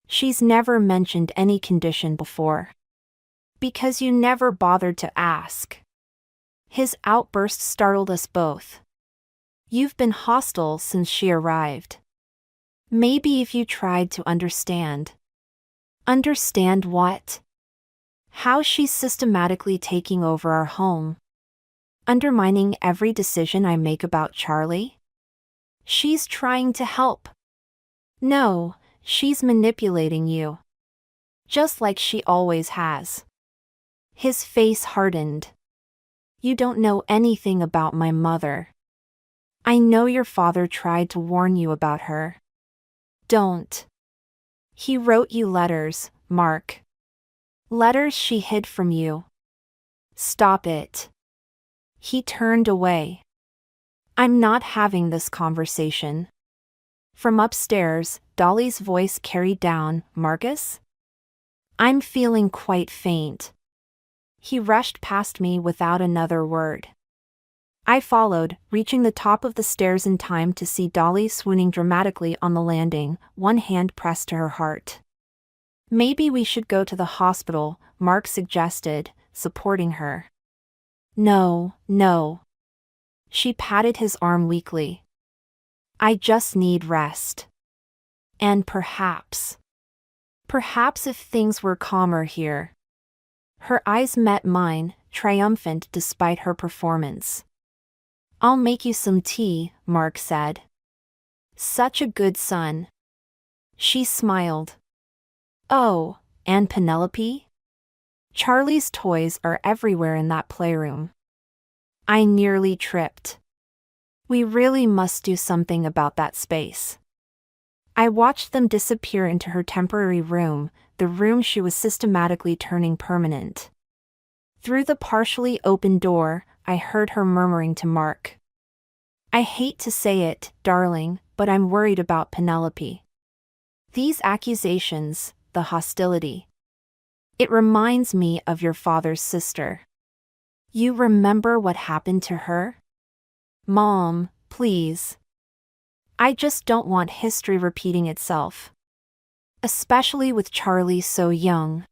She's never mentioned any condition before. Because you never bothered to ask. His outburst startled us both. You've been hostile since she arrived. Maybe if you tried to understand. Understand what? How she's systematically taking over our home. Undermining every decision I make about Charlie? She's trying to help. No, she's manipulating you. Just like she always has. His face hardened. You don't know anything about my mother. I know your father tried to warn you about her. Don't. He wrote you letters, Mark. Letters she hid from you. Stop it. He turned away. I'm not having this conversation. From upstairs, Dolly's voice carried down, Marcus? I'm feeling quite faint. He rushed past me without another word. I followed, reaching the top of the stairs in time to see Dolly swooning dramatically on the landing, one hand pressed to her heart. Maybe we should go to the hospital, Mark suggested, supporting her. No, no. She patted his arm weakly. I just need rest. And perhaps if things were calmer here. Her eyes met mine, triumphant despite her performance. I'll make you some tea, Mark said. Such a good son. She smiled. Oh, and Penelope? Charlie's toys are everywhere in that playroom. I nearly tripped. We really must do something about that space. I watched them disappear into her temporary room, the room she was systematically turning permanent. Through the partially open door, I heard her murmuring to Mark. I hate to say it, darling, but I'm worried about Penelope. These accusations, the hostility. It reminds me of your father's sister. You remember what happened to her? Mom, please. I just don't want history repeating itself. Especially with Charlie so young.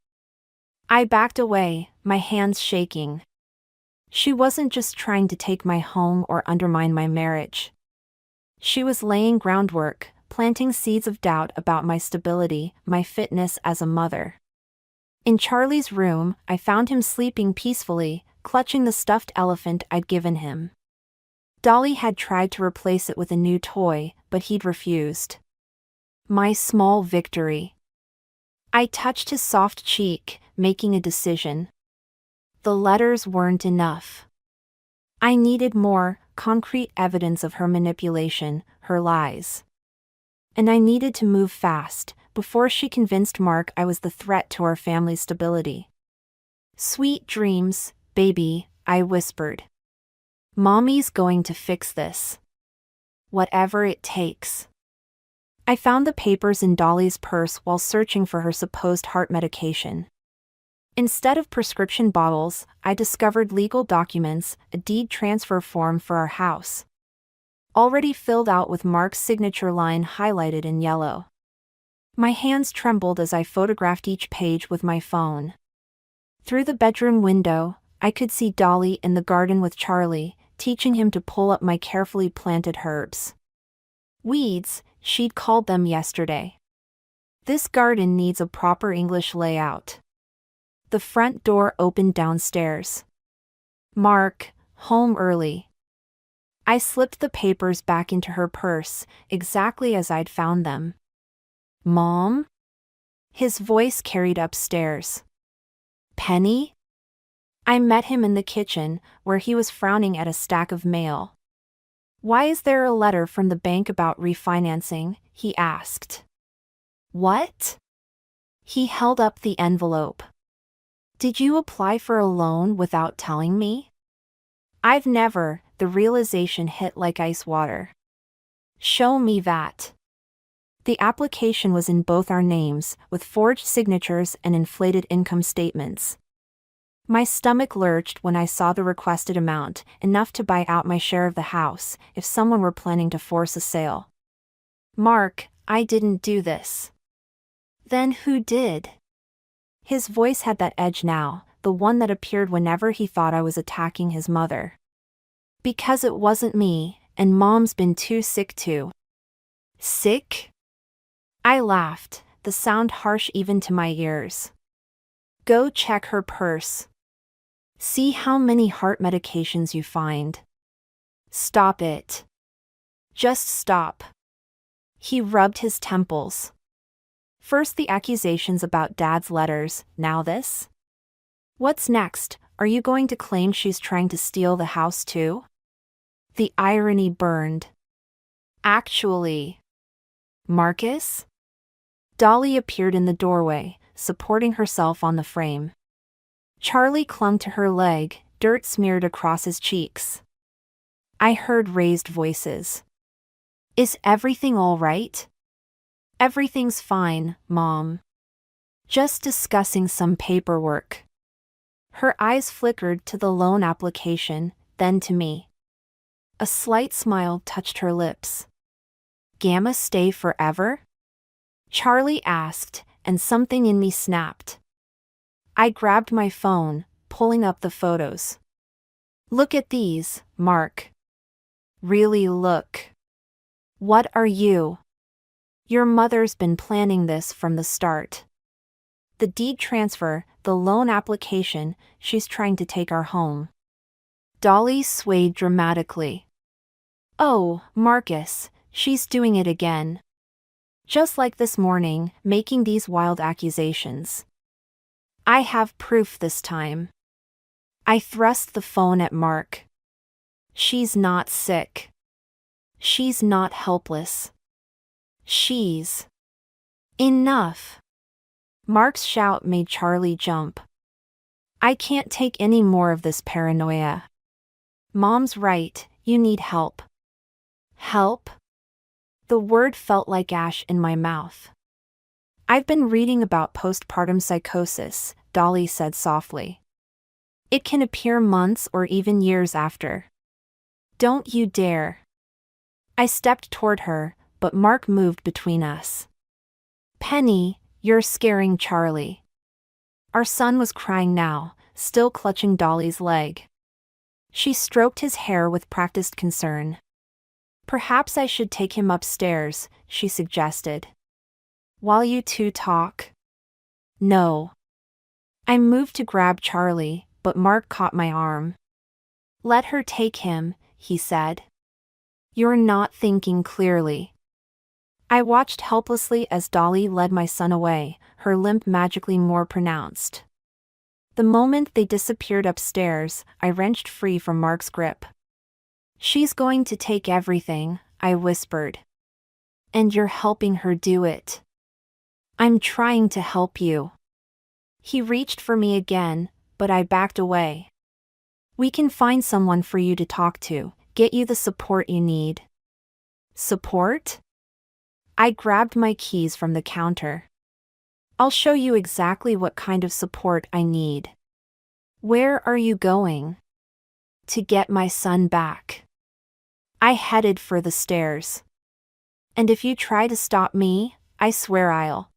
I backed away, my hands shaking. She wasn't just trying to take my home or undermine my marriage. She was laying groundwork, planting seeds of doubt about my stability, my fitness as a mother. In Charlie's room, I found him sleeping peacefully, clutching the stuffed elephant I'd given him. Dolly had tried to replace it with a new toy, but he'd refused. My small victory. I touched his soft cheek, making a decision. The letters weren't enough. I needed more, concrete evidence of her manipulation, her lies. And I needed to move fast, before she convinced Mark I was the threat to our family's stability. Sweet dreams, baby, I whispered. Mommy's going to fix this. Whatever it takes. I found the papers in Dolly's purse while searching for her supposed heart medication. Instead of prescription bottles, I discovered legal documents, a deed transfer form for our house. Already filled out with Mark's signature line highlighted in yellow. My hands trembled as I photographed each page with my phone. Through the bedroom window, I could see Dolly in the garden with Charlie, teaching him to pull up my carefully planted herbs. Weeds, she'd called them yesterday. This garden needs a proper English layout. The front door opened downstairs. Mark, home early. I slipped the papers back into her purse, exactly as I'd found them. Mom? His voice carried upstairs. Penny? I met him in the kitchen, where he was frowning at a stack of mail. Why is there a letter from the bank about refinancing? He asked. What? He held up the envelope. Did you apply for a loan without telling me? I've never, the realization hit like ice water. Show me that. The application was in both our names, with forged signatures and inflated income statements. My stomach lurched when I saw the requested amount, enough to buy out my share of the house, if someone were planning to force a sale. Mark, I didn't do this. Then who did? His voice had that edge now, the one that appeared whenever he thought I was attacking his mother. Because it wasn't me, and Mom's been too sick to. Sick? I laughed, the sound harsh even to my ears. Go check her purse. See how many heart medications you find. Stop it. Just stop. He rubbed his temples. First the accusations about Dad's letters, now this? What's next? Are you going to claim she's trying to steal the house too? The irony burned. Actually. Marcus? Dolly appeared in the doorway, supporting herself on the frame. Charlie clung to her leg, dirt smeared across his cheeks. I heard raised voices. Is everything all right? Everything's fine, Mom. Just discussing some paperwork. Her eyes flickered to the loan application, then to me. A slight smile touched her lips. Gamma stay forever? Charlie asked, and something in me snapped. I grabbed my phone, pulling up the photos. Look at these, Mark. Really look. What are you? Your mother's been planning this from the start. The deed transfer, the loan application, she's trying to take our home. Dolly swayed dramatically. Oh, Marcus, she's doing it again. Just like this morning, making these wild accusations. I have proof this time. I thrust the phone at Mark. She's not sick. She's not helpless. She's... Enough. Mark's shout made Charlie jump. I can't take any more of this paranoia. Mom's right, you need help. Help? The word felt like ash in my mouth. I've been reading about postpartum psychosis, Dolly said softly. It can appear months or even years after. Don't you dare. I stepped toward her, but Mark moved between us. Penny, you're scaring Charlie. Our son was crying now, still clutching Dolly's leg. She stroked his hair with practiced concern. Perhaps I should take him upstairs, she suggested. While you two talk? No. I moved to grab Charlie, but Mark caught my arm. Let her take him, he said. You're not thinking clearly. I watched helplessly as Dolly led my son away, her limp magically more pronounced. The moment they disappeared upstairs, I wrenched free from Mark's grip. She's going to take everything, I whispered. And you're helping her do it. I'm trying to help you. He reached for me again, but I backed away. We can find someone for you to talk to, get you the support you need. Support? I grabbed my keys from the counter. I'll show you exactly what kind of support I need. Where are you going? To get my son back. I headed for the stairs. And if you try to stop me, I swear I'll.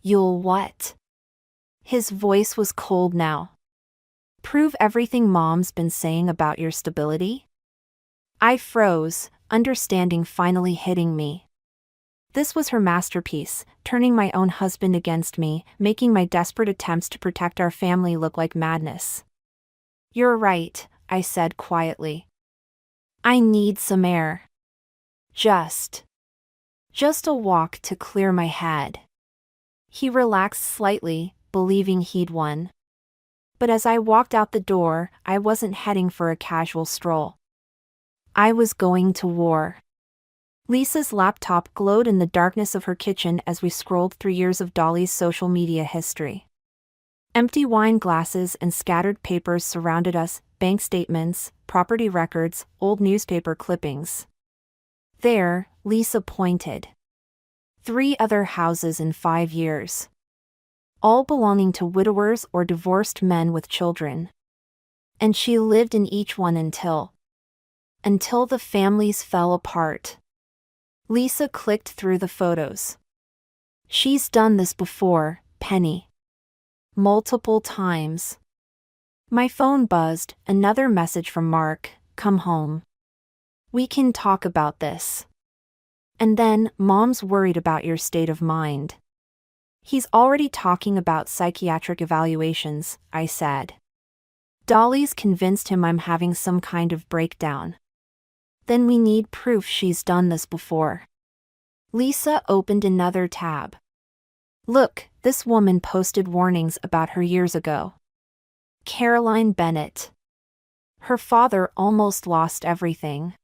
You'll what? His voice was cold now. Prove everything Mom's been saying about your stability? I froze, understanding finally hitting me. This was her masterpiece, turning my own husband against me, making my desperate attempts to protect our family look like madness. You're right, I said quietly. I need some air. Just a walk to clear my head. He relaxed slightly, believing he'd won. But as I walked out the door, I wasn't heading for a casual stroll. I was going to war. Lisa's laptop glowed in the darkness of her kitchen as we scrolled through years of Dolly's social media history. Empty wine glasses and scattered papers surrounded us, bank statements, property records, old newspaper clippings. There, Lisa pointed. 3 other houses in 5 years. All belonging to widowers or divorced men with children. And she lived in each one until the families fell apart. Lisa clicked through the photos. She's done this before, Penny. Multiple times. My phone buzzed, another message from Mark, come home. We can talk about this. And then, Mom's worried about your state of mind. He's already talking about psychiatric evaluations, I said. Dolly's convinced him I'm having some kind of breakdown. Then we need proof she's done this before. Lisa opened another tab. Look, this woman posted warnings about her years ago. Caroline Bennett. Her father almost lost everything.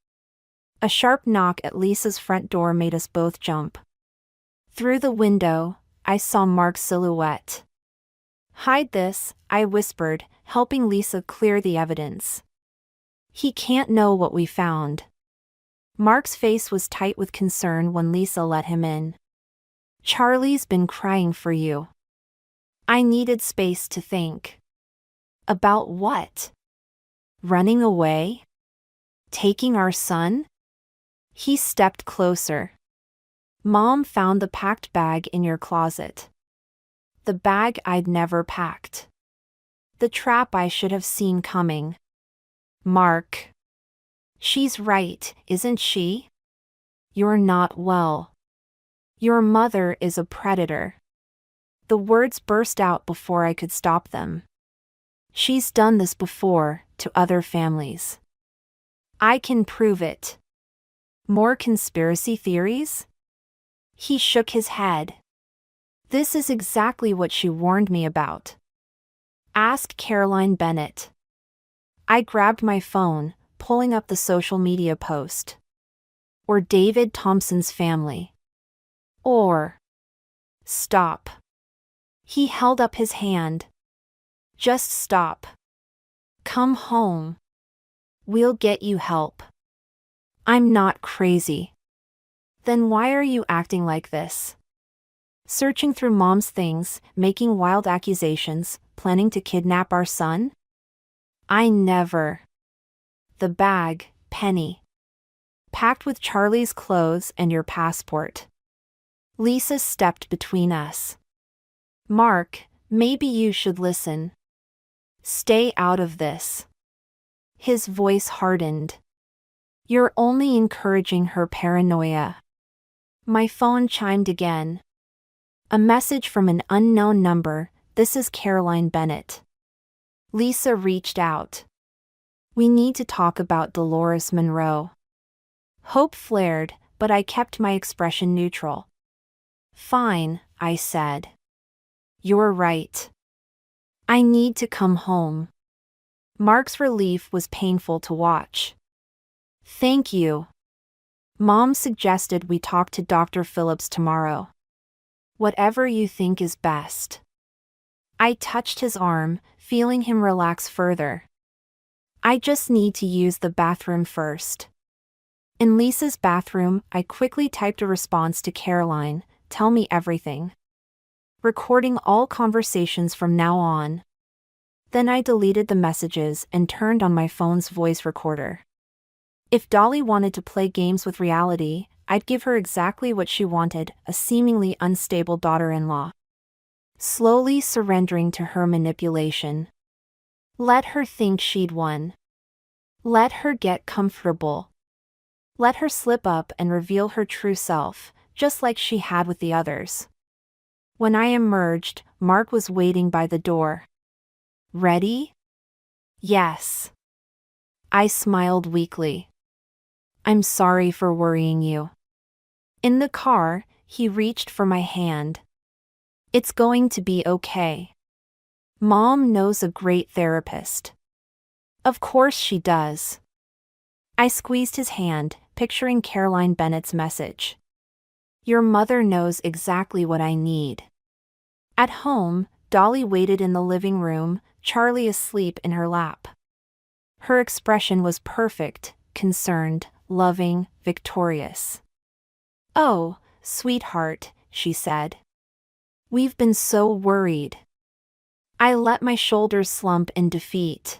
A sharp knock at Lisa's front door made us both jump. Through the window, I saw Mark's silhouette. Hide this, I whispered, helping Lisa clear the evidence. He can't know what we found. Mark's face was tight with concern when Lisa let him in. Charlie's been crying for you. I needed space to think. About what? Running away? Taking our son? He stepped closer. Mom found the packed bag in your closet. The bag I'd never packed. The trap I should have seen coming. Mark. She's right, isn't she? You're not well. Your mother is a predator. The words burst out before I could stop them. She's done this before, to other families. I can prove it. More conspiracy theories? He shook his head. This is exactly what she warned me about. Ask Caroline Bennett. I grabbed my phone, pulling up the social media post. Or David Thompson's family. Or. Stop. He held up his hand. Just stop. Come home. We'll get you help. I'm not crazy. Then why are you acting like this? Searching through Mom's things, making wild accusations, planning to kidnap our son? I never. The bag, Penny. Packed with Charlie's clothes and your passport. Lisa stepped between us. Mark, maybe you should listen. Stay out of this. His voice hardened. You're only encouraging her paranoia. My phone chimed again. A message from an unknown number, this is Caroline Bennett. Lisa reached out. We need to talk about Dolores Monroe. Hope flared, but I kept my expression neutral. Fine, I said. You're right. I need to come home. Mark's relief was painful to watch. Thank you. Mom suggested we talk to Dr. Phillips tomorrow. Whatever you think is best. I touched his arm, feeling him relax further. I just need to use the bathroom first. In Lisa's bathroom, I quickly typed a response to Caroline, tell me everything. recording all conversations from now on. Then I deleted the messages and turned on my phone's voice recorder. If Dolly wanted to play games with reality, I'd give her exactly what she wanted, a seemingly unstable daughter-in-law. Slowly surrendering to her manipulation. Let her think she'd won. Let her get comfortable. Let her slip up and reveal her true self, just like she had with the others. When I emerged, Mark was waiting by the door. Ready? Yes. I smiled weakly. I'm sorry for worrying you. In the car, he reached for my hand. It's going to be okay. Mom knows a great therapist. Of course she does. I squeezed his hand, picturing Caroline Bennett's message. Your mother knows exactly what I need. At home, Dolly waited in the living room, Charlie asleep in her lap. Her expression was perfect, concerned, loving, victorious. Oh, sweetheart, she said. We've been so worried. I let my shoulders slump in defeat.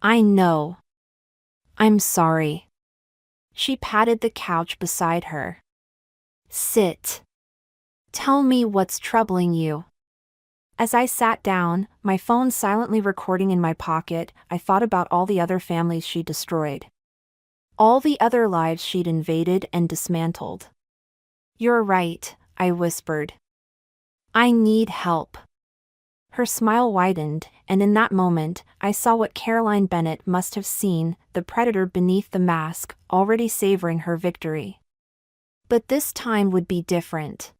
I know. I'm sorry. She patted the couch beside her. Sit. Tell me what's troubling you. As I sat down, my phone silently recording in my pocket, I thought about all the other families she destroyed. All the other lives she'd invaded and dismantled. You're right, I whispered. I need help. Her smile widened, and in that moment, I saw what Caroline Bennett must have seen, the predator beneath the mask, already savoring her victory. But this time would be different.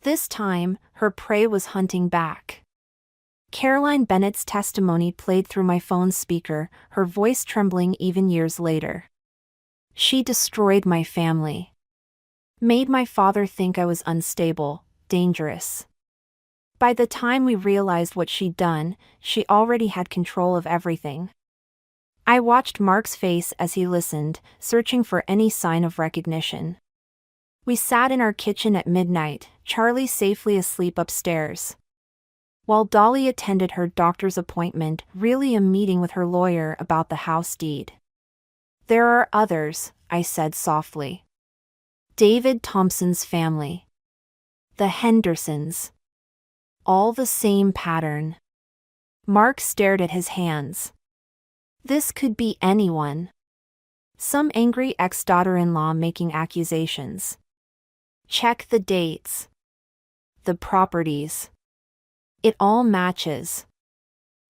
This time, her prey was hunting back. Caroline Bennett's testimony played through my phone's speaker, her voice trembling even years later. She destroyed my family. Made my father think I was unstable, dangerous. By the time we realized what she'd done, she already had control of everything. I watched Mark's face as he listened, searching for any sign of recognition. We sat in our kitchen at midnight, Charlie safely asleep upstairs. While Dolly attended her doctor's appointment, really a meeting with her lawyer about the house deed. There are others, I said softly. David Thompson's family. The Hendersons. All the same pattern. Mark stared at his hands. This could be anyone. Some angry ex-daughter-in-law making accusations. Check the dates. The properties. It all matches.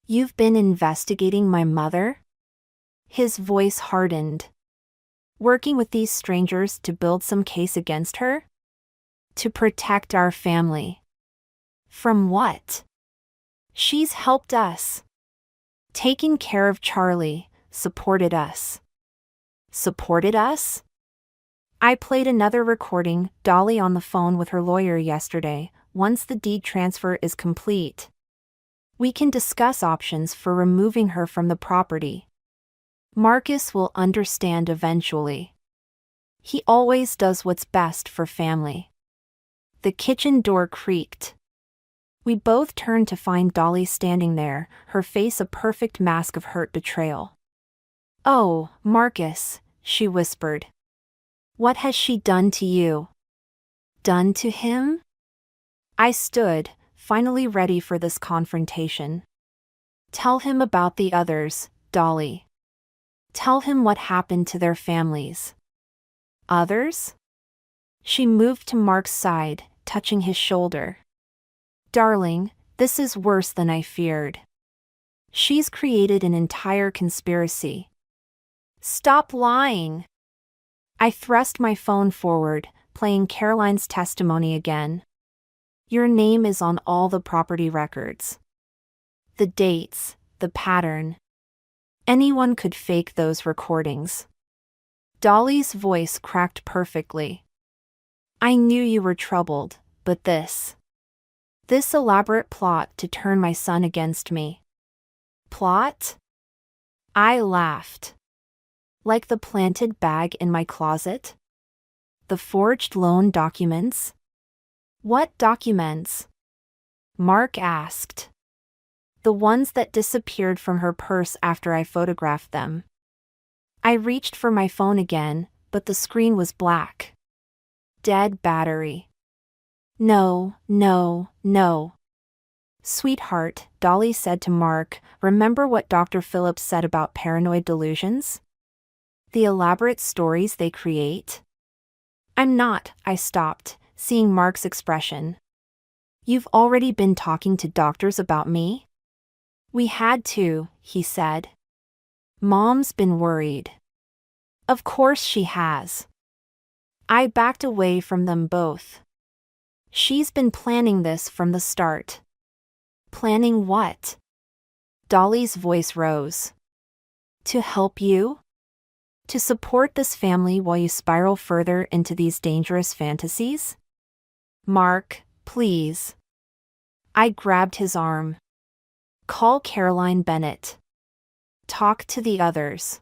You've been investigating my mother? His voice hardened. Working with these strangers to build some case against her? To protect our family. From what? She's helped us. Taken care of Charlie, supported us. Supported us? I played another recording, Dolly on the phone with her lawyer yesterday. Once the deed transfer is complete, we can discuss options for removing her from the property. Marcus will understand eventually. He always does what's best for family. The kitchen door creaked. We both turned to find Dolly standing there, her face a perfect mask of hurt betrayal. Oh, Marcus, she whispered. What has she done to you? Done to him? I stood, finally ready for this confrontation. Tell him about the others, Dolly. Tell him what happened to their families. Others? She moved to Mark's side, touching his shoulder. Darling, this is worse than I feared. She's created an entire conspiracy. Stop lying. I thrust my phone forward, playing Caroline's testimony again. Your name is on all the property records. The dates, the pattern. Anyone could fake those recordings. Dolly's voice cracked perfectly. I knew you were troubled, but this elaborate plot to turn my son against me. Plot? I laughed. Like the planted bag in my closet? The forged loan documents? What documents? Mark asked. The ones that disappeared from her purse after I photographed them. I reached for my phone again, but the screen was black. Dead battery. No, no, no. Sweetheart, Dolly said to Mark, remember what Dr. Phillips said about paranoid delusions? The elaborate stories they create? I'm not, I stopped, seeing Mark's expression. You've already been talking to doctors about me? We had to, he said. Mom's been worried. Of course she has. I backed away from them both. She's been planning this from the start. Planning what? Dolly's voice rose. To help you? To support this family while you spiral further into these dangerous fantasies? Mark, please. I grabbed his arm. Call Caroline Bennett. Talk to the others.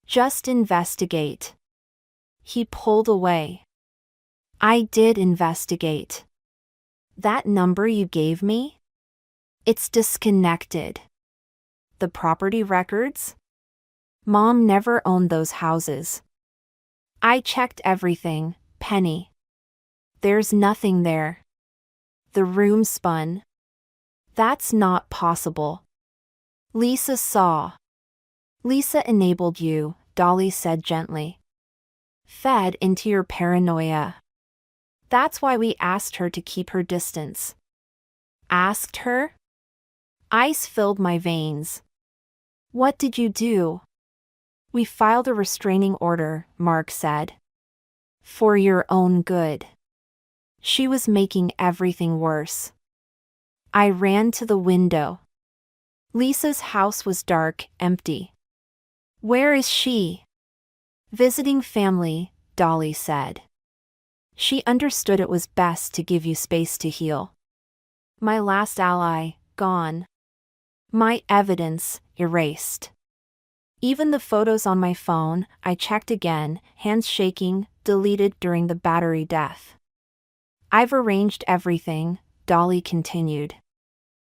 Just investigate. He pulled away. I did investigate. That number you gave me? It's disconnected. The property records? Mom never owned those houses. I checked everything, Penny. There's nothing there. The room spun. That's not possible. Lisa saw. Lisa enabled you, Dolly said gently. Fed into your paranoia. That's why we asked her to keep her distance. Asked her? Ice filled my veins. What did you do? We filed a restraining order, Mark said. For your own good. She was making everything worse. I ran to the window. Lisa's house was dark, empty. Where is she? Visiting family, Dolly said. She understood it was best to give you space to heal. My last ally, gone. My evidence, erased. Even the photos on my phone, I checked again, hands shaking, deleted during the battery death. I've arranged everything, Dolly continued.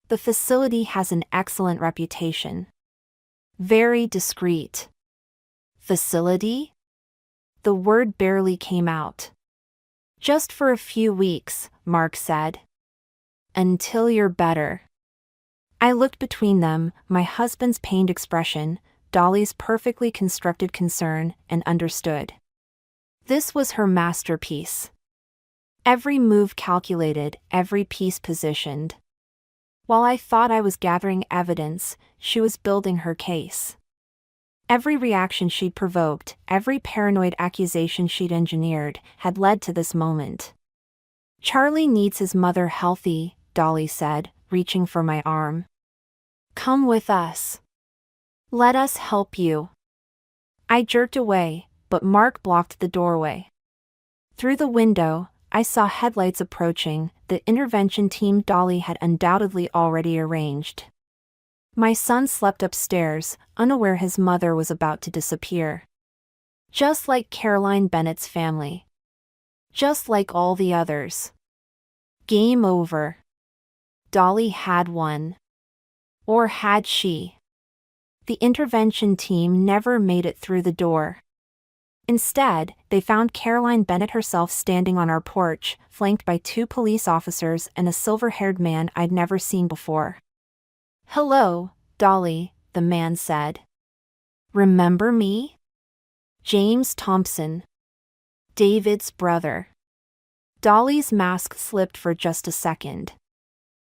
The facility has an excellent reputation. Very discreet. Facility? The word barely came out. Just for a few weeks, Mark said. Until you're better. I looked between them, my husband's pained expression, Dolly's perfectly constructed concern, and understood. This was her masterpiece. Every move calculated, every piece positioned. While I thought I was gathering evidence, she was building her case. Every reaction she'd provoked, every paranoid accusation she'd engineered, had led to this moment. Charlie needs his mother healthy, Dolly said, reaching for my arm. Come with us. Let us help you. I jerked away, but Mark blocked the doorway. Through the window, I saw headlights approaching, the intervention team Dolly had undoubtedly already arranged. My son slept upstairs, unaware his mother was about to disappear. Just like Caroline Bennett's family. Just like all the others. Game over. Dolly had won. Or had she? The intervention team never made it through the door. Instead, they found Caroline Bennett herself standing on our porch, flanked by 2 police officers and a silver-haired man I'd never seen before. Hello, Dolly, the man said. Remember me? James Thompson. David's brother. Dolly's mask slipped for just a second.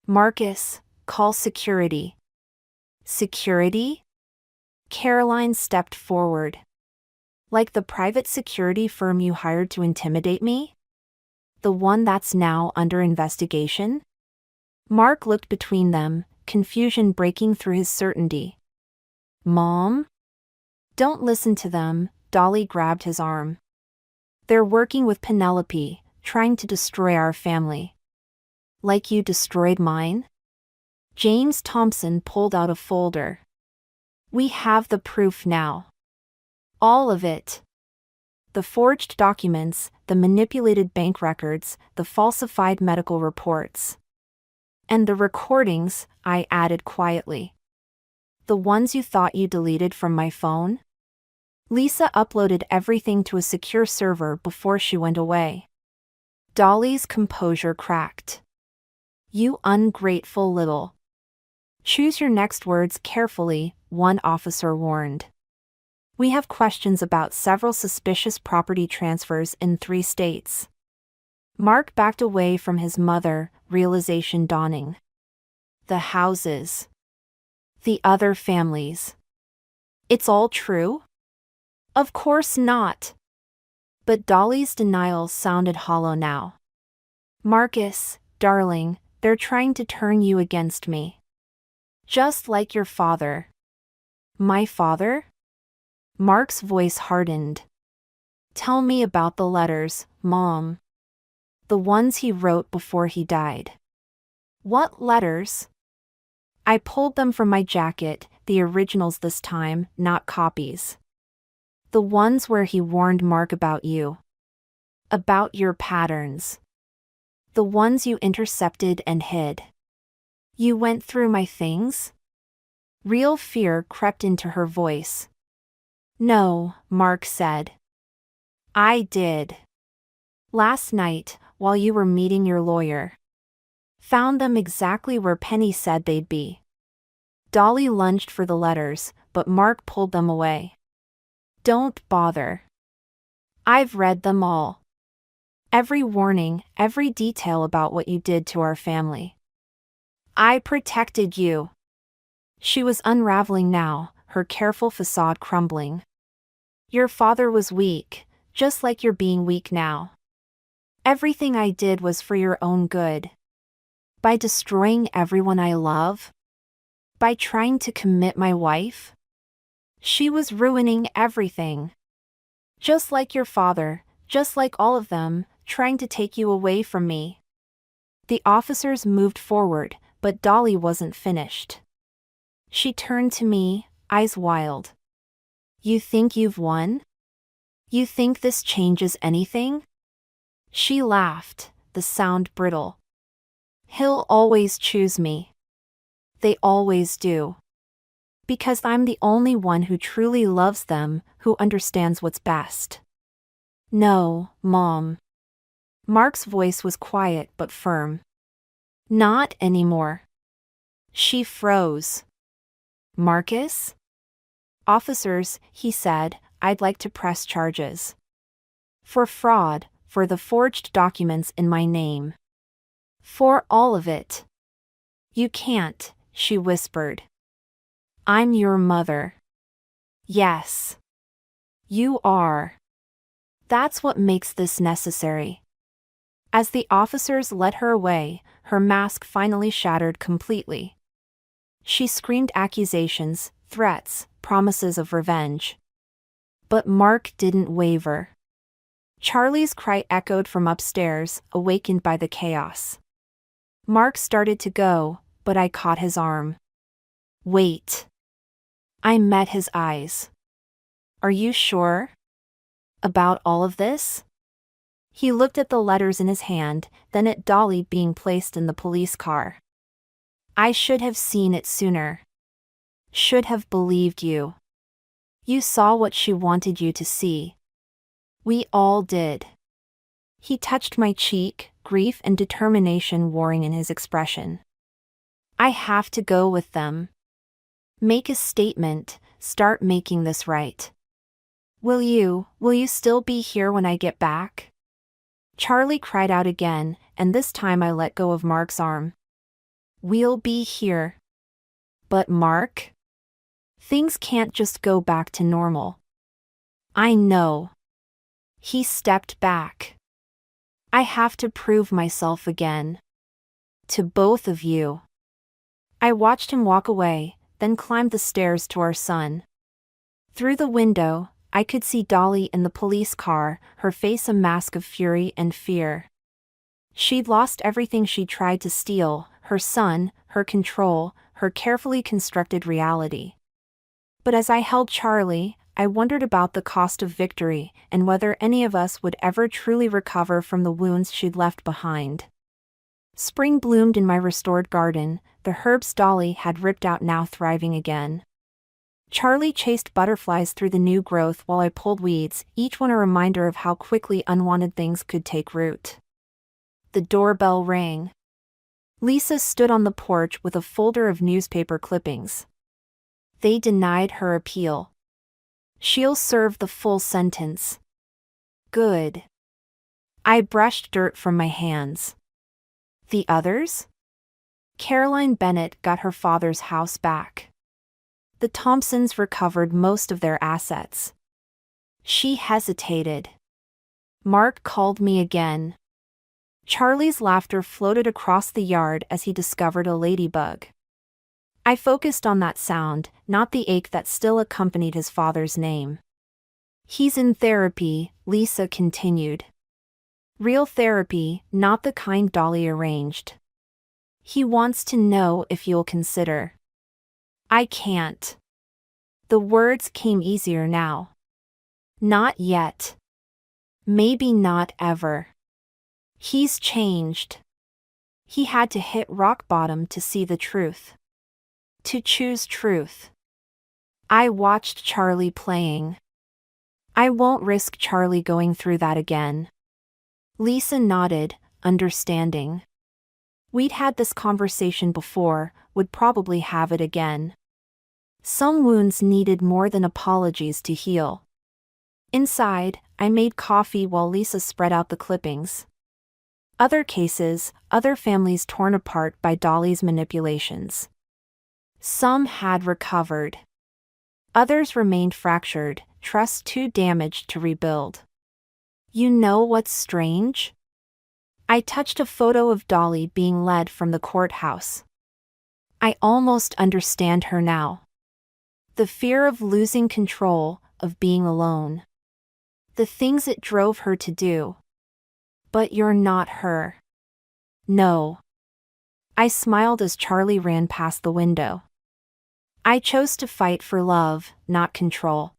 Marcus, call security. Security? Caroline stepped forward. Like the private security firm you hired to intimidate me? The one that's now under investigation? Mark looked between them, confusion breaking through his certainty. Mom? Don't listen to them, Dolly grabbed his arm. They're working with Penelope, trying to destroy our family. Like you destroyed mine? James Thompson pulled out a folder. We have the proof now. All of it. The forged documents, the manipulated bank records, the falsified medical reports. And the recordings, I added quietly. The ones you thought you deleted from my phone? Lisa uploaded everything to a secure server before she went away. Dolly's composure cracked. You ungrateful little. Choose your next words carefully, one officer warned. We have questions about several suspicious property transfers in 3 states. Mark backed away from his mother, realization dawning. The houses. The other families. It's all true? Of course not. But Dolly's denial sounded hollow now. Marcus, darling, they're trying to turn you against me. Just like your father. My father? Mark's voice hardened. Tell me about the letters, Mom. The ones he wrote before he died. What letters? I pulled them from my jacket, the originals this time, not copies. The ones where he warned Mark about you. About your patterns. The ones you intercepted and hid. You went through my things? Real fear crept into her voice. No, Mark said. I did. Last night, while you were meeting your lawyer. Found them exactly where Penny said they'd be. Dolly lunged for the letters, but Mark pulled them away. Don't bother. I've read them all. Every warning, every detail about what you did to our family. I protected you. She was unraveling now, her careful facade crumbling. Your father was weak, just like you're being weak now. Everything I did was for your own good. By destroying everyone I love? By trying to commit my wife? She was ruining everything. Just like your father, just like all of them, trying to take you away from me. The officers moved forward, but Dolly wasn't finished. She turned to me, eyes wild. You think you've won? You think this changes anything? She laughed, the sound brittle. He'll always choose me. They always do. Because I'm the only one who truly loves them, who understands what's best. No, Mom. Mark's voice was quiet but firm. Not anymore. She froze. Marcus? Officers, he said, I'd like to press charges. For fraud, for the forged documents in my name. For all of it. You can't, she whispered. I'm your mother. Yes. You are. That's what makes this necessary. As the officers led her away, her mask finally shattered completely. She screamed accusations, threats, promises of revenge. But Mark didn't waver. Charlie's cry echoed from upstairs, awakened by the chaos. Mark started to go, but I caught his arm. Wait. I met his eyes. Are you sure? About all of this? He looked at the letters in his hand, then at Dolly being placed in the police car. I should have seen it sooner. Should have believed you. You saw what she wanted you to see. We all did. He touched my cheek, grief and determination warring in his expression. I have to go with them. Make a statement, start making this right. Will you still be here when I get back? Charlie cried out again, and this time I let go of Mark's arm. We'll be here. But Mark? Things can't just go back to normal. I know. He stepped back. I have to prove myself again. To both of you. I watched him walk away, then climbed the stairs to our son. Through the window, I could see Dolly in the police car, her face a mask of fury and fear. She'd lost everything she tried to steal, her son, her control, her carefully constructed reality. But as I held Charlie, I wondered about the cost of victory and whether any of us would ever truly recover from the wounds she'd left behind. Spring bloomed in my restored garden, the herbs Dolly had ripped out now thriving again. Charlie chased butterflies through the new growth while I pulled weeds, each one a reminder of how quickly unwanted things could take root. The doorbell rang. Lisa stood on the porch with a folder of newspaper clippings. They denied her appeal. She'll serve the full sentence. Good. I brushed dirt from my hands. The others? Caroline Bennett got her father's house back. The Thompsons recovered most of their assets. She hesitated. Mark called me again. Charlie's laughter floated across the yard as he discovered a ladybug. I focused on that sound, not the ache that still accompanied his father's name. He's in therapy, Lisa continued. Real therapy, not the kind Dolly arranged. He wants to know if you'll consider. I can't. The words came easier now. Not yet. Maybe not ever. He's changed. He had to hit rock bottom to see the truth. To choose truth. I watched Charlie playing. I won't risk Charlie going through that again. Lisa nodded, understanding. We'd had this conversation before, would probably have it again. Some wounds needed more than apologies to heal. Inside, I made coffee while Lisa spread out the clippings. Other cases, other families torn apart by Dolly's manipulations. Some had recovered. Others remained fractured, trust too damaged to rebuild. You know what's strange? I touched a photo of Dolly being led from the courthouse. I almost understand her now. The fear of losing control, of being alone. The things it drove her to do. But you're not her. No. I smiled as Charlie ran past the window. I chose to fight for love, not control.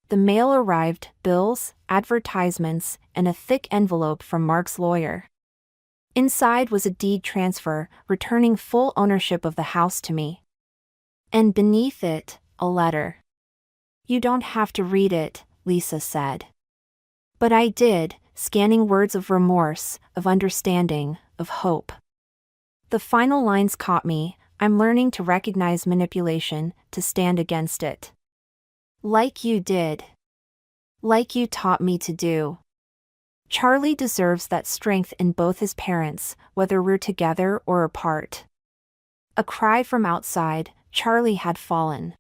The mail arrived, bills, advertisements, and a thick envelope from Mark's lawyer. Inside was a deed transfer, returning full ownership of the house to me. And beneath it, a letter. You don't have to read it, Lisa said. But I did, scanning words of remorse, of understanding, of hope. The final lines caught me. I'm learning to recognize manipulation, to stand against it. Like you did. Like you taught me to do. Charlie deserves that strength in both his parents, whether we're together or apart. A cry from outside, Charlie had fallen.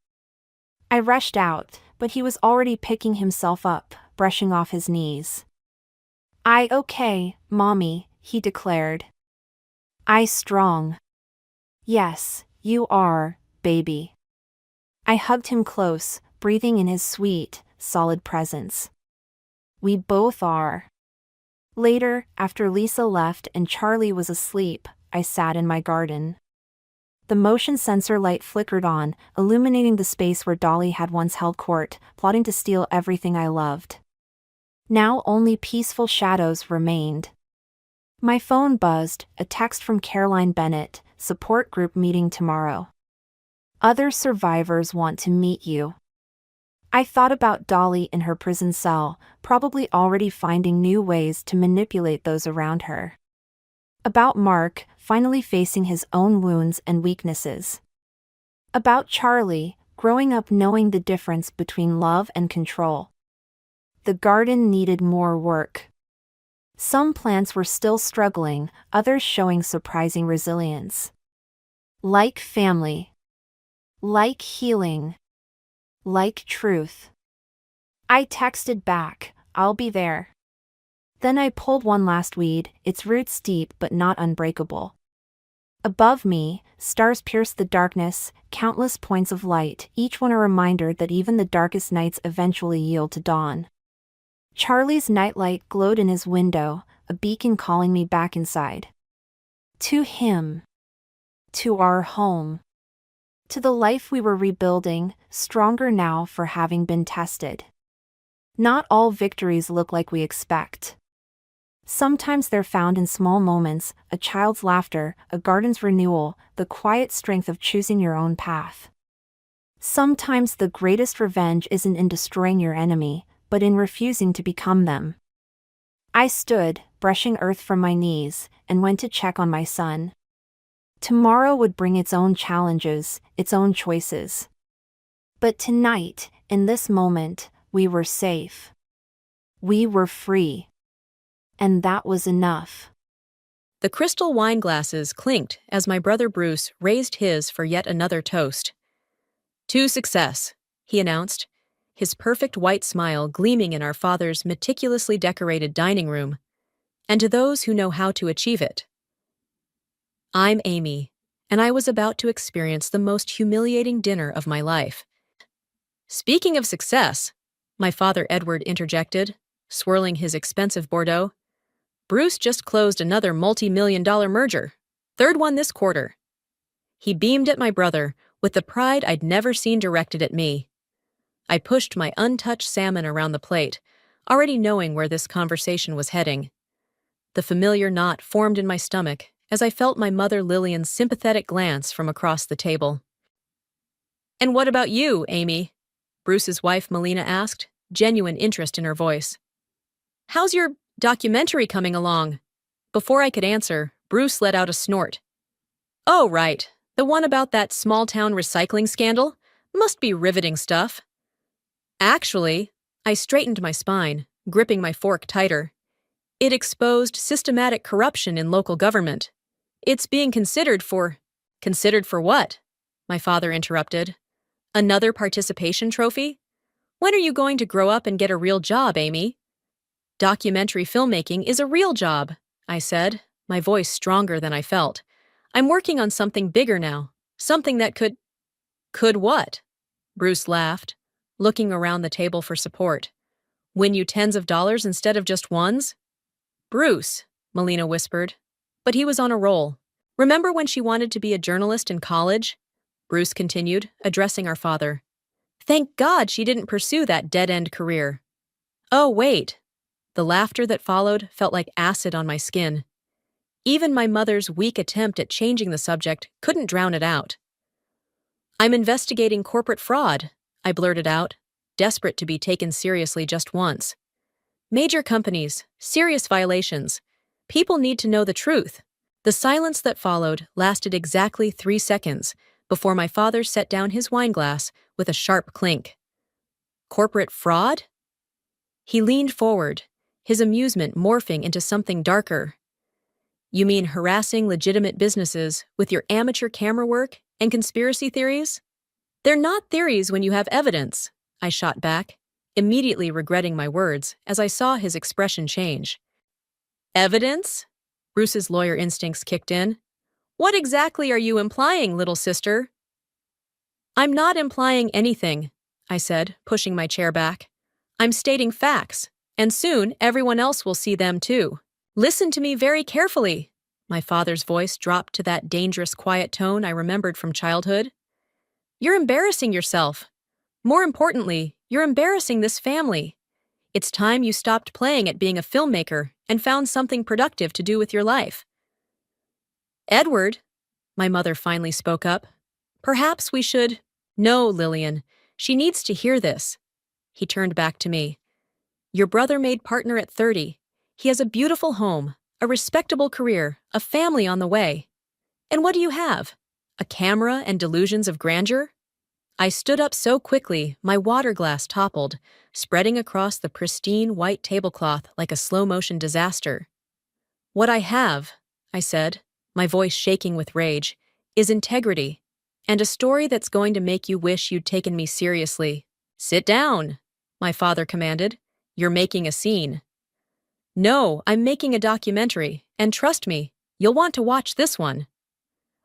I rushed out, but he was already picking himself up, brushing off his knees. Okay, Mommy, he declared. I strong. Yes, you are, baby. I hugged him close, breathing in his sweet, solid presence. We both are. Later, after Lisa left and Charlie was asleep, I sat in my garden. The motion sensor light flickered on, illuminating the space where Dolly had once held court, plotting to steal everything I loved. Now only peaceful shadows remained. My phone buzzed, a text from Caroline Bennett, support group meeting tomorrow. Other survivors want to meet you. I thought about Dolly in her prison cell, probably already finding new ways to manipulate those around her. About Mark, finally facing his own wounds and weaknesses. About Charlie, growing up knowing the difference between love and control. The garden needed more work. Some plants were still struggling, others showing surprising resilience. Like family. Like healing. Like truth. I texted back, I'll be there. Then I pulled one last weed, its roots deep but not unbreakable. Above me, stars pierced the darkness, countless points of light, each one a reminder that even the darkest nights eventually yield to dawn. Charlie's nightlight glowed in his window, a beacon calling me back inside. To him. To our home. To the life we were rebuilding, stronger now for having been tested. Not all victories look like we expect. Sometimes they're found in small moments, a child's laughter, a garden's renewal, the quiet strength of choosing your own path. Sometimes the greatest revenge isn't in destroying your enemy, but in refusing to become them. I stood, brushing earth from my knees, and went to check on my son. Tomorrow would bring its own challenges, its own choices. But tonight, in this moment, we were safe. We were free. And that was enough. The crystal wine glasses clinked as my brother Bruce raised his for yet another toast. "To success," he announced, his perfect white smile gleaming in our father's meticulously decorated dining room, "and to those who know how to achieve it." I'm Amy, and I was about to experience the most humiliating dinner of my life. "Speaking of success," my father Edward interjected, swirling his expensive Bordeaux, "Bruce just closed another multi-million-dollar merger. Third one this quarter." He beamed at my brother with the pride I'd never seen directed at me. I pushed my untouched salmon around the plate, already knowing where this conversation was heading. The familiar knot formed in my stomach as I felt my mother Lillian's sympathetic glance from across the table. "And what about you, Amy?" Bruce's wife Melina asked, genuine interest in her voice. "How's your documentary coming along?" Before I could answer, Bruce let out a snort. "Oh, right, the one about that small-town recycling scandal? Must be riveting stuff." Actually, I straightened my spine, gripping my fork tighter. It exposed systematic corruption in local government. It's being considered for... Considered for what? My father interrupted. Another participation trophy? When are you going to grow up and get a real job, Amy? "Documentary filmmaking is a real job," I said, my voice stronger than I felt. "I'm working on something bigger now, something that could..." "Could what?" Bruce laughed, looking around the table for support. "Win you tens of dollars instead of just ones?" "Bruce," Melina whispered, but he was on a roll. "Remember when she wanted to be a journalist in college?" Bruce continued, addressing our father. "Thank God she didn't pursue that dead-end career." "Oh, wait." The laughter that followed felt like acid on my skin. Even my mother's weak attempt at changing the subject couldn't drown it out. "I'm investigating corporate fraud," I blurted out, desperate to be taken seriously just once. "Major companies, serious violations. People need to know the truth." The silence that followed lasted exactly 3 seconds before my father set down his wine glass with a sharp clink. "Corporate fraud?" He leaned forward, his amusement morphing into something darker. "You mean harassing legitimate businesses with your amateur camera work and conspiracy theories?" "They're not theories when you have evidence," I shot back, immediately regretting my words as I saw his expression change. "Evidence?" Bruce's lawyer instincts kicked in. "What exactly are you implying, little sister?" "I'm not implying anything," I said, pushing my chair back. "I'm stating facts, and soon everyone else will see them too. Listen to me very carefully." My father's voice dropped to that dangerous quiet tone I remembered from childhood. "You're embarrassing yourself. More importantly, you're embarrassing this family. It's time you stopped playing at being a filmmaker and found something productive to do with your life." "Edward," my mother finally spoke up, "perhaps we should..." "No, Lillian, she needs to hear this." He turned back to me. "Your brother made partner at 30. He has a beautiful home, a respectable career, a family on the way. And what do you have? A camera and delusions of grandeur?" I stood up so quickly, my water glass toppled, spreading across the pristine white tablecloth like a slow-motion disaster. "What I have," I said, my voice shaking with rage, "is integrity, and a story that's going to make you wish you'd taken me seriously." "Sit down," my father commanded. "You're making a scene." "No, I'm making a documentary, and trust me, you'll want to watch this one."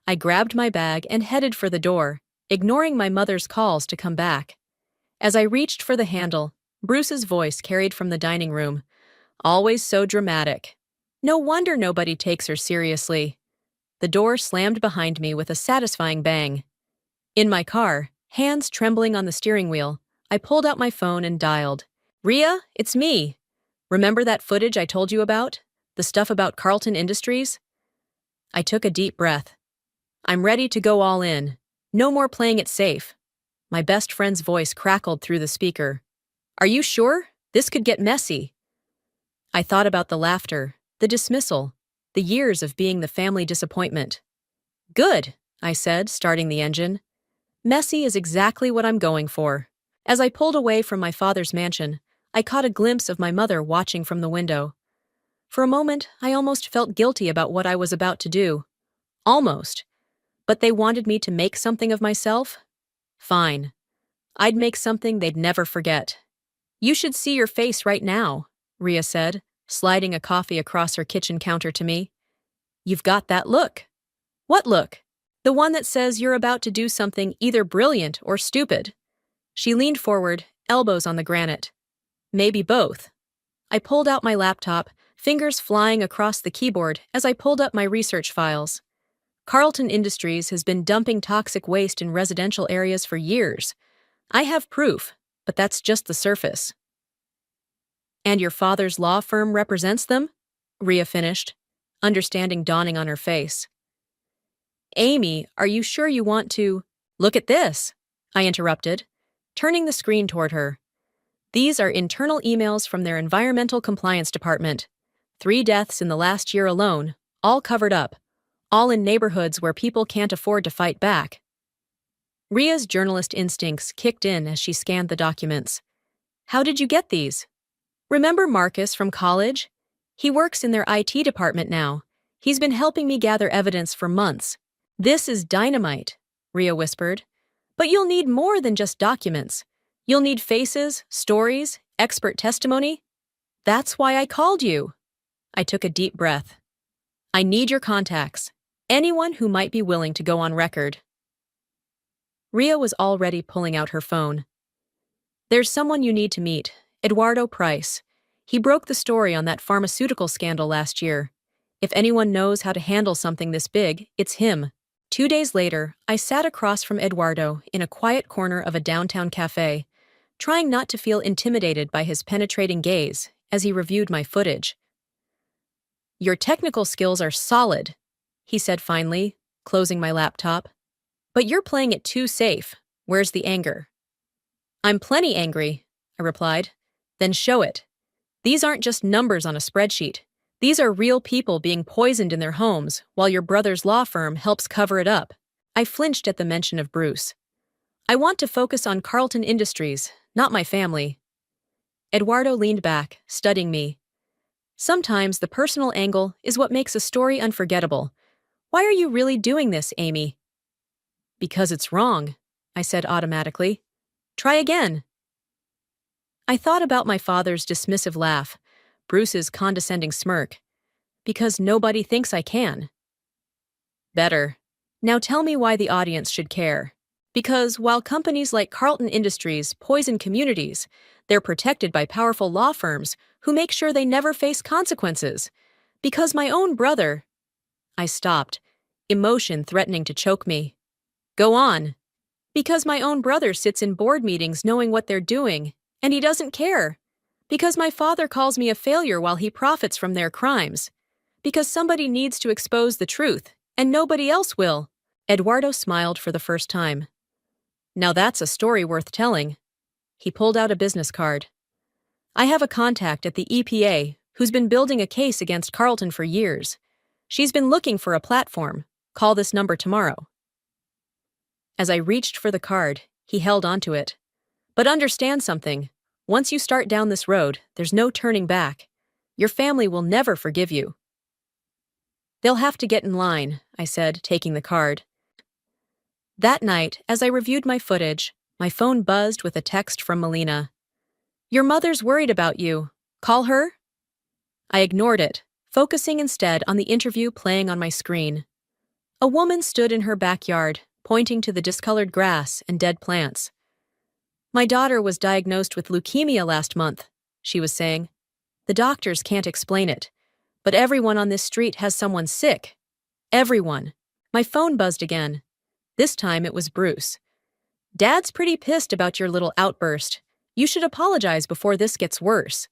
I grabbed my bag and headed for the door, ignoring my mother's calls to come back. As I reached for the handle, Bruce's voice carried from the dining room. "Always so dramatic. No wonder nobody takes her seriously." The door slammed behind me with a satisfying bang. In my car, hands trembling on the steering wheel, I pulled out my phone and dialed. "Ria, it's me. Remember that footage I told you about? The stuff about Carlton Industries? I took a deep breath. I'm ready to go all in. No more playing it safe. My best friend's voice crackled through the speaker. Are you sure? This could get messy. I thought about the laughter, the dismissal, the years of being the family disappointment. Good, I said, starting the engine. Messy is exactly what I'm going for. As I pulled away from my father's mansion, I caught a glimpse of my mother watching from the window. For a moment, I almost felt guilty about what I was about to do. Almost. But they wanted me to make something of myself? Fine. I'd make something they'd never forget. You should see your face right now, Rhea said, sliding a coffee across her kitchen counter to me. You've got that look. What look? The one that says you're about to do something either brilliant or stupid. She leaned forward, elbows on the granite. Maybe both. I pulled out my laptop, fingers flying across the keyboard as I pulled up my research files. Carlton Industries has been dumping toxic waste in residential areas for years. I have proof, but that's just the surface. And your father's law firm represents them? Rhea finished, understanding dawning on her face. Amy, are you sure you want to? Look at this, I interrupted, turning the screen toward her. These are internal emails from their environmental compliance department. 3 deaths in the last year alone, all covered up, all in neighborhoods where people can't afford to fight back. Rhea's journalist instincts kicked in as she scanned the documents. How did you get these? Remember Marcus from college? He works in their IT department now. He's been helping me gather evidence for months. This is dynamite, Rhea whispered. But you'll need more than just documents. You'll need faces, stories, expert testimony. That's why I called you. I took a deep breath. I need your contacts. Anyone who might be willing to go on record. Rhea was already pulling out her phone. There's someone you need to meet, Eduardo Price. He broke the story on that pharmaceutical scandal last year. If anyone knows how to handle something this big, it's him. 2 days later, I sat across from Eduardo in a quiet corner of a downtown cafe, trying not to feel intimidated by his penetrating gaze as he reviewed my footage. Your technical skills are solid, he said finally, closing my laptop. But you're playing it too safe. Where's the anger? I'm plenty angry, I replied. Then show it. These aren't just numbers on a spreadsheet. These are real people being poisoned in their homes while your brother's law firm helps cover it up. I flinched at the mention of Bruce. I want to focus on Carlton Industries, not my family. Eduardo leaned back, studying me. Sometimes the personal angle is what makes a story unforgettable. Why are you really doing this, Amy? Because it's wrong, I said automatically. Try again. I thought about my father's dismissive laugh, Bruce's condescending smirk. Because nobody thinks I can. Better. Now tell me why the audience should care. Because while companies like Carlton Industries poison communities, they're protected by powerful law firms who make sure they never face consequences. Because my own brother... I stopped, emotion threatening to choke me. Go on. Because my own brother sits in board meetings knowing what they're doing, and he doesn't care. Because my father calls me a failure while he profits from their crimes. Because somebody needs to expose the truth, and nobody else will. Eduardo smiled for the first time. Now that's a story worth telling. He pulled out a business card. I have a contact at the EPA who's been building a case against Carlton for years. She's been looking for a platform. Call this number tomorrow. As I reached for the card, he held onto it. But understand something. Once you start down this road, there's no turning back. Your family will never forgive you. They'll have to get in line, I said, taking the card. That night, as I reviewed my footage, my phone buzzed with a text from Melina. Your mother's worried about you. Call her? I ignored it, focusing instead on the interview playing on my screen. A woman stood in her backyard, pointing to the discolored grass and dead plants. My daughter was diagnosed with leukemia last month, she was saying. The doctors can't explain it, but everyone on this street has someone sick. Everyone. My phone buzzed again. This time it was Bruce. Dad's pretty pissed about your little outburst. You should apologize before this gets worse.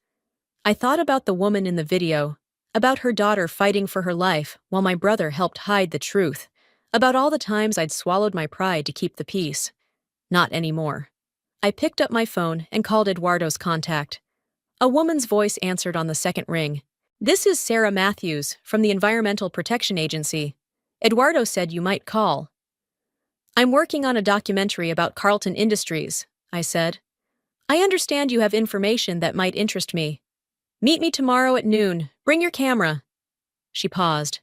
I thought about the woman in the video, about her daughter fighting for her life while my brother helped hide the truth, about all the times I'd swallowed my pride to keep the peace. Not anymore. I picked up my phone and called Eduardo's contact. A woman's voice answered on the second ring. "This is Sarah Matthews from the Environmental Protection Agency. Eduardo said you might call." "I'm working on a documentary about Carlton Industries," I said. "I understand you have information that might interest me. Meet me tomorrow at noon. Bring your camera." She paused.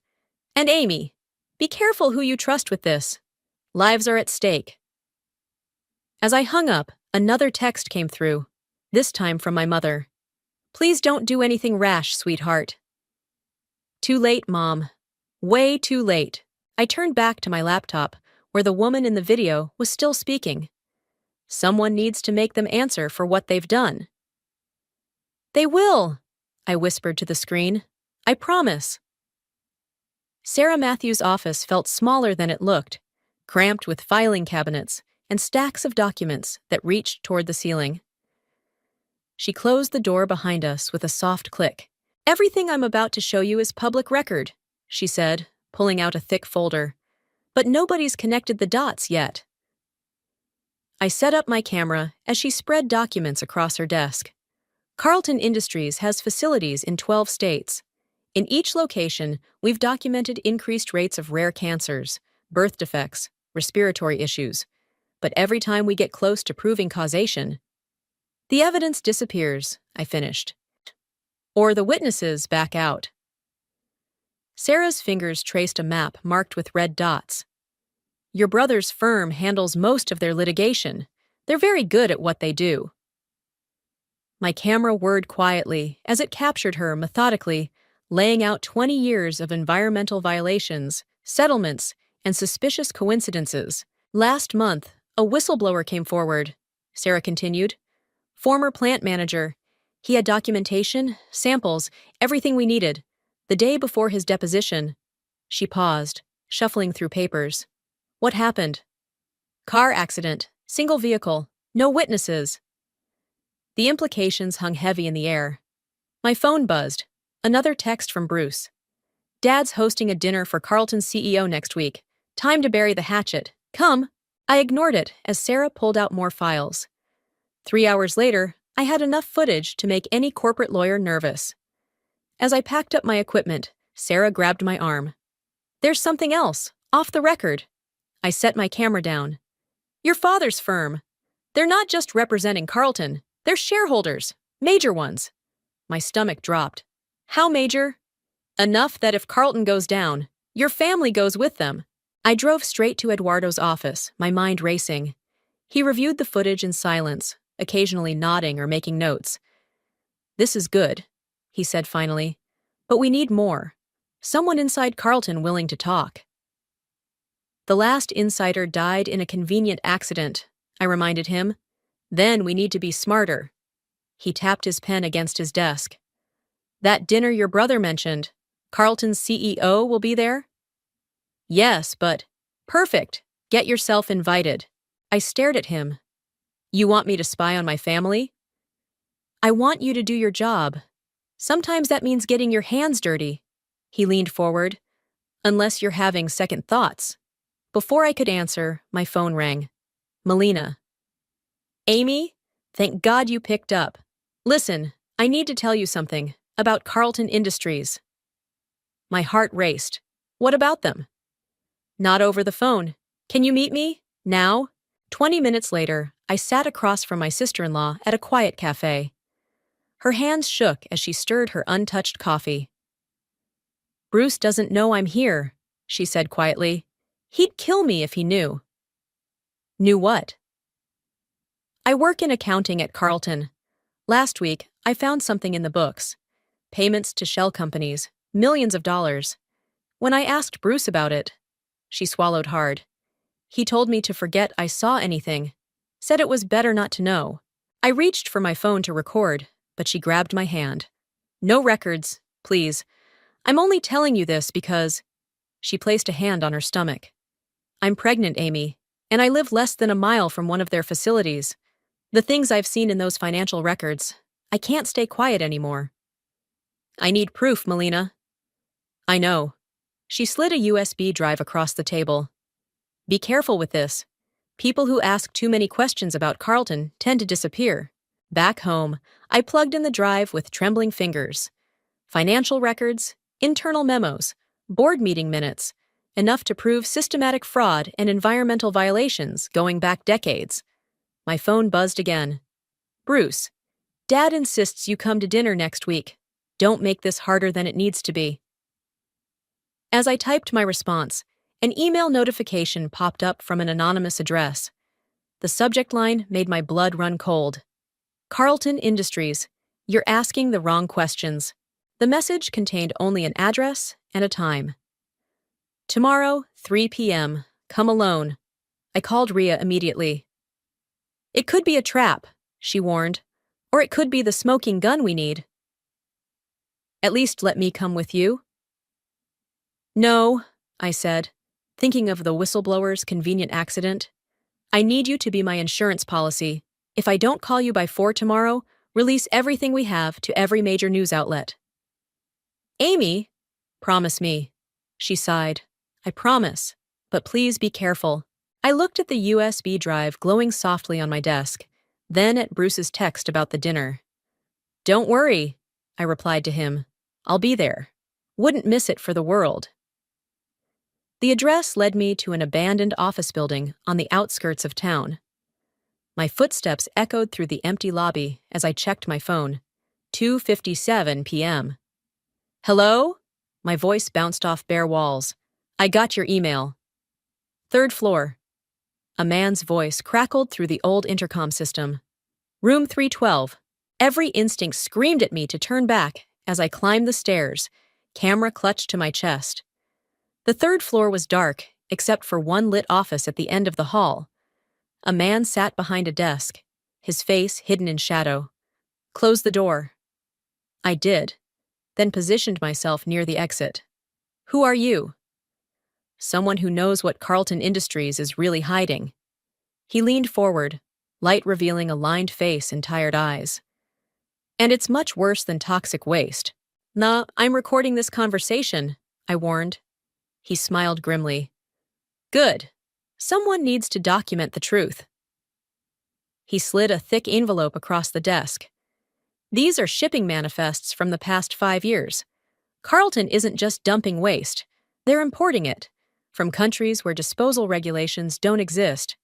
"And Amy, be careful who you trust with this. Lives are at stake." As I hung up, another text came through, this time from my mother. "Please don't do anything rash, sweetheart." Too late, Mom. Way too late. I turned back to my laptop, where the woman in the video was still speaking. Someone needs to make them answer for what they've done. "They will," I whispered to the screen. "I promise." Sarah Matthews' office felt smaller than it looked, cramped with filing cabinets and stacks of documents that reached toward the ceiling. She closed the door behind us with a soft click. "Everything I'm about to show you is public record," she said, pulling out a thick folder. "But nobody's connected the dots yet." I set up my camera as she spread documents across her desk. Carlton Industries has facilities in 12 states. In each location, we've documented increased rates of rare cancers, birth defects, respiratory issues. But every time we get close to proving causation, the evidence disappears, I finished. Or the witnesses back out. Sarah's fingers traced a map marked with red dots. "Your brother's firm handles most of their litigation. They're very good at what they do." My camera whirred quietly as it captured her methodically, laying out 20 years of environmental violations, settlements, and suspicious coincidences. "Last month, a whistleblower came forward," Sarah continued. "Former plant manager. He had documentation, samples, everything we needed. The day before his deposition." She paused, shuffling through papers. "What happened?" "Car accident, single vehicle, no witnesses." The implications hung heavy in the air. My phone buzzed. Another text from Bruce. "Dad's hosting a dinner for Carlton's CEO next week. Time to bury the hatchet. Come." I ignored it as Sarah pulled out more files. 3 hours later, I had enough footage to make any corporate lawyer nervous. As I packed up my equipment, Sarah grabbed my arm. "There's something else, off the record." I set my camera down. "Your father's firm. They're not just representing Carlton, they're shareholders, major ones." My stomach dropped. "How major?" "Enough that if Carlton goes down, your family goes with them." I drove straight to Eduardo's office, my mind racing. He reviewed the footage in silence, occasionally nodding or making notes. "This is good," he said finally. "But we need more. Someone inside Carlton willing to talk." "The last insider died in a convenient accident," I reminded him. "Then we need to be smarter." He tapped his pen against his desk. "That dinner your brother mentioned, Carlton's CEO will be there?" "Yes, but..." "Perfect. Get yourself invited." I stared at him. "You want me to spy on my family?" "I want you to do your job. Sometimes that means getting your hands dirty." He leaned forward. "Unless you're having second thoughts." Before I could answer, my phone rang. Melina. "Amy? Thank God you picked up. Listen, I need to tell you something about Carlton Industries." My heart raced. "What about them?" "Not over the phone. Can you meet me? Now?" 20 minutes later, I sat across from my sister-in-law at a quiet cafe. Her hands shook as she stirred her untouched coffee. "Bruce doesn't know I'm here," she said quietly. "He'd kill me if he knew." "Knew what?" "I work in accounting at Carlton. Last week, I found something in the books. Payments to shell companies, millions of dollars. When I asked Bruce about it," she swallowed hard, "he told me to forget I saw anything. Said it was better not to know." I reached for my phone to record, but she grabbed my hand. "No records, please. I'm only telling you this because..." She placed a hand on her stomach. "I'm pregnant, Amy, and I live less than a mile from one of their facilities. The things I've seen in those financial records, I can't stay quiet anymore." "I need proof, Melina. I know. She slid a USB drive across the table. Be careful with this. People who ask too many questions about Carlton tend to disappear. Back home, I plugged in the drive with trembling fingers. Financial records, internal memos, board meeting minutes, enough to prove systematic fraud and environmental violations going back decades. My phone buzzed again. Bruce, Dad insists you come to dinner next week. Don't make this harder than it needs to be. As I typed my response, an email notification popped up from an anonymous address. The subject line made my blood run cold. Carlton Industries, you're asking the wrong questions. The message contained only an address and a time. Tomorrow, 3 p.m., come alone. I called Rhea immediately. It could be a trap, she warned, or it could be the smoking gun we need. At least let me come with you. No, I said, thinking of the whistleblower's convenient accident. I need you to be my insurance policy. If I don't call you by 4 tomorrow, release everything we have to every major news outlet. Amy, promise me. She sighed. I promise, but please be careful. I looked at the USB drive glowing softly on my desk, then at Bruce's text about the dinner. Don't worry, I replied to him. I'll be there. Wouldn't miss it for the world. The address led me to an abandoned office building on the outskirts of town. My footsteps echoed through the empty lobby as I checked my phone. 2:57 p.m. Hello? My voice bounced off bare walls. I got your email. 3rd floor. A man's voice crackled through the old intercom system. Room 312. Every instinct screamed at me to turn back as I climbed the stairs, camera clutched to my chest. The 3rd floor was dark, except for one lit office at the end of the hall. A man sat behind a desk, his face hidden in shadow. Close the door. I did, then positioned myself near the exit. Who are you? Someone who knows what Carlton Industries is really hiding. He leaned forward, light revealing a lined face and tired eyes. And it's much worse than toxic waste. Nah, I'm recording this conversation, I warned. He smiled grimly. Good. Someone needs to document the truth. He slid a thick envelope across the desk. These are shipping manifests from the past 5 years. Carlton isn't just dumping waste. They're importing it from countries where disposal regulations don't exist.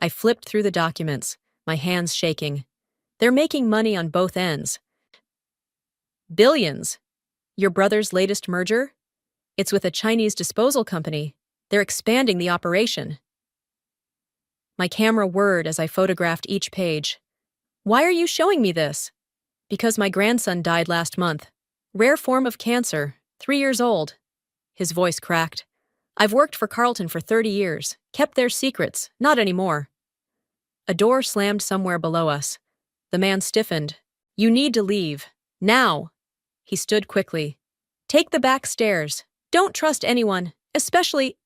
I flipped through the documents, my hands shaking. They're making money on both ends. Billions. Your brother's latest merger? It's with a Chinese disposal company. They're expanding the operation. My camera whirred as I photographed each page. Why are you showing me this? Because my grandson died last month. Rare form of cancer, 3 years old. His voice cracked. I've worked for Carlton for 30 years, kept their secrets, not anymore. A door slammed somewhere below us. The man stiffened. You need to leave. Now. He stood quickly. Take the back stairs. Don't trust anyone, especially...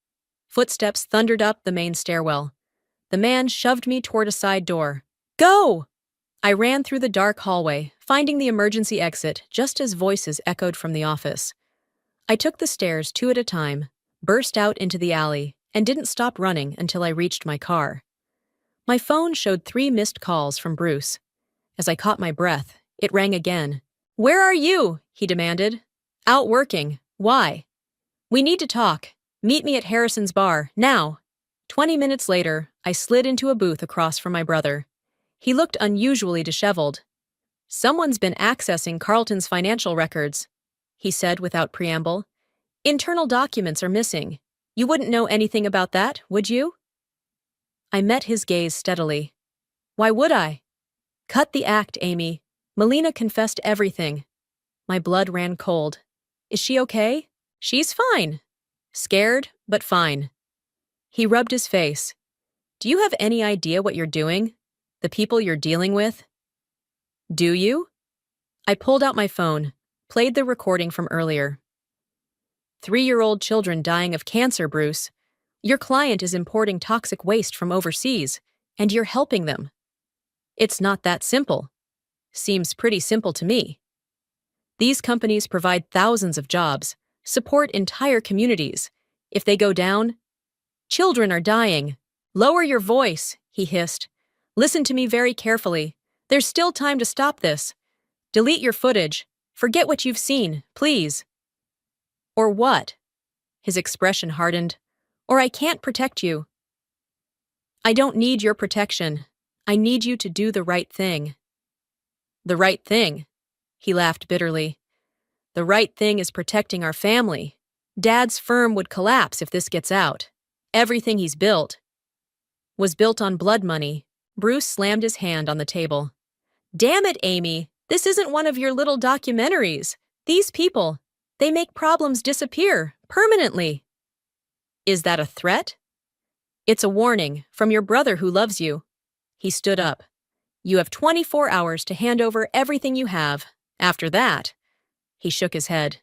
Footsteps thundered up the main stairwell. The man shoved me toward a side door. Go! I ran through the dark hallway, finding the emergency exit just as voices echoed from the office. I took the stairs 2 at a time, burst out into the alley, and didn't stop running until I reached my car. My phone showed 3 missed calls from Bruce. As I caught my breath, it rang again. Where are you? He demanded. Out working. Why? We need to talk. Meet me at Harrison's bar, now. 20 minutes later, I slid into a booth across from my brother. He looked unusually disheveled. Someone's been accessing Carlton's financial records, he said without preamble. Internal documents are missing. You wouldn't know anything about that, would you? I met his gaze steadily. Why would I? Cut the act, Amy. Melina confessed everything. My blood ran cold. Is she okay? She's fine. Scared, but fine. He rubbed his face. Do you have any idea what you're doing? The people you're dealing with? Do you? I pulled out my phone, played the recording from earlier. 3-year-old children dying of cancer, Bruce. Your client is importing toxic waste from overseas, and you're helping them. It's not that simple. Seems pretty simple to me. These companies provide thousands of jobs, support entire communities. If they go down, children are dying. Lower your voice, he hissed. Listen to me very carefully. There's still time to stop this. Delete your footage. Forget what you've seen, please. Or what? His expression hardened. Or I can't protect you. I don't need your protection. I need you to do the right thing. The right thing? He laughed bitterly. The right thing is protecting our family. Dad's firm would collapse if this gets out. Everything he's built was built on blood money. Bruce slammed his hand on the table. Damn it, Amy. This isn't one of your little documentaries. These people, they make problems disappear permanently. Is that a threat? It's a warning from your brother who loves you. He stood up. You have 24 hours to hand over everything you have. After that, he shook his head.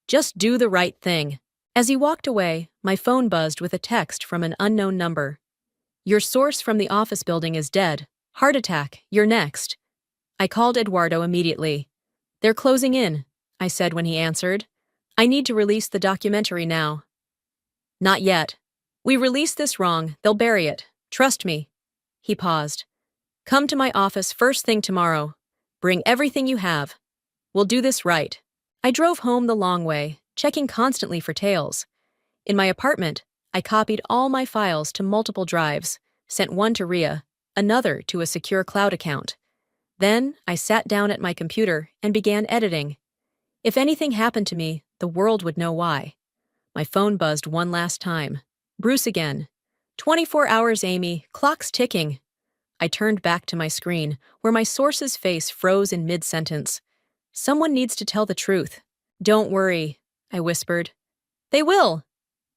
Just do the right thing. As he walked away, my phone buzzed with a text from an unknown number. Your source from the office building is dead. Heart attack, you're next. I called Eduardo immediately. They're closing in, I said when he answered. I need to release the documentary now. Not yet. We release this wrong, they'll bury it. Trust me. He paused. Come to my office first thing tomorrow. Bring everything you have. We'll do this right. I drove home the long way, checking constantly for tails. In my apartment, I copied all my files to multiple drives, sent one to Ria, another to a secure cloud account. Then, I sat down at my computer and began editing. If anything happened to me, the world would know why. My phone buzzed one last time. Bruce again. 24 hours, Amy. Clock's ticking. I turned back to my screen, where my source's face froze in mid-sentence. Someone needs to tell the truth. Don't worry, I whispered. They will.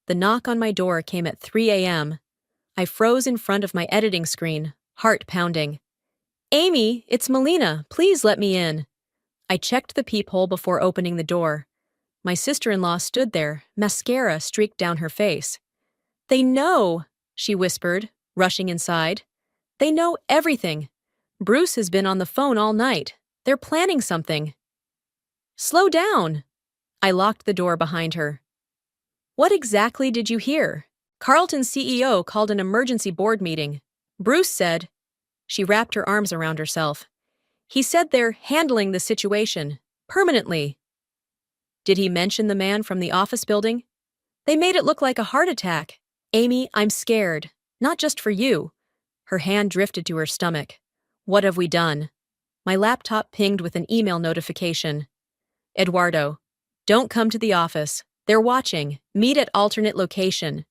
The knock on my door came at 3 a.m. I froze in front of my editing screen, heart pounding. Amy, it's Melina. Please let me in. I checked the peephole before opening the door. My sister-in-law stood there, mascara streaked down her face. They know, she whispered, rushing inside. They know everything. Bruce has been on the phone all night. They're planning something. Slow down. I locked the door behind her. What exactly did you hear? Carlton's CEO called an emergency board meeting. Bruce said, she wrapped her arms around herself. He said they're handling the situation, permanently. Did he mention the man from the office building? They made it look like a heart attack. Amy, I'm scared. Not just for you. Her hand drifted to her stomach. What have we done? My laptop pinged with an email notification. Eduardo, don't come to the office. They're watching. Meet at alternate location.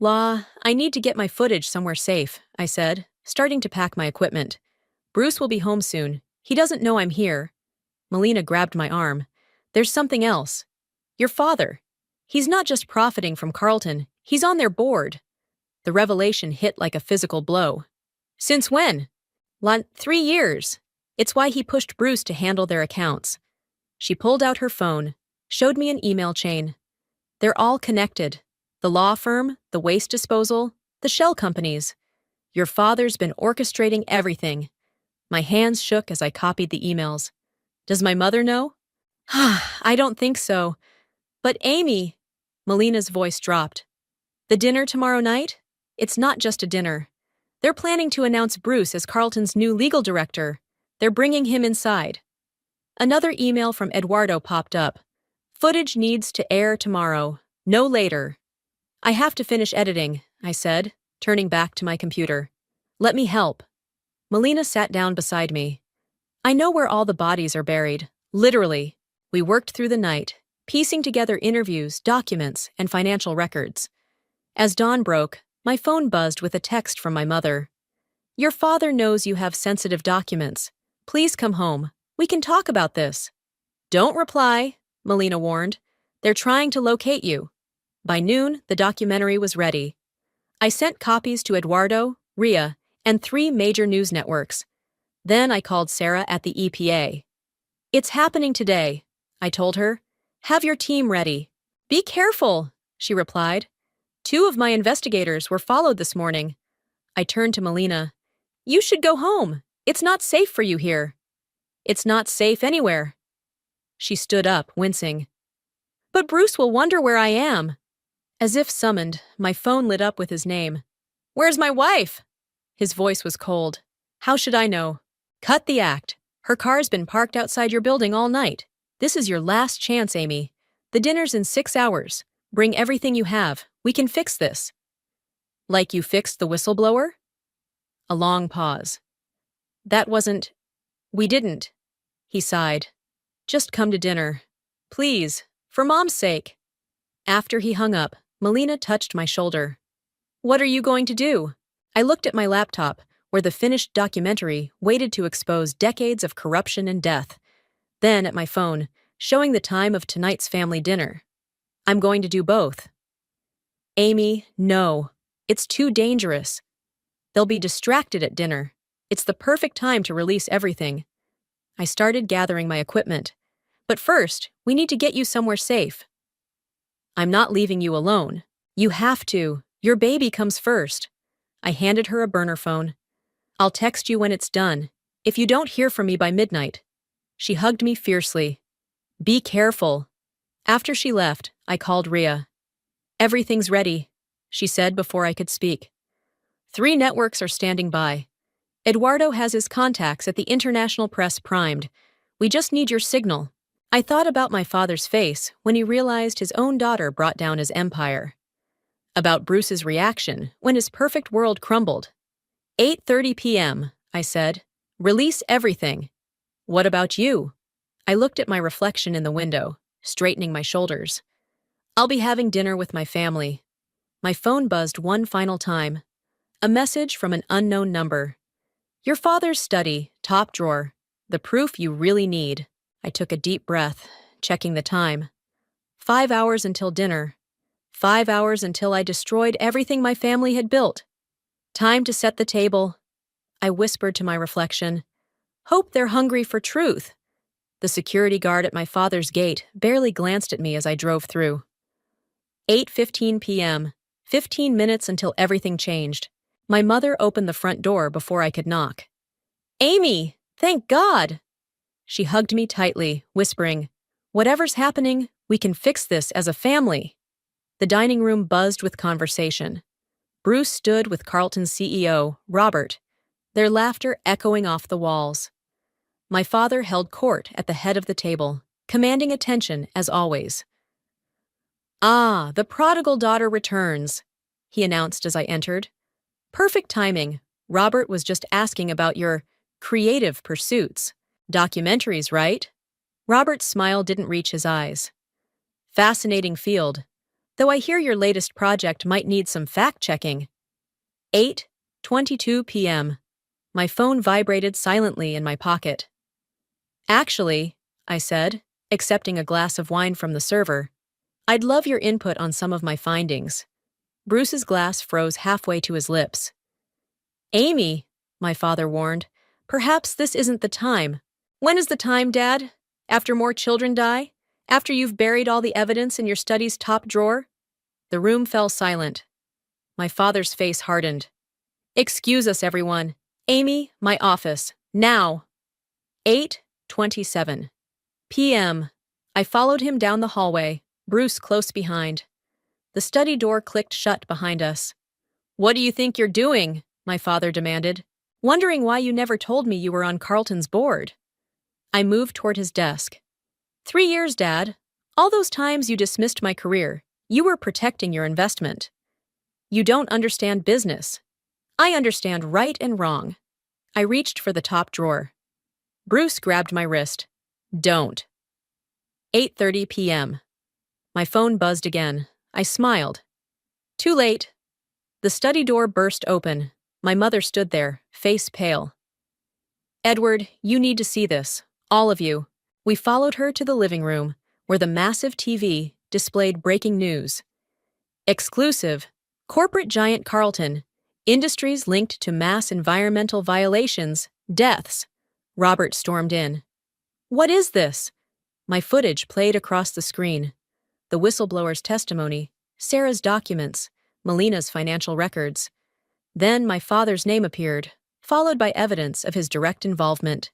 I need to get my footage somewhere safe, I said, starting to pack my equipment. Bruce will be home soon. He doesn't know I'm here. Melina grabbed my arm. There's something else. Your father. He's not just profiting from Carlton. He's on their board. The revelation hit like a physical blow. Since when? 3 years. It's why he pushed Bruce to handle their accounts. She pulled out her phone, showed me an email chain. They're all connected. The law firm, the waste disposal, the shell companies. Your father's been orchestrating everything. My hands shook as I copied the emails. Does my mother know? I don't think so. But Amy, Melina's voice dropped. The dinner tomorrow night? It's not just a dinner. They're planning to announce Bruce as Carlton's new legal director. They're bringing him inside. Another email from Eduardo popped up. Footage needs to air tomorrow, no later. I have to finish editing, I said, turning back to my computer. Let me help. Melina sat down beside me. I know where all the bodies are buried, literally. We worked through the night, piecing together interviews, documents, and financial records. As dawn broke, my phone buzzed with a text from my mother. Your father knows you have sensitive documents. Please come home. We can talk about this. Don't reply, Melina warned. They're trying to locate you. By noon, the documentary was ready. I sent copies to Eduardo, Ria, and 3 major news networks. Then I called Sarah at the EPA. It's happening today, I told her. Have your team ready. Be careful, she replied. 2 of my investigators were followed this morning. I turned to Melina. You should go home. It's not safe for you here. It's not safe anywhere. She stood up, wincing. But Bruce will wonder where I am. As if summoned, my phone lit up with his name. Where's my wife? His voice was cold. How should I know? Cut the act. Her car's been parked outside your building all night. This is your last chance, Amy. The dinner's in 6 hours. Bring everything you have. We can fix this. Like you fixed the whistleblower? A long pause. That wasn't... We didn't. He sighed. Just come to dinner. Please, for Mom's sake. After he hung up, Melina touched my shoulder. What are you going to do? I looked at my laptop, where the finished documentary waited to expose decades of corruption and death. Then at my phone, showing the time of tonight's family dinner. I'm going to do both. Amy, no. It's too dangerous. They'll be distracted at dinner. It's the perfect time to release everything. I started gathering my equipment. But first, we need to get you somewhere safe. I'm not leaving you alone. You have to. Your baby comes first. I handed her a burner phone. I'll text you when it's done, if you don't hear from me by midnight. She hugged me fiercely. Be careful. After she left, I called Rhea. Everything's ready, she said before I could speak. 3 networks are standing by. Eduardo has his contacts at the international press primed. We just need your signal. I thought about my father's face when he realized his own daughter brought down his empire. About Bruce's reaction when his perfect world crumbled. 8:30 p.m., I said. Release everything. What about you? I looked at my reflection in the window, straightening my shoulders. I'll be having dinner with my family. My phone buzzed one final time. A message from an unknown number. Your father's study, top drawer. The proof you really need. I took a deep breath, checking the time. 5 hours until dinner. 5 hours until I destroyed everything my family had built. Time to set the table. I whispered to my reflection. Hope they're hungry for truth. The security guard at my father's gate barely glanced at me as I drove through. 8:15 p.m. 15 minutes until everything changed. My mother opened the front door before I could knock. Amy, thank God! She hugged me tightly, whispering, Whatever's happening, we can fix this as a family. The dining room buzzed with conversation. Bruce stood with Carlton's CEO, Robert, their laughter echoing off the walls. My father held court at the head of the table, commanding attention as always. Ah, the prodigal daughter returns, he announced as I entered. Perfect timing. Robert was just asking about your creative pursuits. Documentaries, right? Robert's smile didn't reach his eyes. Fascinating field, though I hear your latest project might need some fact-checking. 8:22 p.m. My phone vibrated silently in my pocket. Actually, I said, accepting a glass of wine from the server, I'd love your input on some of my findings. Bruce's glass froze halfway to his lips. Amy, my father warned, perhaps this isn't the time. When is the time, Dad? After more children die? After you've buried all the evidence in your study's top drawer? The room fell silent. My father's face hardened. Excuse us, everyone. Amy, my office. Now. 8:27 p.m. I followed him down the hallway, Bruce close behind. The study door clicked shut behind us. What do you think you're doing? My father demanded. Wondering why you never told me you were on Carlton's board. I moved toward his desk. 3 years, Dad. All those times you dismissed my career, you were protecting your investment. You don't understand business. I understand right and wrong. I reached for the top drawer. Bruce grabbed my wrist. Don't. 8:30 p.m. My phone buzzed again. I smiled. Too late. The study door burst open. My mother stood there, face pale. Edward, you need to see this. All of you. We followed her to the living room, where the massive TV displayed breaking news. Exclusive. Corporate giant Carlton. Industries linked to mass environmental violations, deaths. Robert stormed in. What is this? My footage played across the screen. The whistleblower's testimony, Sarah's documents, Melina's financial records. Then my father's name appeared, followed by evidence of his direct involvement.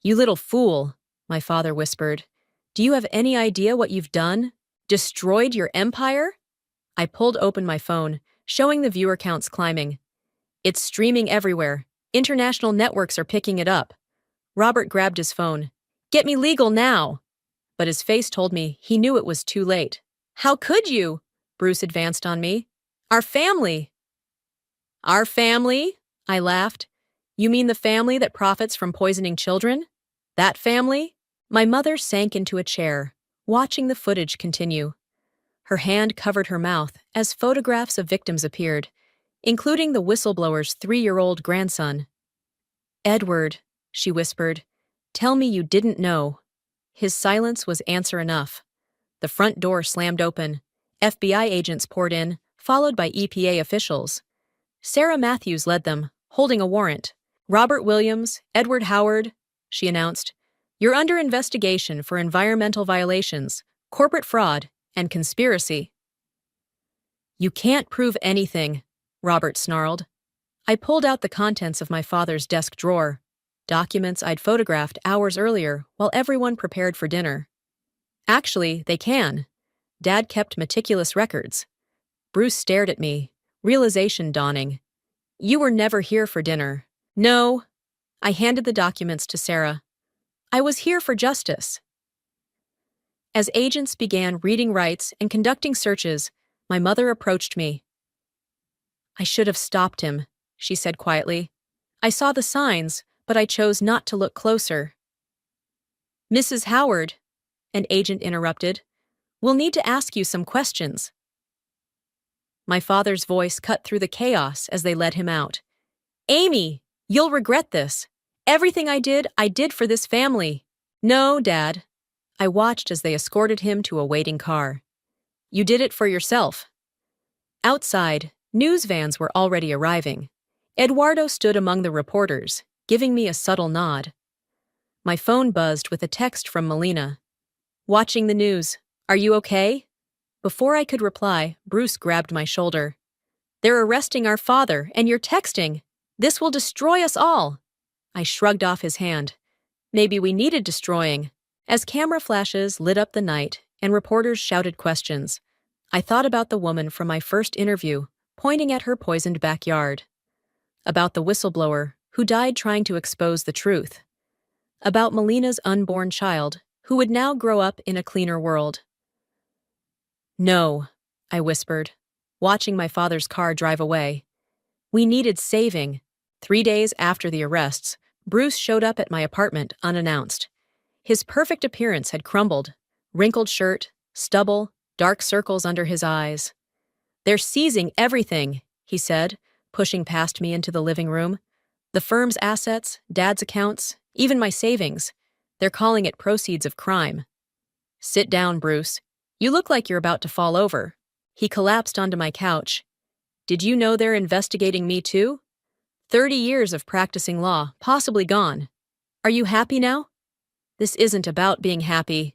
You little fool, my father whispered. Do you have any idea what you've done? Destroyed your empire? I pulled open my phone, showing the viewer counts climbing. It's streaming everywhere. International networks are picking it up. Robert grabbed his phone. Get me legal now! But his face told me he knew it was too late. How could you? Bruce advanced on me. Our family. Our family? I laughed. You mean the family that profits from poisoning children? That family? My mother sank into a chair, watching the footage continue. Her hand covered her mouth as photographs of victims appeared, including the whistleblower's 3-year-old grandson. Edward, she whispered, tell me you didn't know. His silence was answer enough. The front door slammed open. FBI agents poured in, followed by EPA officials. Sarah Matthews led them, holding a warrant. Robert Williams, Edward Howard, she announced. You're under investigation for environmental violations, corporate fraud, and conspiracy. You can't prove anything, Robert snarled. I pulled out the contents of my father's desk drawer, documents I'd photographed hours earlier while everyone prepared for dinner. Actually, they can. Dad kept meticulous records. Bruce stared at me, realization dawning. You were never here for dinner. No. I handed the documents to Sarah. I was here for justice. As agents began reading rights and conducting searches, my mother approached me. I should have stopped him, she said quietly. I saw the signs, but I chose not to look closer. Mrs. Howard, an agent interrupted, we'll need to ask you some questions. My father's voice cut through the chaos as they led him out. Amy, you'll regret this. Everything I did for this family. No, Dad. I watched as they escorted him to a waiting car. You did it for yourself. Outside, news vans were already arriving. Eduardo stood among the reporters, giving me a subtle nod. My phone buzzed with a text from Melina. Watching the news. Are you okay? Before I could reply, Bruce grabbed my shoulder. They're arresting our father, and you're texting. This will destroy us all. I shrugged off his hand. Maybe we needed destroying. As camera flashes lit up the night and reporters shouted questions, I thought about the woman from my first interview, pointing at her poisoned backyard. About the whistleblower who died trying to expose the truth. About Melina's unborn child, who would now grow up in a cleaner world. No, I whispered, watching my father's car drive away. We needed saving. 3 days after the arrests, Bruce showed up at my apartment unannounced. His perfect appearance had crumbled. Wrinkled shirt, stubble, dark circles under his eyes. They're seizing everything, he said, pushing past me into the living room. The firm's assets, Dad's accounts, even my savings. They're calling it proceeds of crime. Sit down, Bruce. You look like you're about to fall over. He collapsed onto my couch. Did you know they're investigating me too? 30 years of practicing law, possibly gone. Are you happy now? This isn't about being happy.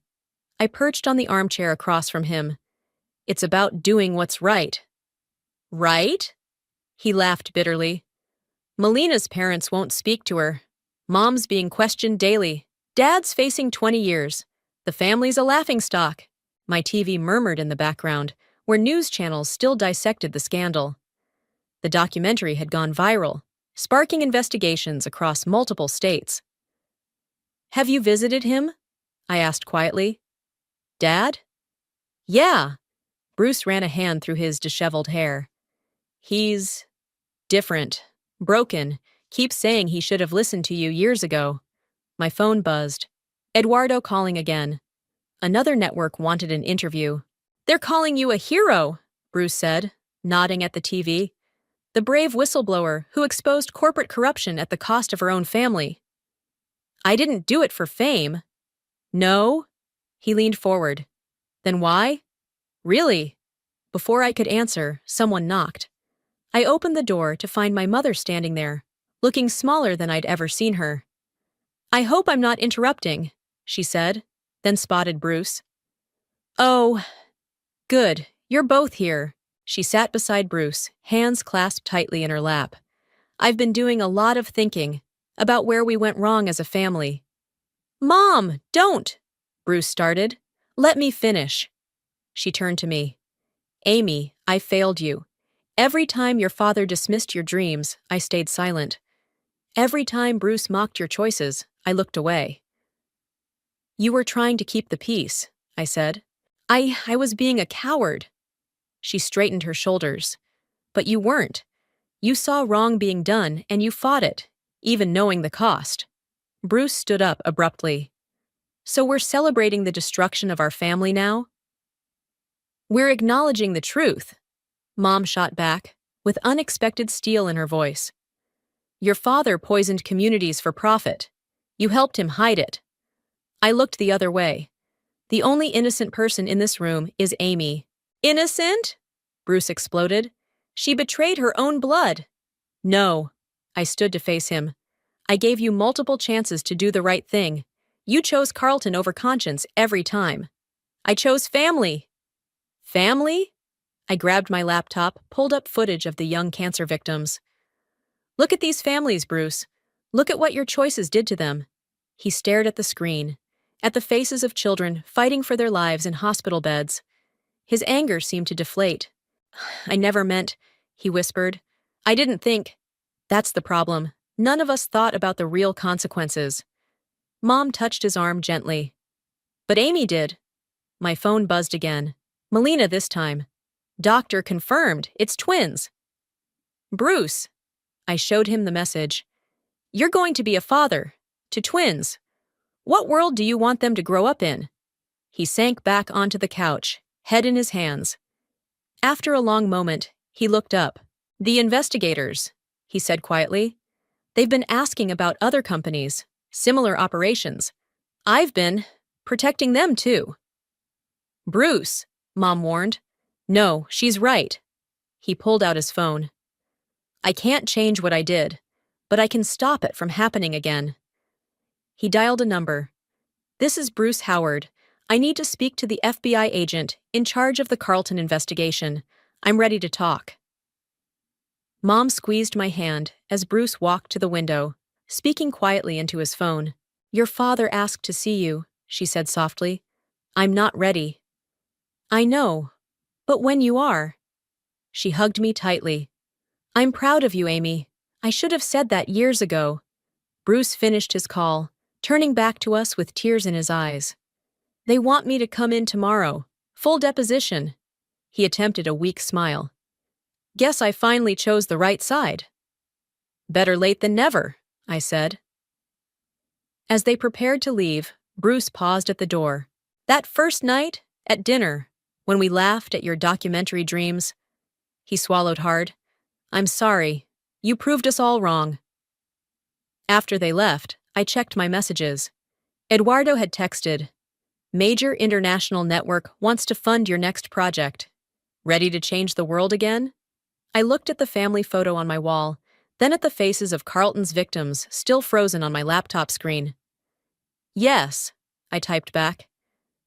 I perched on the armchair across from him. It's about doing what's right. Right? He laughed bitterly. Melina's parents won't speak to her. Mom's being questioned daily. Dad's facing 20 years. The family's a laughingstock. My TV murmured in the background, where news channels still dissected the scandal. The documentary had gone viral, sparking investigations across multiple states. Have you visited him? I asked quietly. Dad? Yeah. Bruce ran a hand through his disheveled hair. He's different, broken, keeps saying he should have listened to you years ago. My phone buzzed. Eduardo calling again. Another network wanted an interview. They're calling you a hero, Bruce said, nodding at the TV. The brave whistleblower who exposed corporate corruption at the cost of her own family. I didn't do it for fame. No? He leaned forward. Then why? Really? Before I could answer, someone knocked. I opened the door to find my mother standing there, looking smaller than I'd ever seen her. I hope I'm not interrupting, she said, then spotted Bruce. Oh, good, you're both here. She sat beside Bruce, hands clasped tightly in her lap. I've been doing a lot of thinking about where we went wrong as a family. Mom, don't! Bruce started. Let me finish. She turned to me. Amy, I failed you. Every time your father dismissed your dreams, I stayed silent. Every time Bruce mocked your choices, I looked away. You were trying to keep the peace, I said. I was being a coward. She straightened her shoulders. But you weren't. You saw wrong being done and you fought it, even knowing the cost. Bruce stood up abruptly. So we're celebrating the destruction of our family now? We're acknowledging the truth, Mom shot back, with unexpected steel in her voice. Your father poisoned communities for profit. You helped him hide it. I looked the other way. The only innocent person in this room is Amy. Innocent? Bruce exploded. She betrayed her own blood. No. I stood to face him. I gave you multiple chances to do the right thing. You chose Carlton over conscience every time. I chose family. Family? I grabbed my laptop, pulled up footage of the young cancer victims. Look at these families, Bruce. Look at what your choices did to them. He stared at the screen, at the faces of children fighting for their lives in hospital beds. His anger seemed to deflate. I never meant, he whispered. I didn't think. That's the problem. None of us thought about the real consequences. Mom touched his arm gently. But Amy did. My phone buzzed again. Melina this time. Doctor confirmed, it's twins. Bruce. I showed him the message. You're going to be a father. To twins. What world do you want them to grow up in? He sank back onto the couch, head in his hands. After a long moment, he looked up. The investigators, he said quietly. They've been asking about other companies, similar operations. I've been protecting them too. Bruce, Mom warned. No, she's right. He pulled out his phone. I can't change what I did, but I can stop it from happening again. He dialed a number. This is Bruce Howard. I need to speak to the FBI agent in charge of the Carlton investigation. I'm ready to talk. Mom squeezed my hand as Bruce walked to the window, speaking quietly into his phone. Your father asked to see you, she said softly. I'm not ready. I know, but when you are. She hugged me tightly. I'm proud of you, Amy. I should have said that years ago. Bruce finished his call, turning back to us with tears in his eyes. They want me to come in tomorrow. Full deposition. He attempted a weak smile. Guess I finally chose the right side. Better late than never, I said. As they prepared to leave, Bruce paused at the door. That first night, at dinner, when we laughed at your documentary dreams. He swallowed hard. I'm sorry. You proved us all wrong. After they left, I checked my messages. Eduardo had texted, Major international network wants to fund your next project. Ready to change the world again? I looked at the family photo on my wall, then at the faces of Carlton's victims still frozen on my laptop screen. Yes, I typed back.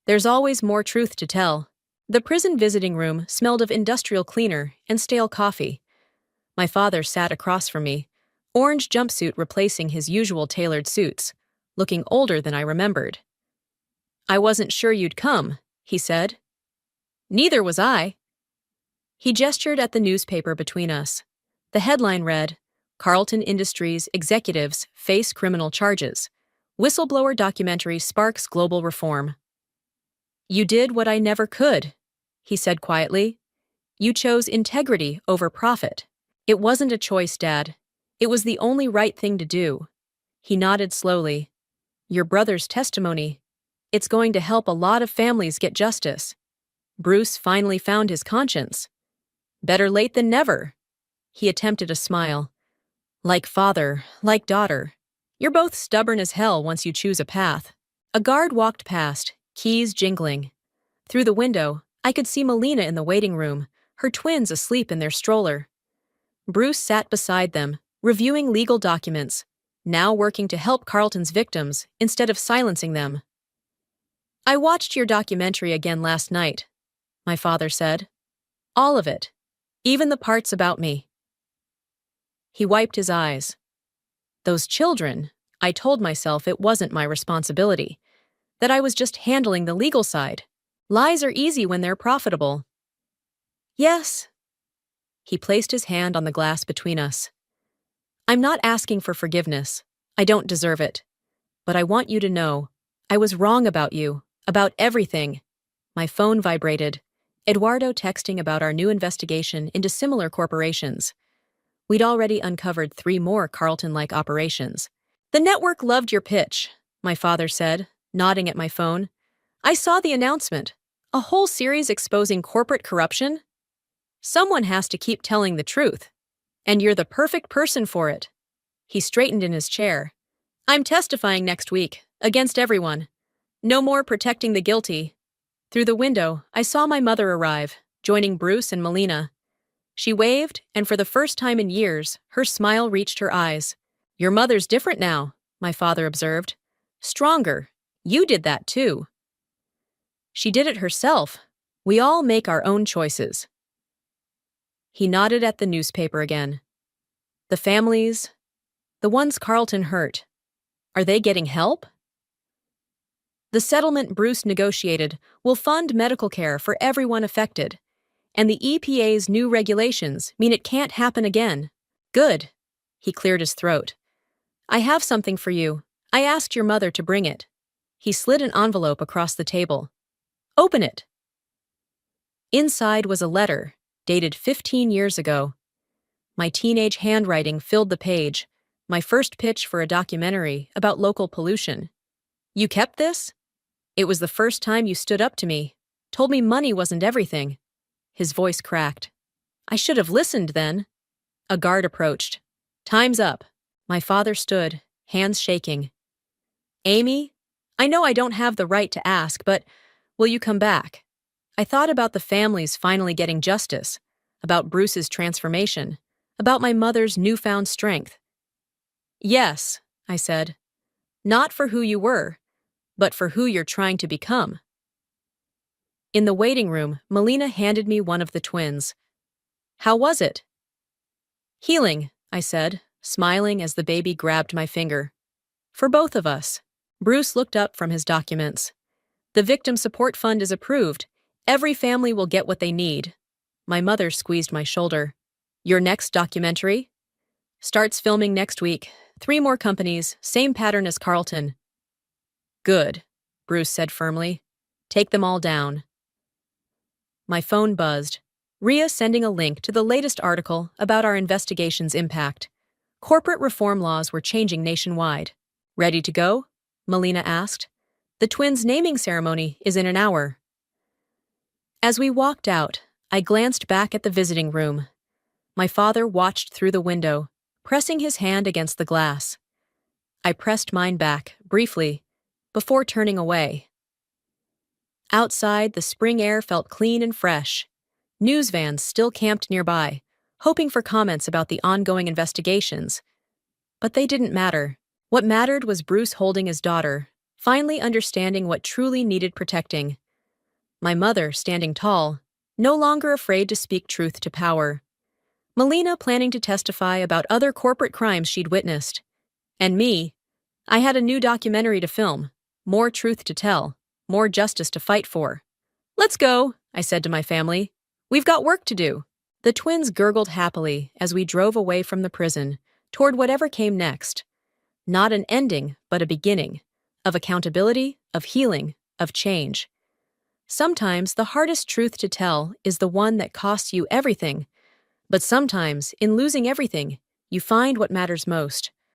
There's always more truth to tell. The prison visiting room smelled of industrial cleaner and stale coffee. My father sat across from me, orange jumpsuit replacing his usual tailored suits, looking older than I remembered. I wasn't sure you'd come, he said. Neither was I. He gestured at the newspaper between us. The headline read, Carlton Industries executives face criminal charges. Whistleblower documentary sparks global reform. You did what I never could, he said quietly. You chose integrity over profit. It wasn't a choice, Dad. It was the only right thing to do. He nodded slowly. Your brother's testimony. It's going to help a lot of families get justice. Bruce finally found his conscience. Better late than never. He attempted a smile. Like father, like daughter. You're both stubborn as hell once you choose a path. A guard walked past, keys jingling. Through the window, I could see Melina in the waiting room, her twins asleep in their stroller. Bruce sat beside them, reviewing legal documents, now working to help Carlton's victims instead of silencing them. I watched your documentary again last night, my father said. All of it, even the parts about me. He wiped his eyes. Those children, I told myself it wasn't my responsibility, that I was just handling the legal side, Lies are easy when they're profitable. Yes. He placed his hand on the glass between us. I'm not asking for forgiveness. I don't deserve it. But I want you to know, I was wrong about you, about everything. My phone vibrated. Eduardo texting about our new investigation into similar corporations. We'd already uncovered 3 more Carlton-like operations. The network loved your pitch, my father said, nodding at my phone. I saw the announcement. A whole series exposing corporate corruption? Someone has to keep telling the truth. And you're the perfect person for it. He straightened in his chair. I'm testifying next week, against everyone. No more protecting the guilty. Through the window, I saw my mother arrive, joining Bruce and Melina. She waved, and for the first time in years, her smile reached her eyes. Your mother's different now, my father observed. Stronger. You did that too. She did it herself. We all make our own choices. He nodded at the newspaper again. The families, the ones Carlton hurt, are they getting help? The settlement Bruce negotiated will fund medical care for everyone affected, and the EPA's new regulations mean it can't happen again. Good. He cleared his throat. I have something for you. I asked your mother to bring it. He slid an envelope across the table. Open it. Inside was a letter, dated 15 years ago. My teenage handwriting filled the page, my first pitch for a documentary about local pollution. You kept this? It was the first time you stood up to me, told me money wasn't everything. His voice cracked. I should have listened then. A guard approached. Time's up. My father stood, hands shaking. Amy, I know I don't have the right to ask, but will you come back? I thought about the families finally getting justice, about Bruce's transformation, about my mother's newfound strength. Yes, I said. Not for who you were, but for who you're trying to become. In the waiting room, Melina handed me one of the twins. How was it? Healing, I said, smiling as the baby grabbed my finger. For both of us. Bruce looked up from his documents. The Victim Support Fund is approved. Every family will get what they need. My mother squeezed my shoulder. Your next documentary? Starts filming next week. 3 more companies, same pattern as Carlton. Good, Bruce said firmly. Take them all down. My phone buzzed. Ria sending a link to the latest article about our investigation's impact. Corporate reform laws were changing nationwide. Ready to go? Melina asked. The twins' naming ceremony is in an hour. As we walked out, I glanced back at the visiting room. My father watched through the window, pressing his hand against the glass. I pressed mine back, briefly, before turning away. Outside, the spring air felt clean and fresh. News vans still camped nearby, hoping for comments about the ongoing investigations. But they didn't matter. What mattered was Bruce holding his daughter, finally understanding what truly needed protecting. My mother standing tall, no longer afraid to speak truth to power. Melina planning to testify about other corporate crimes she'd witnessed. And me, I had a new documentary to film, more truth to tell, more justice to fight for. Let's go, I said to my family. We've got work to do. The twins gurgled happily as we drove away from the prison, toward whatever came next. Not an ending, but a beginning. Of accountability, of healing, of change. Sometimes the hardest truth to tell is the one that costs you everything. But sometimes, in losing everything, you find what matters most.